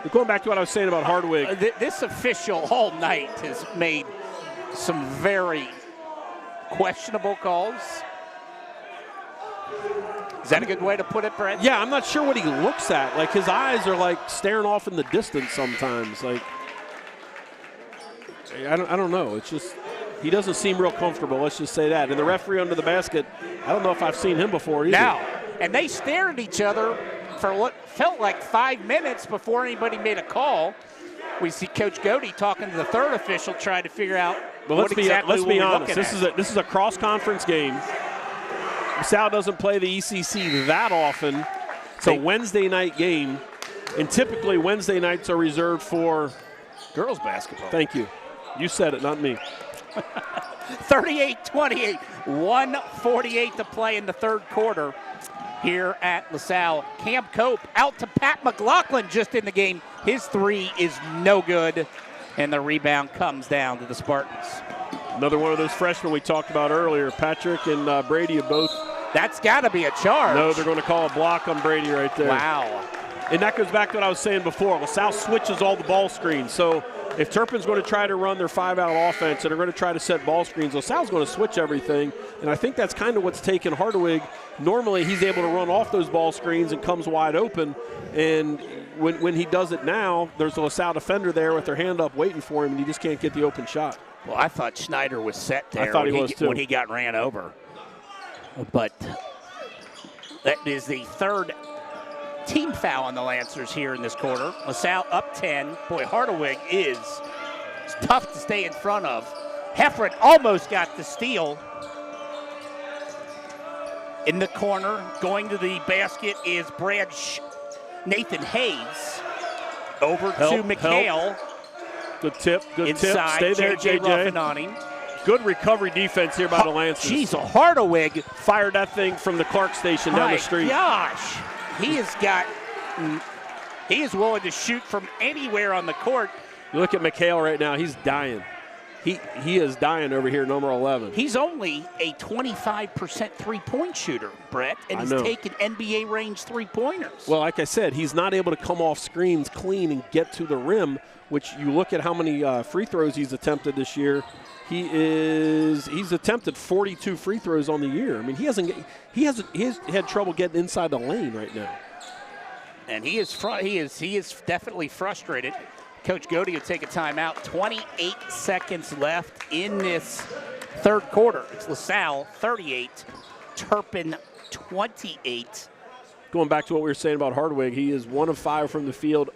But going back to what I was saying about Hardwig. This official all night has made some very questionable calls. Is that a good way to put it, Brett? Yeah, I'm not sure what he looks at. Like, his eyes are like staring off in the distance sometimes. Like, I don't know. It's just he doesn't seem real comfortable. Let's just say that. And the referee under the basket, I don't know if I've seen him before either. Now, and they stared at each other for what felt like 5 minutes before anybody made a call. We see Coach Cady talking to the third official, trying to figure out let's be honest. This This is a cross-conference game. Salle doesn't play the ECC that often. It's a Wednesday night game, and typically Wednesday nights are reserved for girls basketball. Thank you. You said it, not me. 38-28, 1:48 to play in the third quarter here at LaSalle. Cam Cope out to Pat McLaughlin just in the game. His three is no good, and the rebound comes down to the Spartans. Another one of those freshmen we talked about earlier. Patrick and Brady have both. That's got to be a charge. No, they're going to call a block on Brady right there. Wow. And that goes back to what I was saying before. LaSalle switches all the ball screens. So if Turpin's going to try to run their 5-out offense and they're going to try to set ball screens, LaSalle's going to switch everything. And I think that's kind of what's taken Hardwig. Normally he's able to run off those ball screens and comes wide open. And when he does it now, there's a LaSalle defender there with their hand up waiting for him, and he just can't get the open shot. Well, I thought Schneider was set there. I thought he was too. When he got ran over. But that is the third team foul on the Lancers here in this quarter. LaSalle up 10. Boy, Hardwig is tough to stay in front of. Heffron almost got the steal. In the corner, going to the basket is Nathan Hayes. Over to McHale. Good tip, good Inside, tip. Stay there, JJ. Good recovery defense here by the Lancers. Jeez, Hardwig fired that thing from the Clark station down the street. Gosh, he is willing to shoot from anywhere on the court. You look at McHale right now, he's dying. He is dying over here, number 11. He's only a 25% three-point shooter, Brett, and he's taking NBA range three-pointers. Well, like I said, he's not able to come off screens clean and get to the rim, which you look at how many free throws he's attempted this year. He's attempted 42 free throws on the year. I mean, he has had trouble getting inside the lane right now. And he is definitely frustrated. Coach Cady will take a timeout. 28 seconds left in this third quarter. It's LaSalle 38, Turpin 28. Going back to what we were saying about Hardwig, he is 1 of 5 from the field,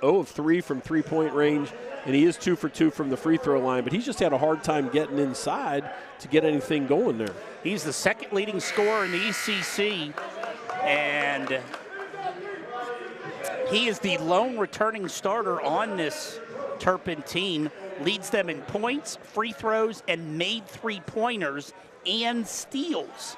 0 of 3 from three-point range, and he is 2 for 2 from the free throw line. But he's just had a hard time getting inside to get anything going there. He's the second leading scorer in the ECC, and he is the lone returning starter on this Turpin team. Leads them in points, free throws, and made three-pointers and steals.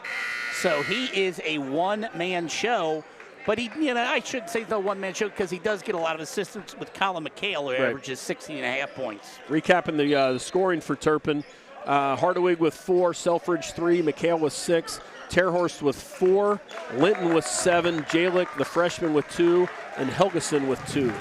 So he is a one-man show. But I shouldn't say the one-man show because he does get a lot of assistance with Colin McHale, who averages 16.5 points. Recapping the scoring for Turpin. Hardwig with 4, Selfridge 3, McHale with 6, Terhorst with 4, Linton with 7, Jalick, the freshman, with 2, and Helgeson with 2.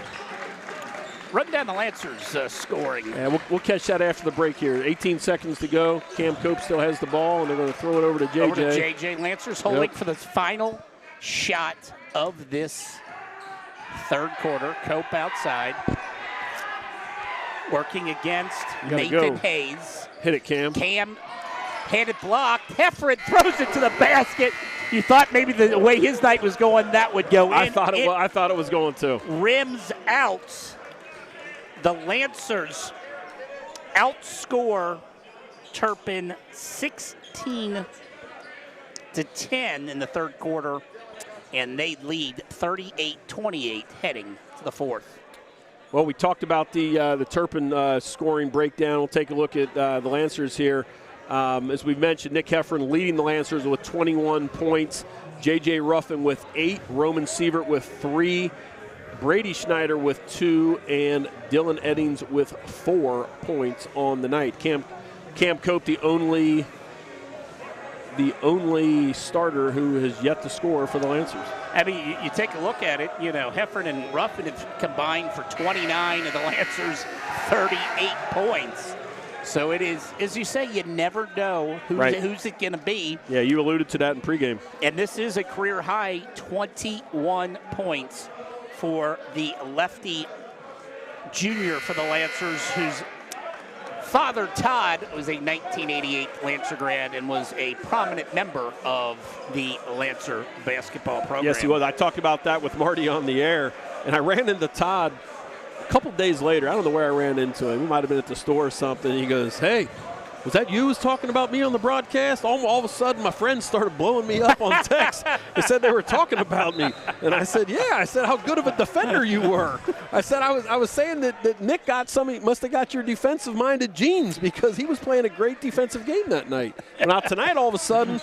Run down the Lancers scoring. Yeah, we'll catch that after the break here. 18 seconds to go. Cam Cope still has the ball, and they're going to throw it over to JJ. Over to JJ. Lancers holding for the final shot of this third quarter. Cope outside. Working against Nathan Hayes. Hit it, Cam. Cam Had it blocked. Heffron throws it to the basket. You thought maybe the way his night was going, that would go in. I thought it was going to. Rims out. The Lancers outscore Turpin 16-10 in the third quarter, and they lead 38-28 heading to the fourth. Well, we talked about the Turpin scoring breakdown. We'll take a look at the Lancers here. As we mentioned, Nick Heffron leading the Lancers with 21 points. J.J. Ruffin with 8. Roman Sievert with 3. Brady Schneider with 2. And Dylan Eddings with 4 points on the night. Cam Cope, the only starter who has yet to score for the Lancers. I mean, you take a look at it, Heffron and Ruffin have combined for 29 of the Lancers' 38 points. So it is, as you say, you never know who's it going to be. Yeah, you alluded to that in pregame. And this is a career high 21 points for the lefty junior for the Lancers, whose father, Todd, was a 1988 Lancer grad and was a prominent member of the Lancer basketball program. Yes, he was. I talked about that with Marty on the air, and I ran into Todd a couple days later. I don't know where I ran into him. He might have been at the store or something. He goes, "Hey, was that you who was talking about me on the broadcast?" All of a sudden, my friends started blowing me up on text. They said they were talking about me. And I said, yeah. I said, how good of a defender you were. I said, I was saying that Nick must have got your defensive-minded genes, because he was playing a great defensive game that night. And now tonight, all of a sudden,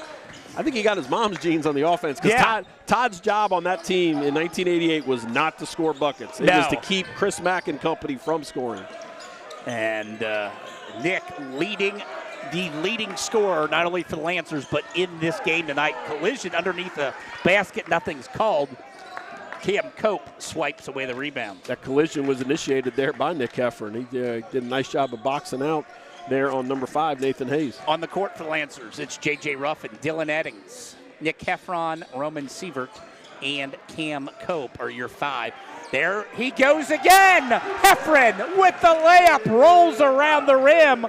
I think he got his mom's genes on the offense, because Todd's job on that team in 1988 was not to score buckets. It was to keep Chris Mack and company from scoring. And Nick leading scorer, not only for the Lancers, but in this game tonight. Collision underneath the basket, nothing's called. Cam Cope swipes away the rebound. That collision was initiated there by Nick Heffron. He did a nice job of boxing out there on number 5, Nathan Hayes. On the court for the Lancers, it's J.J. Ruffin, Dylan Eddings, Nick Heffron, Roman Sievert, and Cam Cope are your 5. There he goes again. Heffron with the layup, rolls around the rim.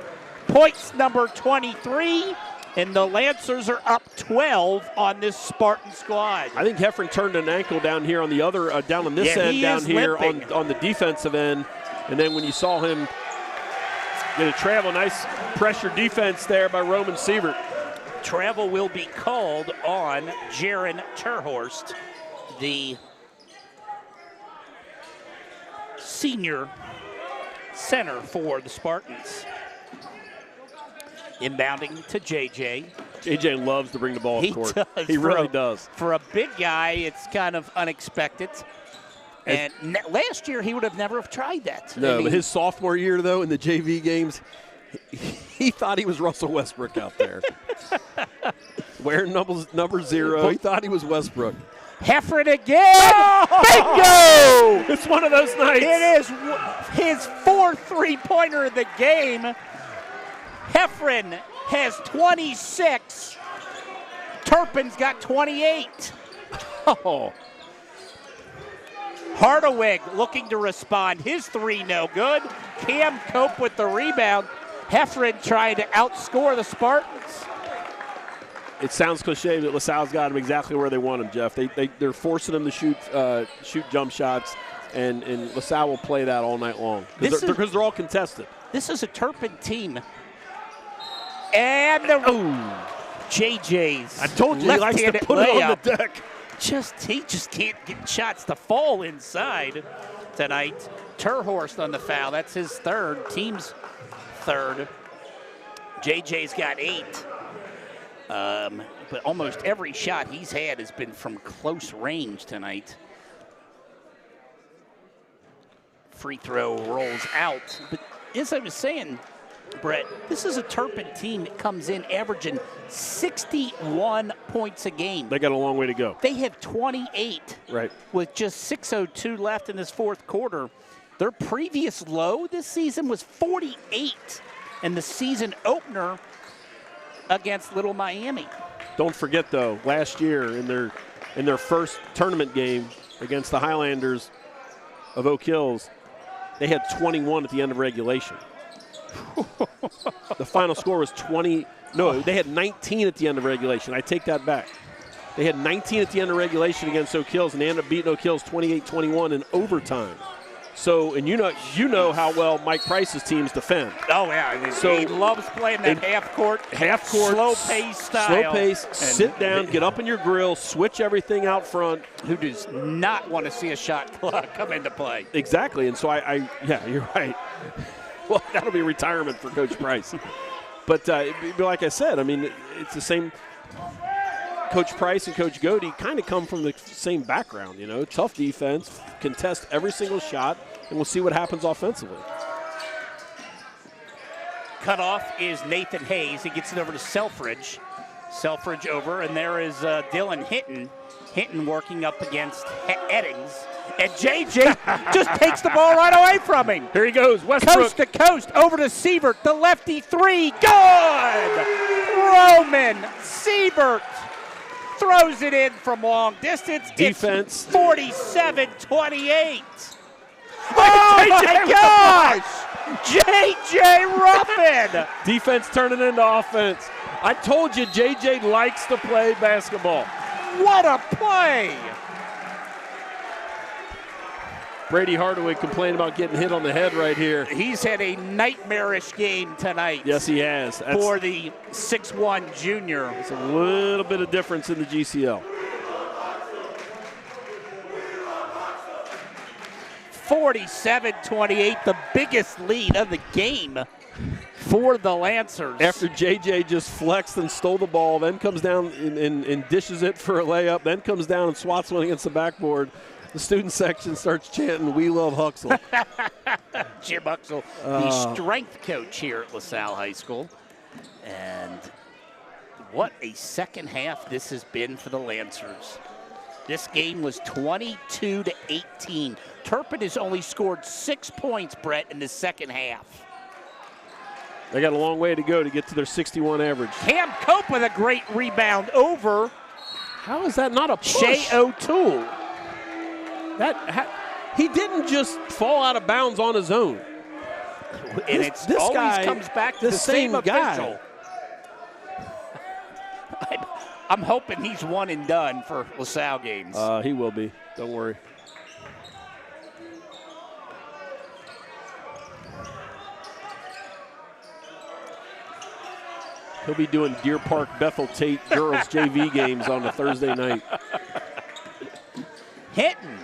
Points number 23, and the Lancers are up 12 on this Spartan squad. I think Heffron turned an ankle down here on the other, down on this end down here on the defensive end. And then when you saw him get a travel, nice pressure defense there by Roman Sievert. Travel will be called on Jaron Terhorst, the senior center for the Spartans. Inbounding to JJ. JJ loves to bring the ball to court. Does. He really does. For a big guy, it's kind of unexpected. And last year, he would have never have tried that. No, but his sophomore year, though, in the JV games, he thought he was Russell Westbrook out there. Wearing number 0, he thought he was Westbrook. Heffron again. Bingo! It's one of those nights. It is his 4th three-pointer of the game. Heffron has 26. Turpin's got 28. Oh. Hardawig looking to respond. His 3 no good. Cam Cope with the rebound. Heffron trying to outscore the Spartans. It sounds cliche, but LaSalle's got him exactly where they want him, Jeff. They're forcing him to shoot jump shots, and LaSalle will play that all night long because they're all contested. This is a Turpin team. And JJ's I told you he likes to put it on the deck. He just can't get shots to fall inside tonight. Terhorst on the foul. That's his 3rd, team's 3rd. JJ's got 8. But almost every shot he's had has been from close range tonight. Free throw rolls out. But as I was saying, Brett, this is a Turpin team that comes in averaging 61 points a game. They got a long way to go. They have 28 with just 6:02 left in this 4th quarter. Their previous low this season was 48 in the season opener against Little Miami. Don't forget, though, last year in their first tournament game against the Highlanders of Oak Hills, they had 21 at the end of regulation. The final score was No, they had 19 at the end of regulation. I take that back. They had 19 at the end of regulation against Oak Hills, and they ended up beating Oak Hills 28-21 in overtime. So, and you know how well Mike Price's teams defend. Oh, yeah. He loves playing that half-court, slow-pace style. Slow pace, sit down, get up in your grill, switch everything out front. Who does not want to see a shot clock come into play? Exactly, and so yeah, you're right. Well, that'll be retirement for Coach Price. But like I said, I mean, it's the same. Coach Price and Coach Godey kind of come from the same background, you know, tough defense, contest every single shot, and we'll see what happens offensively. Cutoff is Nathan Hayes. He gets it over to Selfridge. Selfridge over, and there is Dylan Hinton. Hinton working up against Eddings. And JJ just takes the ball right away from him. Here he goes, Westbrook. Coast to coast, over to Siebert, the lefty three, good! Roman Siebert throws it in from long distance. Defense. It's 47-28. Oh my gosh! JJ Ruffin! Defense turning into offense. I told you JJ likes to play basketball. What a play! Brady Hardaway complained about getting hit on the head right here. He's had a nightmarish game tonight. Yes, he has. For the 6'1 junior. It's a little bit of difference in the GCL. 47-28, the biggest lead of the game for the Lancers. After JJ just flexed and stole the ball, then comes down and dishes it for a layup, then comes down and swats one against the backboard. The student section starts chanting, "We love Huxell." Jim Huxell, the strength coach here at LaSalle High School. And what a second half this has been for the Lancers. This game was 22-18. Turpin has only scored 6 points, Brett, in the second half. They got a long way to go to get to their 61 average. Cam Cope with a great rebound over. How is that not a push? Shea O'Toole. He didn't just fall out of bounds on his own. And this always guy comes back to the same official. I'm hoping he's one and done for LaSalle games. He will be. Don't worry. He'll be doing Deer Park Bethel Tate girls JV games on a Thursday night. Hitting.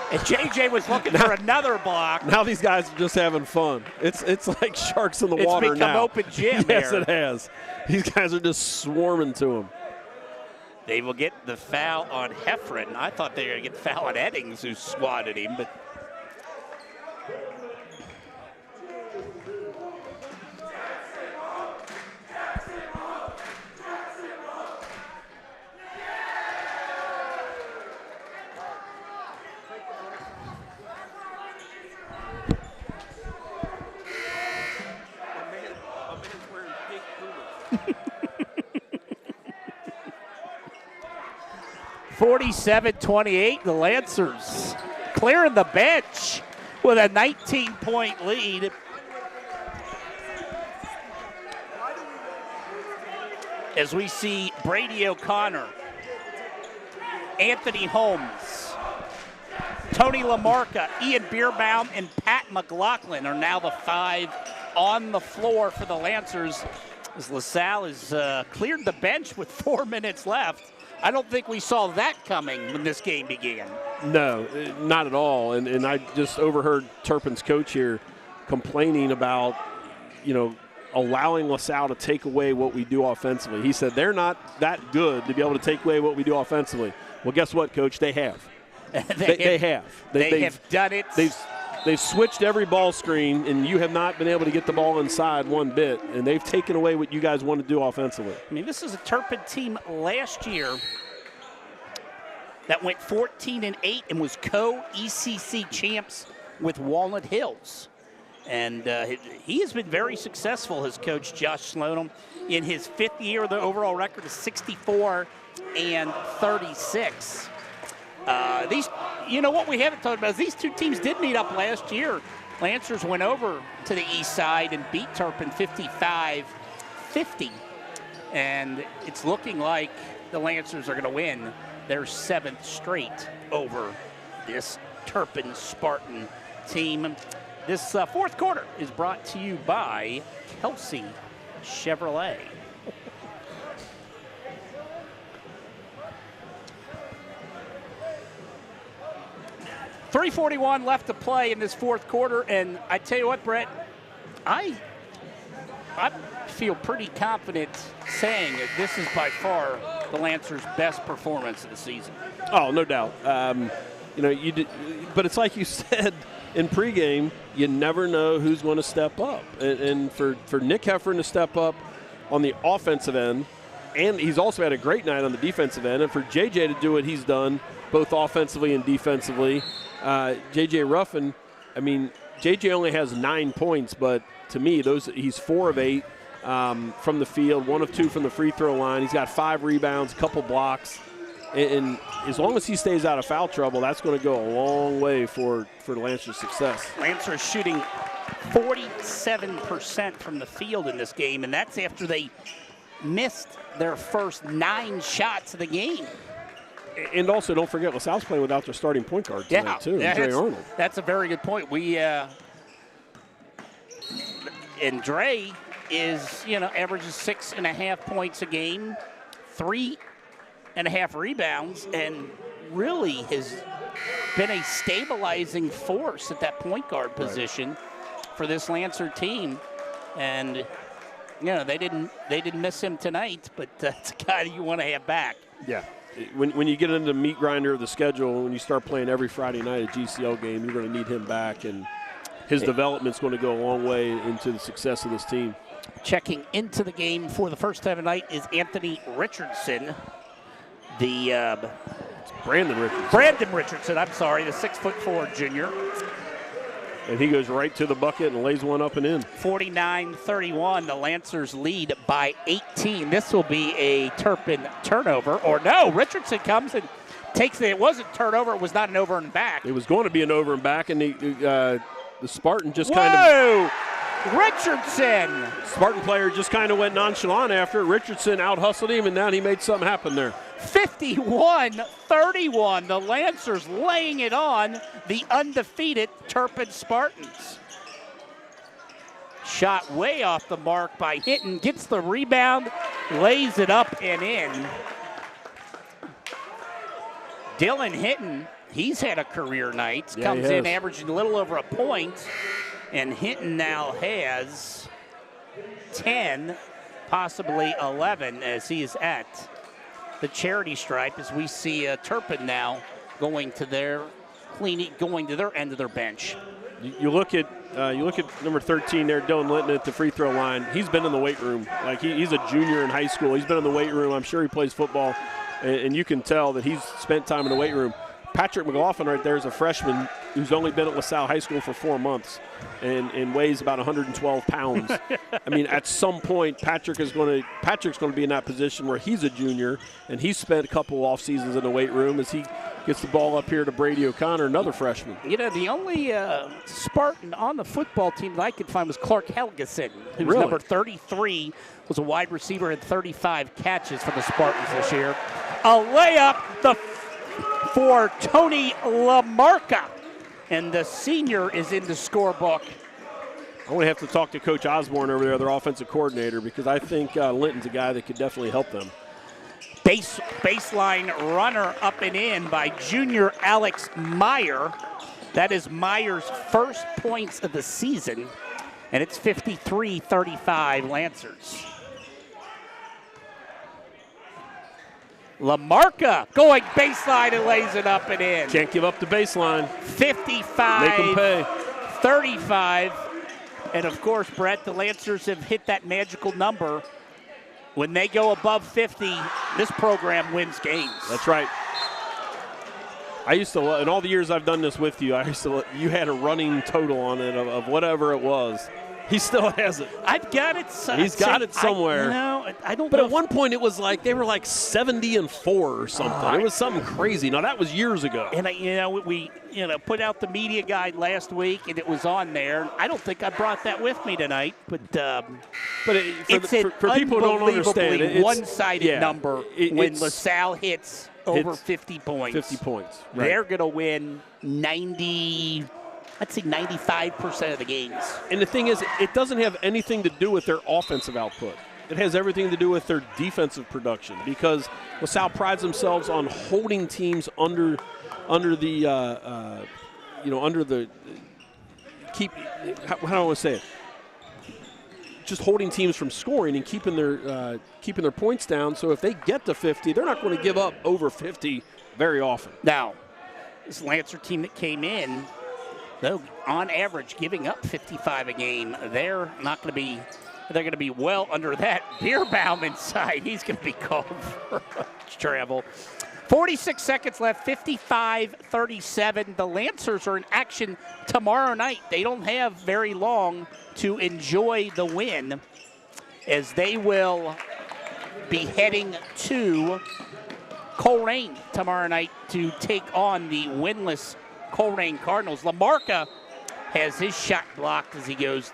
And JJ was looking for another block. Now these guys are just having fun. It's like sharks in the water now. It's become open gym Yes, here. it has. These guys are just swarming to him. They will get the foul on Heffron. I thought they were going to get the foul on Eddings, who swatted him, but 47-28, the Lancers clearing the bench with a 19-point lead. As we see Brady O'Connor, Anthony Holmes, Tony LaMarca, Ian Bierbaum, and Pat McLaughlin are now the five on the floor for the Lancers, as LaSalle has cleared the bench with 4 minutes left. I don't think we saw that coming when this game began. No, not at all. And I just overheard Turpin's coach here complaining about, allowing LaSalle to take away what we do offensively. He said they're not that good to be able to take away what we do offensively. Well, guess what, Coach? They have. They have. They have done it. They've switched every ball screen, and you have not been able to get the ball inside one bit, and they've taken away what you guys want to do offensively. I mean, this is a Turpin team last year that went 14-8 and was co-ECC champs with Walnut Hills. And he has been very successful, his coach, Josh Slonim. In his fifth year, the overall record is 64-36. What we haven't talked about is these two teams did meet up last year. Lancers went over to the east side and beat Turpin 55-50. And it's looking like the Lancers are going to win their 7th straight over this Turpin Spartan team. This fourth quarter is brought to you by Kelsey Chevrolet. .341 left to play in this fourth quarter, and I tell you what, Brett, I feel pretty confident saying that this is by far the Lancers' best performance of the season. Oh, no doubt. But it's like you said in pregame, you never know who's going to step up. And for Nick Heffern to step up on the offensive end, and he's also had a great night on the defensive end, and for JJ to do what he's done both offensively and defensively, JJ Ruffin, I mean, JJ only has 9 points, but to me, he's 4 of 8 from the field, 1 of 2 from the free throw line. He's got 5 rebounds, a couple blocks. And as long as he stays out of foul trouble, that's going to go a long way for the Lancers' success. Lancers shooting 47% from the field in this game, and that's after they missed their first 9 shots of the game. And also, don't forget, LaSalle's playing without their starting point guard tonight, too, Dre Arnold. That's a very good point. And Dre is, averages 6.5 points a game, 3.5 rebounds, and really has been a stabilizing force at that point guard position for this Lancer team. And, they didn't miss him tonight, but that's a guy that you want to have back. Yeah. When you get into the meat grinder of the schedule, when you start playing every Friday night a GCL game, you're going to need him back, and his development's going to go a long way into the success of this team. Checking into the game for the first time tonight is Anthony Richardson. Brandon Richardson, I'm sorry, the 6'4" junior. And he goes right to the bucket and lays one up and in. 49-31, the Lancers lead by 18. This will be a Turpin turnover. Or no, Richardson comes and takes it. It wasn't turnover. It was not an over and back. It was going to be an over and back, and the Spartan just kind of. Richardson! Spartan player just kind of went nonchalant after it. Richardson out-hustled him, and now he made something happen there. 51-31, the Lancers laying it on the undefeated Turpin Spartans. Shot way off the mark by Hinton, gets the rebound, lays it up and in. Dylan Hinton, he's had a career night, comes in averaging a little over a point, and Hinton now has 10, possibly 11, as he is at the charity stripe, as we see Turpin now going to their end of their bench. You look at number 13 there, Dylan Linton at the free throw line. He's been in the weight room. Like he's a junior in high school. He's been in the weight room. I'm sure he plays football, and you can tell that he's spent time in the weight room. Patrick McLaughlin right there is a freshman who's only been at LaSalle High School for 4 months and weighs about 112 pounds. I mean, at some point, Patrick's going to be in that position where he's a junior, and he's spent a couple off seasons in the weight room as he gets the ball up here to Brady O'Connor, another freshman. The only Spartan on the football team that I could find was Clark Helgeson, who's Really? number 33, was a wide receiver, had 35 catches for the Spartans this year. A layup for Tony LaMarca, and the senior is in the scorebook. I'm going to have to talk to Coach Osborne over there, their offensive coordinator, because I think Linton's a guy that could definitely help them. Baseline runner up and in by junior Alex Meyer. That is Meyer's first points of the season, and it's 53-35 Lancers. LaMarca going baseline and lays it up and in. Can't give up the baseline. 55. Make them pay. 35. And of course, Brett, the Lancers have hit that magical number. When they go above 50, this program wins games. That's right. I used to, in all the years I've done this with you, you had a running total on it of whatever it was. He still has it. I've got it. He's got it somewhere. I don't But know. at one point, it was like they were like 70-4 or something. It was something crazy. Now that was years ago. And we put out the media guide last week, and it was on there. I don't think I brought that with me tonight, but it's an for people who don't understand, unbelievably one-sided number when LaSalle hits over 50 points. 50 points. Right. They're going to win 95% of the games. And the thing is, it doesn't have anything to do with their offensive output. It has everything to do with their defensive production, because LaSalle prides themselves on holding teams under the how do I want to say it? Just holding teams from scoring and keeping their points down. So if they get to 50, they're not going to give up over 50 very often. Now, this Lancer team that came in, though, on average, giving up 55 a game, they're going to be well under that. Beerbaum inside, he's going to be called for travel. 46 seconds left, 55-37. The Lancers are in action tomorrow night. They don't have very long to enjoy the win, as they will be heading to Coleraine tomorrow night to take on the winless Coleraine Cardinals. LaMarca has his shot blocked as he goes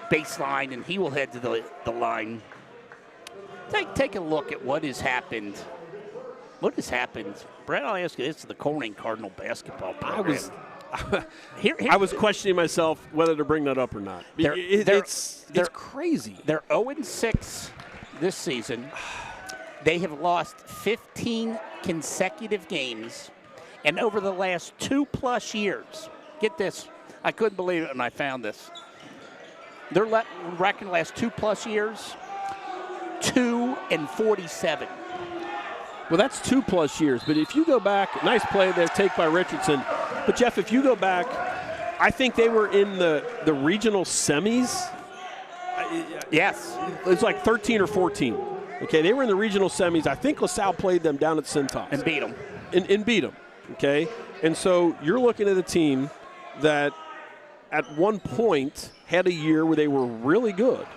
baseline, and he will head to the line. Take a look at what has happened. What has happened? Brett, I'll ask you this: to the Coleraine Cardinal basketball program. I was questioning myself whether to bring that up or not. It's crazy. They're 0-6 this season. They have lost 15 consecutive games, and over the last 2+ years, get this, I couldn't believe it when I found this. They're reckoning the last 2+ years, 2-47. Well, that's 2+ years. But if you go back, nice play there, take by Richardson. But, Jeff, if you go back, I think they were in the regional semis. Yes. It was like 13 or 14. Okay, they were in the regional semis. I think LaSalle played them down at Cintas. And beat them. And beat them, okay? And so you're looking at a team that at one point had a year where they were really good.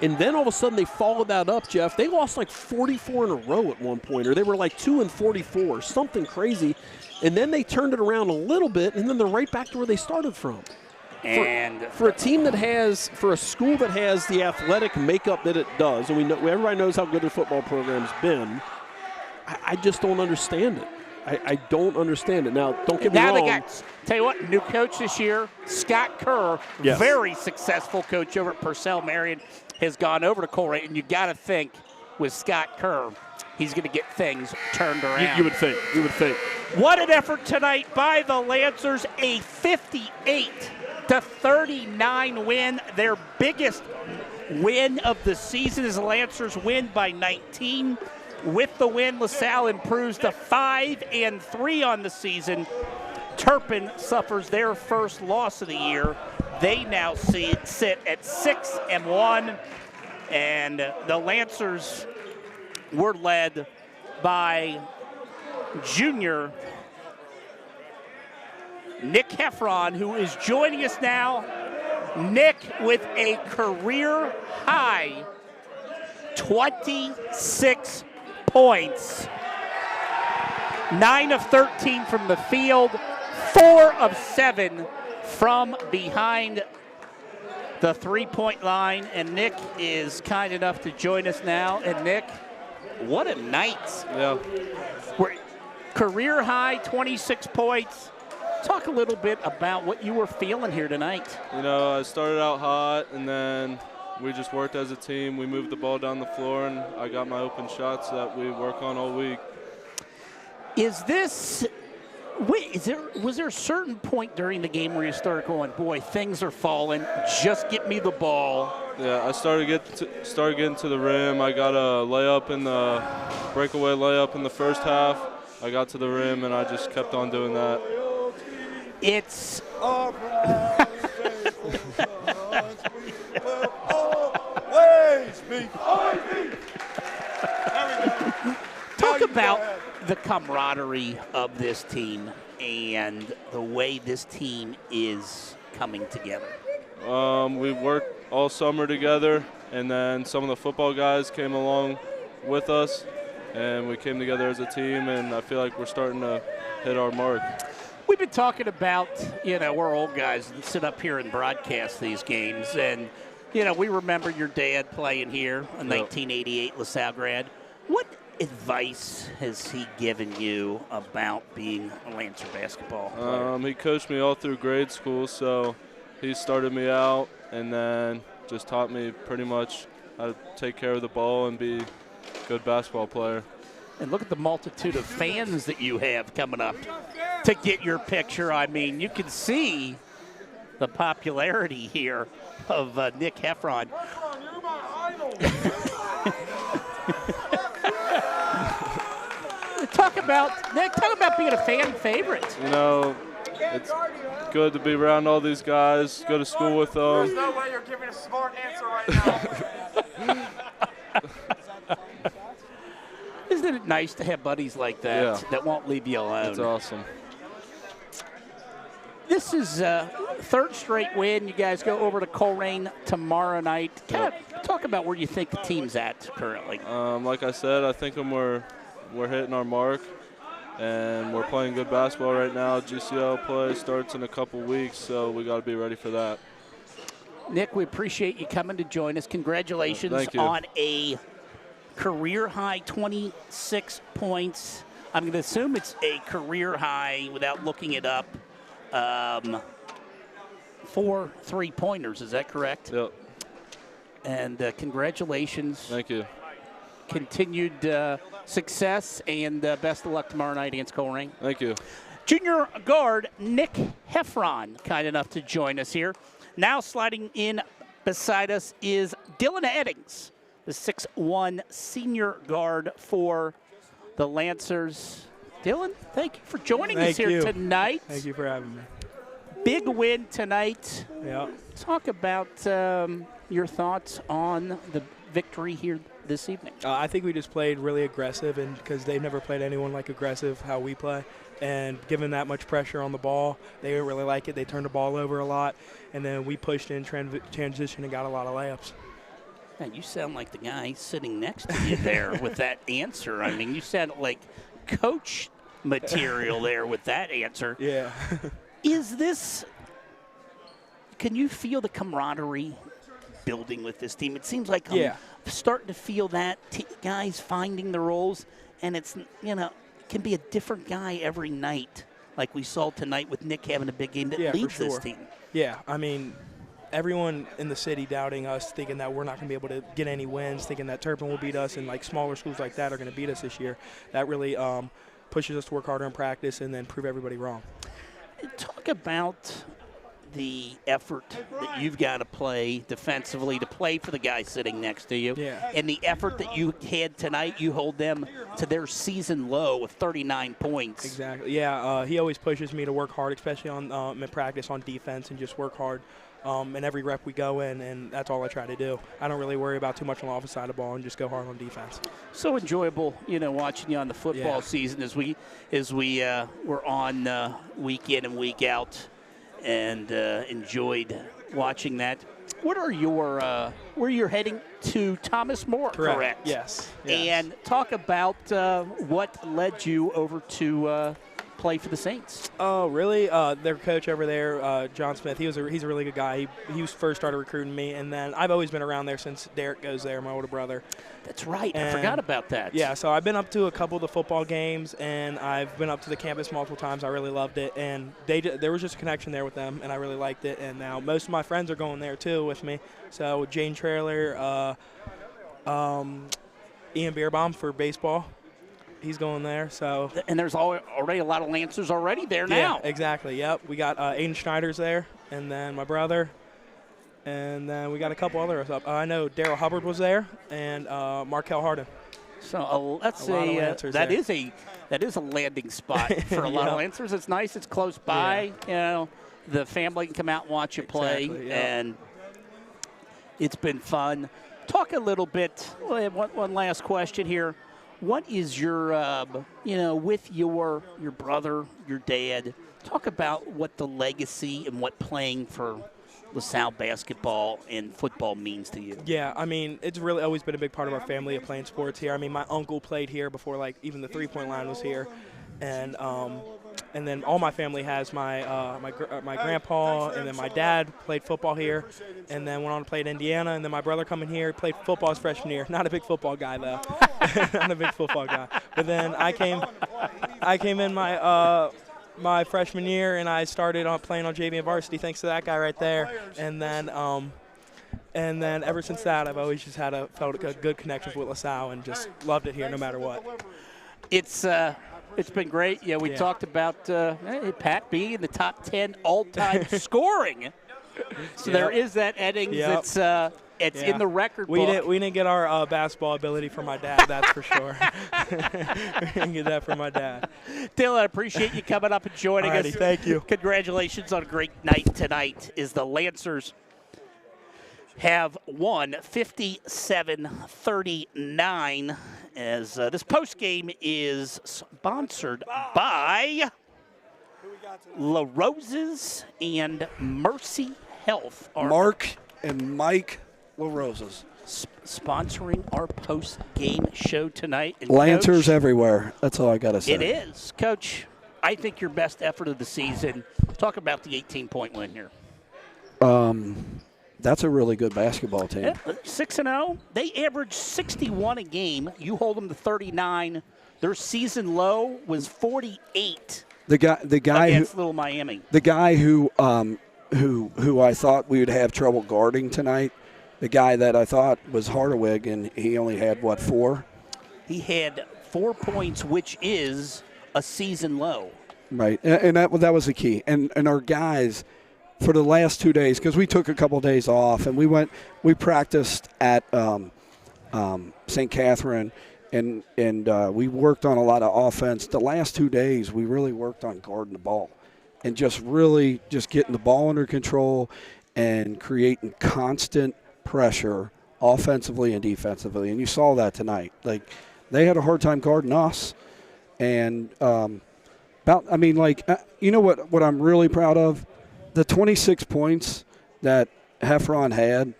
And then all of a sudden they followed that up, Jeff. They lost like 44 in a row at one point, or they were like 2-44, something crazy. And then they turned it around a little bit, and then they're right back to where they started from. And for a team that has, for a school that has the athletic makeup that it does, and we know everybody knows how good their football program's been, I just don't understand it. I don't understand it. Now, don't get me wrong. Now they got, tell you what, new coach this year, Scott Kerr, yes. Very successful coach over at Purcell Marion, has gone over to Coleraine, and you got to think with Scott Kerr, he's going to get things turned around. You would think. You would think. What an effort tonight by the Lancers, a 58-39 win, their biggest win of the season as the Lancers win by 19. With the win, LaSalle improves to 5-3 on the season. Turpin suffers their first loss of the year. They now sit at 6-1, and the Lancers were led by junior Nick Heffron, who is joining us now. Nick with a career high 26 points, 9 of 13 from the field, 4 of 7 from behind the three-point line. And Nick is kind enough to join us now. And Nick, what a night. Yeah. Career high 26 points. Talk a little bit about what you were feeling here tonight. You know, I started out hot, and then we just worked as a team. We moved the ball down the floor, and I got my open shots that we work on all week. Was there a certain point during the game where you started going, boy, things are falling, just get me the ball? Yeah, I started getting to the rim. I got a breakaway layup in the first half. I got to the rim, and I just kept on doing that. It's talk about the camaraderie of this team and the way this team is coming together. We worked all summer together, and then some of the football guys came along with us, and we came together as a team, and I feel like we're starting to hit our mark. We've been talking about, we're old guys that sit up here and broadcast these games, and, we remember your dad playing here, a 1988 LaSalle grad. What advice has he given you about being a Lancer basketball player? He coached me all through grade school, so he started me out and then just taught me pretty much how to take care of the ball and be a good basketball player. And look at the multitude of fans that you have coming up to get your picture. I mean, you can see the popularity here of Nick Heffron. Talk about being a fan favorite. It's good to be around all these guys, go to school with them. There's no way you're giving a smart answer right now. Isn't it nice to have buddies like that that won't leave you alone? It's awesome. This is third straight win. You guys go over to Coleraine tomorrow night. Kind of talk about where you think the team's at currently. Like I said, I think we're hitting our mark, and we're playing good basketball right now. GCL play starts in a couple weeks, so we got to be ready for that. Nick, we appreciate you coming to join us. Congratulations on a career-high 26 points. I'm going to assume it's a career high without looking it up. 4 3-pointers, is that correct? Yep. And congratulations. Thank you. Continued success, and best of luck tomorrow night against Coleraine. Thank you. Junior guard Nick Heffron, kind enough to join us here. Now sliding in beside us is Dylan Eddings, the 6'1 senior guard for the Lancers. Dylan, thank you for joining us here tonight. Thank you for having me. Big win tonight. Yeah. Talk about your thoughts on the victory here this evening. I think we just played really aggressive, and because they've never played anyone like aggressive how we play, and given that much pressure on the ball, they didn't really like it. They turned the ball over a lot, and then we pushed in transition and got a lot of layups. Man, you sound like the guy sitting next to you there with that answer. I mean, you sound like coach material there with that answer. Yeah. Can you feel the camaraderie building with this team? It seems like I'm starting to feel that guys finding the roles, and it's, can be a different guy every night, like we saw tonight with Nick having a big game that leads this team. Yeah, I mean, everyone in the city doubting us, thinking that we're not going to be able to get any wins, thinking that Turpin will beat us, and like smaller schools like that are going to beat us this year. That really pushes us to work harder in practice and then prove everybody wrong. Talk about the effort that you've got to play defensively to play for the guy sitting next to you. Yeah. And the effort that you had tonight, you hold them to their season low of 39 points. Exactly. Yeah, he always pushes me to work hard, especially in practice on defense, and just work hard. And every rep we go in, and that's all I try to do. I don't really worry about too much on the offensive side of the ball and just go hard on defense. So enjoyable, watching you on the football season as we were on week in and week out, and enjoyed watching that. What are where you're heading to Thomas More, correct? Yes. And talk about what led you over to play for the Saints. Oh, really? Their coach over there, John Smith, he's a really good guy. He first started recruiting me, and then I've always been around there since Derek goes there, my older brother. That's right. I forgot about that. Yeah, so I've been up to a couple of the football games, and I've been up to the campus multiple times. I really loved it, and there was just a connection there with them, and I really liked it. And now most of my friends are going there, too, with me. So Jane Trailer, Ian Beerbaum for baseball. He's going there. So, and there's already a lot of Lancers already there now. Yeah, exactly. Yep. We got Aiden Schneider's there, and then my brother, and then we got a couple others up. I know Daryl Hubbard was there, and Markel Harden. So let's say that is a landing spot for a lot of Lancers. It's nice. It's close by. Yeah. The family can come out and watch you play, and it's been fun. Talk a little bit. One last question here. What is your, with your brother, your dad, talk about what the legacy and what playing for LaSalle basketball and football means to you. Yeah, I mean, it's really always been a big part of our family of playing sports here. I mean, my uncle played here before, like, even the three-point line was here. And then all my family has my grandpa, and then my dad played football here, and then went on to play at Indiana, and then my brother coming here played football his freshman year. Not a big football guy though, not a big football guy. But then I came in my freshman year, and I started playing on JV and Varsity thanks to that guy right there, and then ever since that I've always just felt a good connection with LaSalle and just loved it here no matter what. It's been great. Yeah, we talked about Pat being in the top 10 all-time scoring. So there is that, Eddings. Yep. It's in the record book. We didn't get our basketball ability from my dad, that's for sure. We didn't get that from my dad. Dylan, I appreciate you coming up and joining us. Thank you. Congratulations on a great night tonight as the Lancers have won 57-39 as this postgame is sponsored by La Roses and Mercy Health. Mark and Mike La Roses. Sponsoring our post-game show tonight. And Lancers Coach, everywhere. That's all I got to say. It is. Coach, I think your best effort of the season. Talk about the 18-point win here. That's a really good basketball team. Yeah, 6-0. They average 61 a game. You hold them to 39. Their season low was 48. The guy against Little Miami. The guy who I thought we would have trouble guarding tonight. The guy that I thought was Hardawig, and he only had 4? He had 4 points, which is a season low. Right, and that was the key. And our guys, for the last 2 days, because we took a couple of days off, and we practiced at St. Catherine, and we worked on a lot of offense. The last 2 days, we really worked on guarding the ball and just getting the ball under control and creating constant pressure offensively and defensively. And you saw that tonight. Like, they had a hard time guarding us. And, you know what I'm really proud of? The 26 points that Heffron had,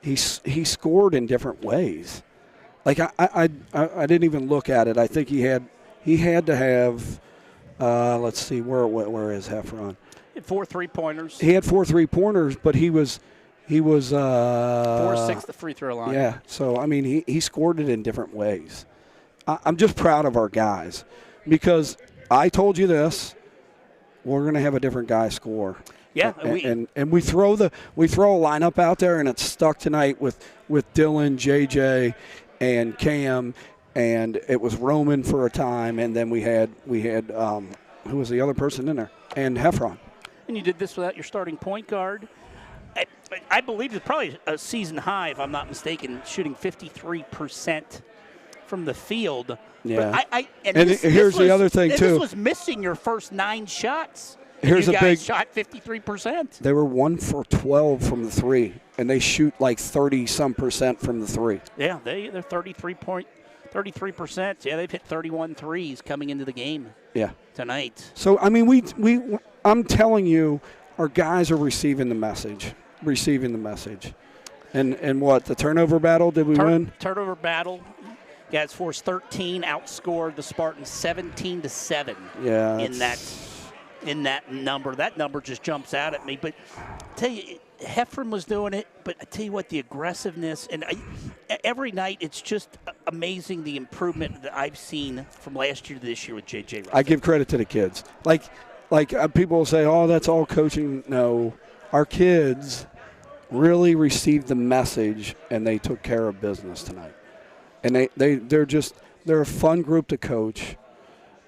he scored in different ways. Like, I didn't even look at it. I think he had to have, let's see, where is Heffron? 4 3-pointers. He had 4 3-pointers, but he was 4-6 the free throw line. Yeah, so, I mean, he scored it in different ways. I'm just proud of our guys because I told you this, we're going to have a different guy score. Yeah, and we throw a lineup out there, and it's stuck tonight with Dylan, JJ, and Cam, and it was Roman for a time, and then we had who was the other person in there? And Heffron. And you did this without your starting point guard. I believe it's probably a season high, if I'm not mistaken, shooting 53% from the field. Yeah. But here's the other thing, too. This was missing your first 9 shots. Here's you guys shot 53%. They were 1 for 12 from the 3, and they shoot like 30-some% from the 3. Yeah, they're 33%. Yeah, they've hit 31 threes coming into the game. Yeah. Tonight. So I mean, I'm telling you, our guys are receiving the message. And what, the turnover battle, did we win? Turnover battle. Guys forced 13, outscored the Spartans 17-7. Yeah. In that number. That number just jumps out at me. But I tell you, Heffron was doing it, but I tell you what, the aggressiveness, and every night it's just amazing the improvement that I've seen from last year to this year with J.J. Ruffin. I give credit to the kids. Like people will say, oh, that's all coaching. No, our kids really received the message, and they took care of business tonight. And they're a fun group to coach.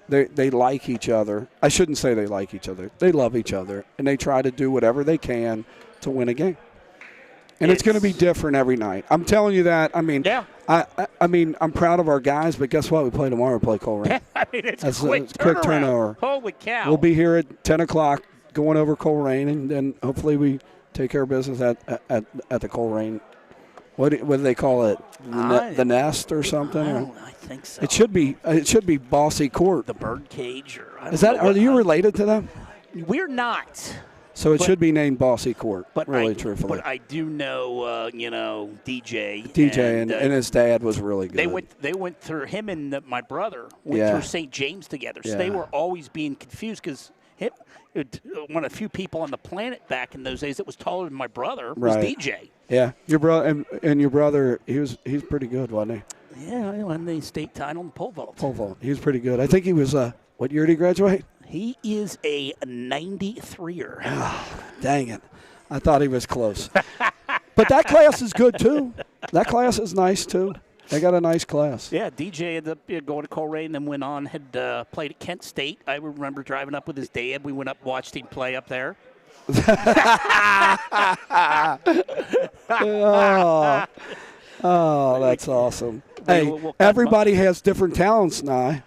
They like each other. I shouldn't say they like each other. They love each other, and they try to do whatever they can to win a game. And it's going to be different every night. I'm telling you that. I mean, yeah. I mean, I'm proud of our guys, but guess what? We play tomorrow. We play Coleraine. I mean, it's a quick turnover. Holy cow. We'll be here at 10 o'clock going over Coleraine, and then hopefully we take care of business at the Coleraine. What do they call it? The nest or something? I think so. It should be Bossy Court. The bird cage. Are you related to them? We're not. So it should be named Bossy Court, really, truthfully. But I do know, DJ. DJ and his dad was really good. They went through, him and my brother went through St. James together. So they were always being confused because one of the few people on the planet back in those days that was taller than my brother was DJ. Yeah, your brother and your brother, he's pretty good, wasn't he? Yeah, he won the state title in pole vault. Pole vault. He was pretty good. I think he was. What year did he graduate? He is a 93er. Dang it. I thought he was close. But that class is good, too. That class is nice, too. They got a nice class. Yeah, DJ ended up going to Coleraine and then went on, had played at Kent State. I remember driving up with his dad. We went up, watched him play up there. Oh, that's awesome. Hey, everybody has different talents now.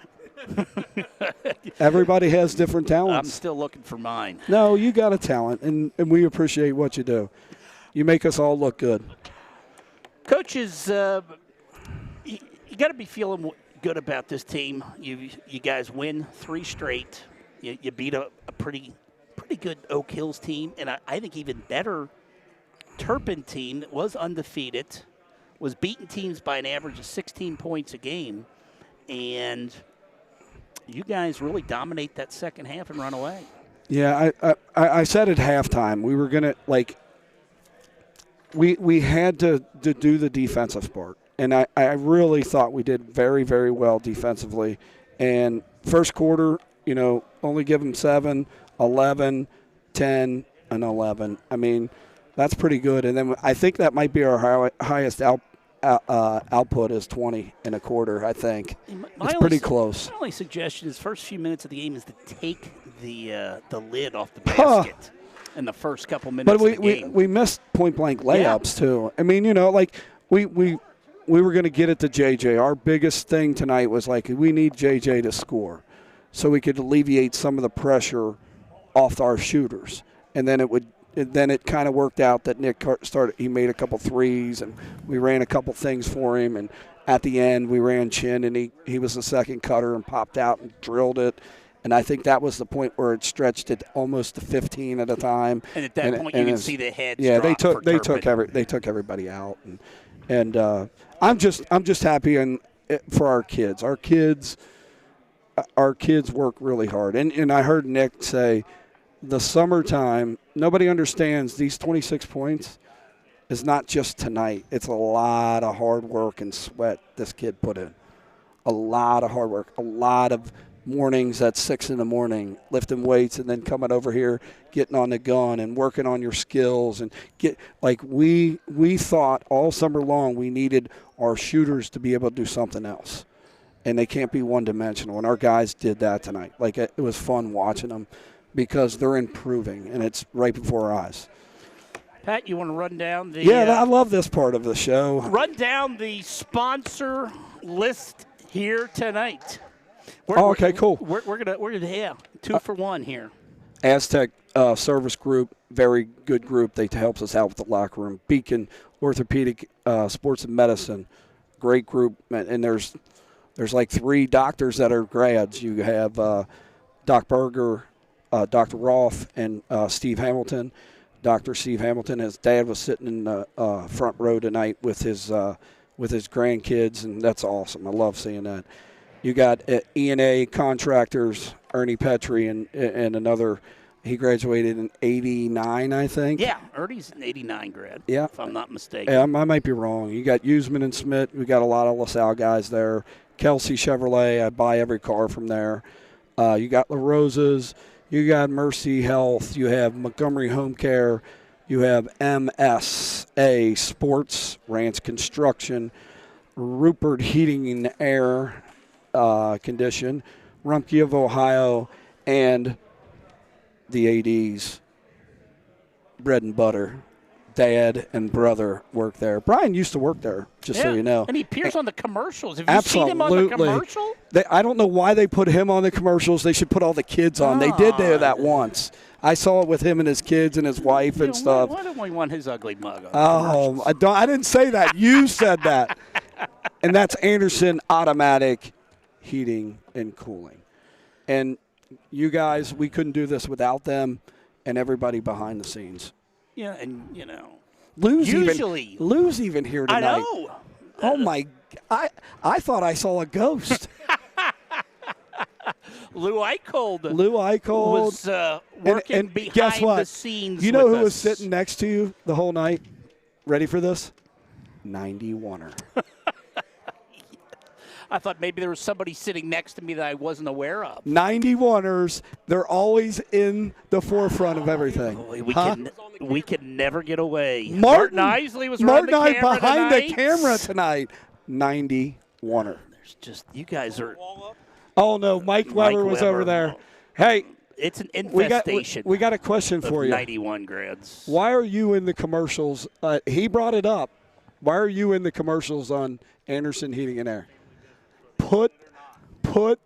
Everybody has different talents. I'm still looking for mine. No, you got a talent, and we appreciate what you do. You make us all look good. Coaches, you got to be feeling good about this team. You guys win 3 straight. You beat a pretty good Oak Hills team, and I think even better Turpin team that was undefeated, was beating teams by an average of 16 points a game, and you guys really dominate that second half and run away. Yeah, I said at halftime we were going to, we had to do the defensive part. And I really thought we did very, very well defensively. And first quarter, only give them 7, 11, 10, and 11. I mean, that's pretty good. And then I think that might be our highest output is 20 in a quarter, I think. It's pretty close. My only suggestion is first few minutes of the game is to take the lid off the basket in the first couple minutes of the game. We missed point-blank layups, too. I mean, we were going to get it to JJ. Our biggest thing tonight was, we need JJ to score so we could alleviate some of the pressure off our shooters. And then it kind of worked out that Nick he made a couple threes, and we ran a couple things for him. And at the end, we ran chin, and he was the second cutter and popped out and drilled it. And I think that was the point where it stretched it almost to 15 at a time. And at that point, you can see the heads. Yeah, they took everybody out, and I'm just happy for our kids. Our kids work really hard, and I heard Nick say, the summertime, nobody understands these 26 points is not just tonight. It's a lot of hard work and sweat this kid put in. A lot of hard work, a lot of mornings at 6 in the morning, lifting weights and then coming over here, getting on the gun and working on your skills. And we thought all summer long we needed our shooters to be able to do something else. And they can't be one-dimensional. And our guys did that tonight. It was fun watching them, because they're improving, and it's right before our eyes. Pat, you want to run down the... Yeah, I love this part of the show. Run down the sponsor list here tonight. Okay, cool. We're gonna 2 for 1 here. Aztec Service Group, very good group. They helps us out with the locker room. Beacon Orthopedic Sports and Medicine, great group. And there's 3 doctors that are grads. You have Doc Berger, Dr. Roth, and Steve Hamilton. Dr. Steve Hamilton, his dad was sitting in the front row tonight with his grandkids, and that's awesome. I love seeing that. You got E&A Contractors, Ernie Petrie, and another. He graduated in '89, I think. Yeah, Ernie's an '89 grad. Yeah, if I'm not mistaken. Yeah, I might be wrong. You got Usman and Smith. We got a lot of LaSalle guys there. Kelsey Chevrolet, I buy every car from there. You got La Rosa's. You got Mercy Health. You have Montgomery Home Care. You have MSA Sports, Ranch Construction, Rupert Heating and Air Condition, Rumpke of Ohio, and the AD's Bread and Butter. Dad and brother work there. Brian used to work there, just so you know. And he appears on the commercials. Have you seen him on the commercial? I don't know why they put him on the commercials. They should put all the kids on. They did do that once. I saw it with him and his kids and his wife and stuff. Why don't we want his ugly mug on? Oh, I didn't say that. You said that. And that's Anderson Automatic Heating and Cooling. And you guys, we couldn't do this without them. and everybody behind the scenes. Yeah, and Lou's usually even here tonight. I know. Oh my! I thought I saw a ghost. Lou Eichold was working and behind guess what? the scenes. You know with who was us. sitting next to you the whole night? Ready for this? 91er. I thought maybe there was somebody sitting next to me that I wasn't aware of. 91ers, they're always in the forefront of everything. Boy, we can never get away. Martin Isley was Martin running the camera behind tonight. the camera tonight. 91er. There's just you guys are. Oh no, Mike Weber was over there. Hey, it's an infestation. We got a question for you. 91 grads. Why are you in the commercials? He brought it up. Why are you in the commercials on Anderson Heating and Air? Put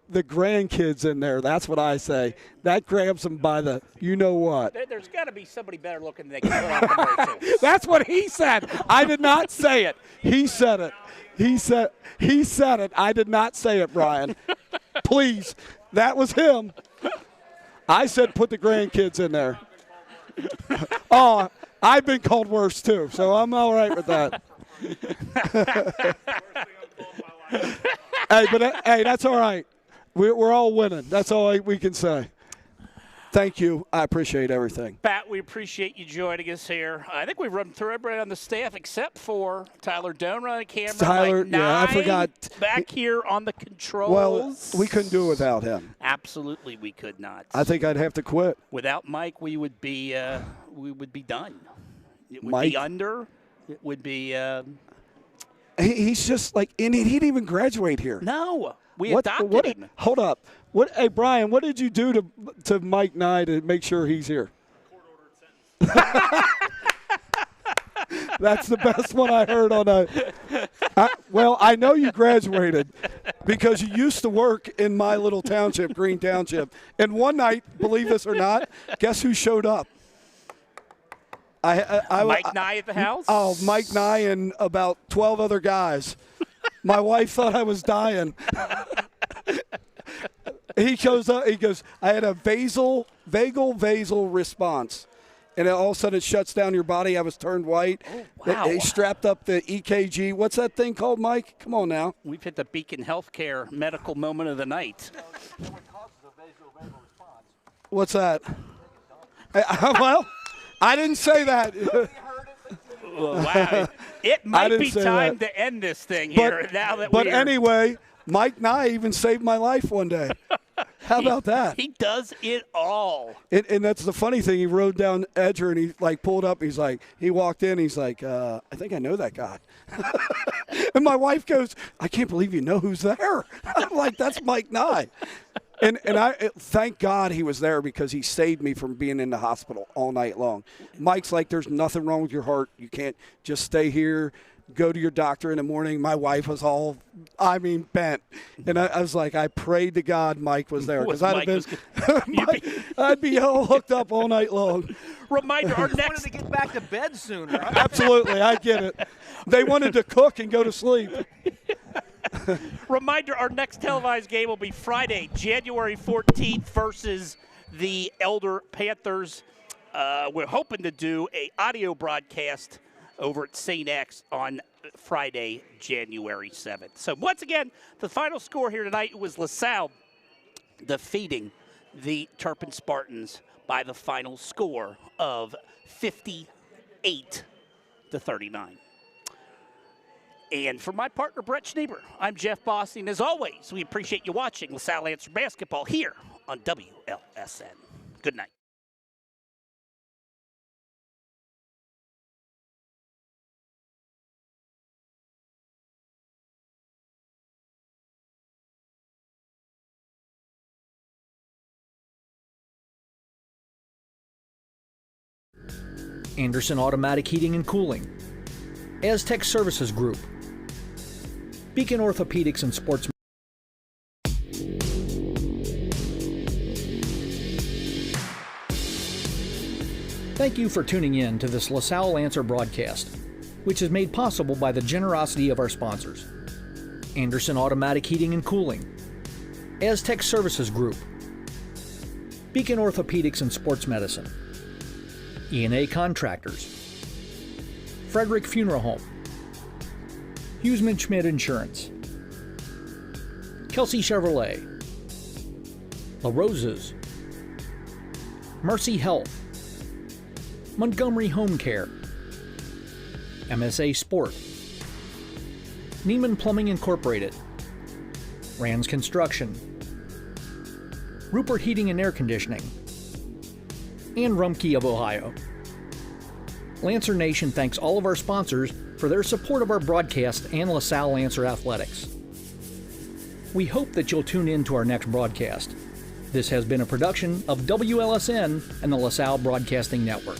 the grandkids in there. That's what I say. That grabs them by the you know what. There's got to be somebody better looking than they can put on commercials. That's what he said. I did not say it. He said it. He said it. I did not say it, Brian. Please. That was him. I said put the grandkids in there. Oh, I've been called worse too, so I'm all right with that. Hey, that's all right. We're all winning. That's all we can say. Thank you. I appreciate everything. Pat, we appreciate you joining us here. I think we've run through everybody on the staff except for Tyler Doan running camera. Tyler, Mike yeah, I Nye forgot. Back here on the controls. Well, we couldn't do it without him. Absolutely, we could not. I think I'd have to quit. Without Mike, we would be done. It would Mike, be under. It would be. He's just like, and he didn't even graduate here. No, we adopted him. Hold up. Hey, Brian, what did you do to Mike Nye to make sure he's here? That's the best one I heard on a. Well, I know you graduated because you used to work in my little township, Green Township. And one night, believe this or not, guess who showed up? Mike Nye at the house? Oh, Mike Nye and about 12 other guys. My wife thought I was dying. He shows up. He goes, I had a vagal response. And all of a sudden it shuts down your body. I was turned white. Oh, wow. They strapped up the EKG. What's that thing called, Mike? Come on now. We've hit the Beacon Healthcare medical moment of the night. What's that? Well, I didn't say that. Wow. It might be time to end this thing here now that But anyway, Mike Nye even saved my life one day. How about that? He does it all. And that's the funny thing. He rode down Edger and he pulled up. He walked in. He's like, I think I know that guy. And my wife goes, I can't believe you know who's there. I'm like, that's Mike Nye. And I thank God he was there because he saved me from being in the hospital all night long. Mike's like, there's nothing wrong with your heart. You can't just stay here. Go to your doctor in the morning. My wife was all, bent. And I was like, I prayed to God Mike was there because I'd be all hooked up all night long. Reminder, our next. wanted to get back to bed sooner. Right? Absolutely, I get it. They wanted to cook and go to sleep. Reminder, our next televised game will be Friday, January 14th versus the Elder Panthers. We're hoping to do an audio broadcast over at St. X on Friday, January 7th. So once again, the final score here tonight was LaSalle defeating the Turpin Spartans by the final score of 58-39. And for my partner, Brett Schneeber, I'm Jeff Boston. As always, we appreciate you watching LaSalle Answer Basketball here on WLSN. Good night. Anderson Automatic Heating and Cooling, Aztec Services Group, Beacon Orthopedics and Sports. Thank you for tuning in to this LaSalle Answer broadcast, which is made possible by the generosity of our sponsors: Anderson Automatic Heating and Cooling, Aztec Services Group, Beacon Orthopedics and Sports Medicine, E&A Contractors, Frederick Funeral Home, Huseman Schmidt Insurance, Kelsey Chevrolet, La Rosa's, Mercy Health, Montgomery Home Care, MSA Sport, Neiman Plumbing Incorporated, Rand's Construction, Rupert Heating and Air Conditioning, and Rumpke of Ohio. Lancer Nation thanks all of our sponsors for their support of our broadcast and LaSalle Lancer Athletics. We hope that you'll tune in to our next broadcast. This has been a production of WLSN and the LaSalle Broadcasting Network.